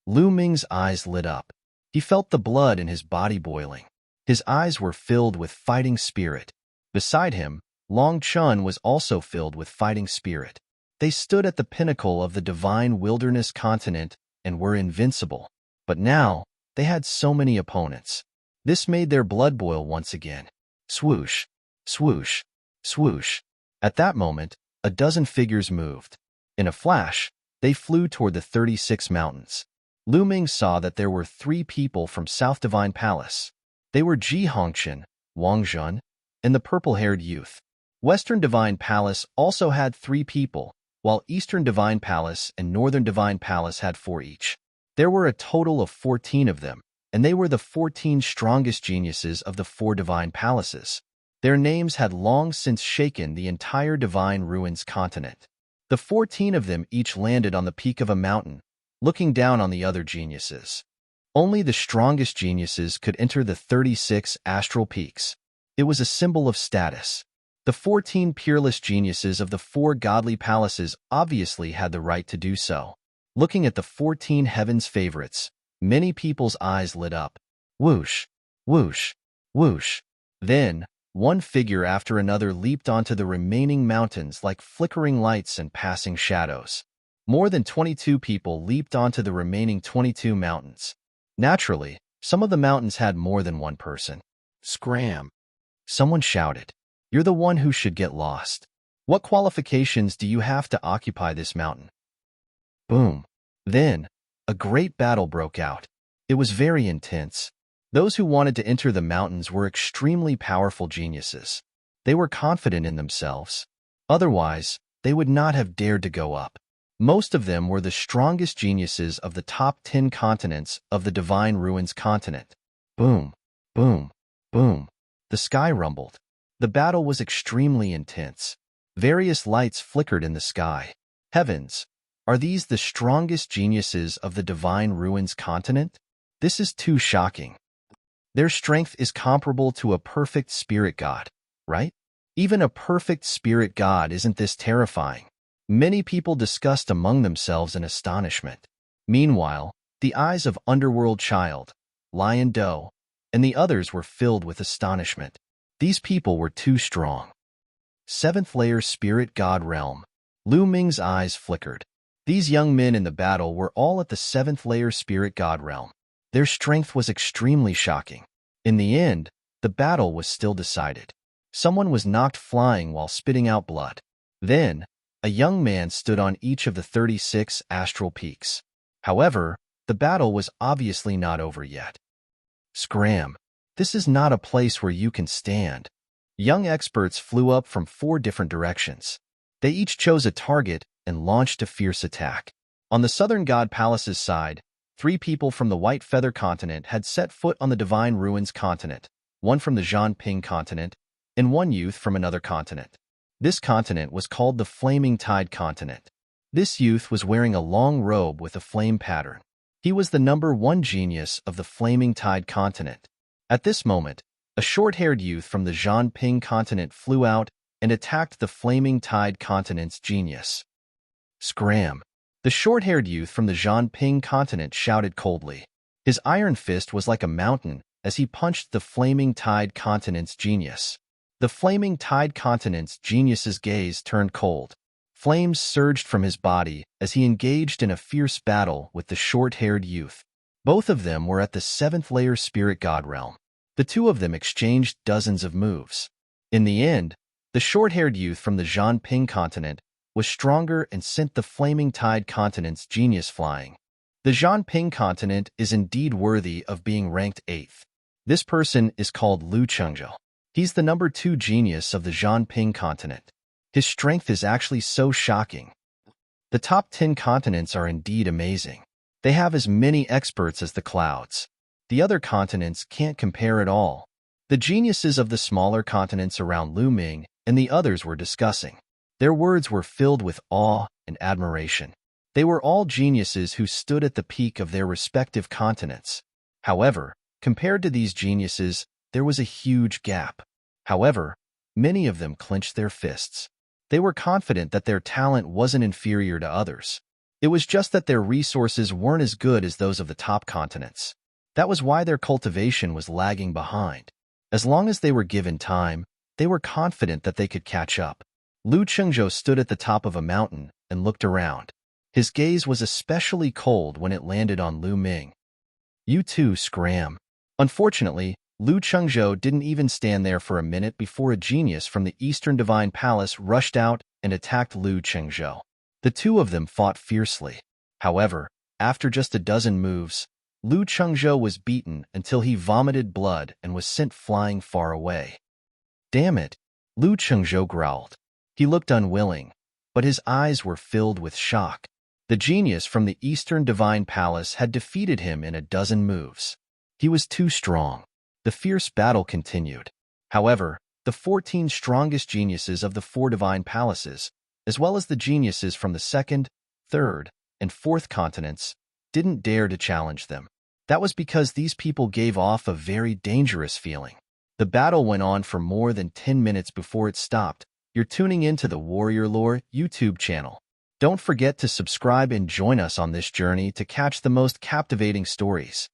Lu Ming's eyes lit up. He felt the blood in his body boiling. His eyes were filled with fighting spirit. Beside him, Long Chun was also filled with fighting spirit. They stood at the pinnacle of the divine wilderness continent and were invincible. But now, they had so many opponents. This made their blood boil once again. Swoosh, swoosh, swoosh. At that moment, a dozen figures moved. In a flash, they flew toward the 36 mountains. Lu Ming saw that there were 3 people from South Divine Palace. They were Ji Hongqian, Wang Zhun, and the purple-haired youth. Western Divine Palace also had 3 people, while Eastern Divine Palace and Northern Divine Palace had 4 each. There were a total of 14 of them, and they were the 14 strongest geniuses of the 4 divine palaces. Their names had long since shaken the entire divine ruins continent. The 14 of them each landed on the peak of a mountain, looking down on the other geniuses. Only the strongest geniuses could enter the 36 astral peaks. It was a symbol of status. The 14 peerless geniuses of the 4 godly palaces obviously had the right to do so. Looking at the 14 heaven's favorites, many people's eyes lit up. Whoosh, whoosh, whoosh. Then, one figure after another leaped onto the remaining mountains like flickering lights and passing shadows. More than 22 people leaped onto the remaining 22 mountains. Naturally, some of the mountains had more than one person. Scram! Someone shouted. You're the one who should get lost. What qualifications do you have to occupy this mountain? Boom. Then, a great battle broke out. It was very intense. Those who wanted to enter the mountains were extremely powerful geniuses. They were confident in themselves. Otherwise, they would not have dared to go up. Most of them were the strongest geniuses of the top 10 continents of the Divine Ruins continent. Boom, boom, boom. The sky rumbled. The battle was extremely intense. Various lights flickered in the sky. Heavens! Are these the strongest geniuses of the Divine Ruins continent? This is too shocking. Their strength is comparable to a perfect spirit god, right? Even a perfect spirit god isn't this terrifying. Many people discussed among themselves in astonishment. Meanwhile, the eyes of Underworld Child, Lion Do, and the others were filled with astonishment. These people were too strong. 7th layer spirit god realm. Lu Ming's eyes flickered. These young men in the battle were all at the 7th layer spirit god realm. Their strength was extremely shocking. In the end, the battle was still decided. Someone was knocked flying while spitting out blood. Then, a young man stood on each of the 36 astral peaks. However, the battle was obviously not over yet. Scram! This is not a place where you can stand. Young experts flew up from 4 different directions. They each chose a target and launched a fierce attack. On the southern god palace's side, 3 people from the White Feather continent had set foot on the Divine Ruins continent, 1 from the Zhanping continent, and 1 youth from another continent. This continent was called the Flaming Tide continent. This youth was wearing a long robe with a flame pattern. He was the number 1 genius of the Flaming Tide continent. At this moment, a short-haired youth from the Zhanping continent flew out and attacked the Flaming Tide continent's genius. Scram! The short-haired youth from the Zhanping continent shouted coldly. His iron fist was like a mountain as he punched the Flaming Tide continent's genius. The Flaming Tide continent's genius's gaze turned cold. Flames surged from his body as he engaged in a fierce battle with the short-haired youth. Both of them were at the 7th layer spirit god realm. The 2 of them exchanged dozens of moves. In the end, the short-haired youth from the Zhanping continent was stronger and sent the Flaming Tide continent's genius flying. The Zhanping continent is indeed worthy of being ranked 8th. This person is called Lu Chengzhou. He's the number 2 genius of the Zhanping continent. His strength is actually so shocking. The top 10 continents are indeed amazing. They have as many experts as the clouds. The other continents can't compare at all. The geniuses of the smaller continents around Lu Ming and the others were discussing. Their words were filled with awe and admiration. They were all geniuses who stood at the peak of their respective continents. However, compared to these geniuses, there was a huge gap. However, many of them clenched their fists. They were confident that their talent wasn't inferior to others. It was just that their resources weren't as good as those of the top continents. That was why their cultivation was lagging behind. As long as they were given time, they were confident that they could catch up. Lu Chengzhou stood at the top of a mountain and looked around. His gaze was especially cold when it landed on Lu Ming. "You too, Scram." Unfortunately, Lu Chengzhou didn't even stand there for a minute before a genius from the Eastern Divine Palace rushed out and attacked Lu Chengzhou. The 2 of them fought fiercely. However, after just a dozen moves, Lu Chengzhou was beaten until he vomited blood and was sent flying far away. "Damn it," Lu Chengzhou growled. He looked unwilling, but his eyes were filled with shock. The genius from the Eastern Divine Palace had defeated him in a dozen moves. He was too strong. The fierce battle continued. However, the 14 strongest geniuses of the 4 divine palaces, as well as the geniuses from the 2nd, 3rd, and 4th continents, didn't dare to challenge them. That was because these people gave off a very dangerous feeling. The battle went on for more than 10 minutes before it stopped. You're tuning into the Warrior Lore YouTube channel. Don't forget to subscribe and join us on this journey to catch the most captivating stories.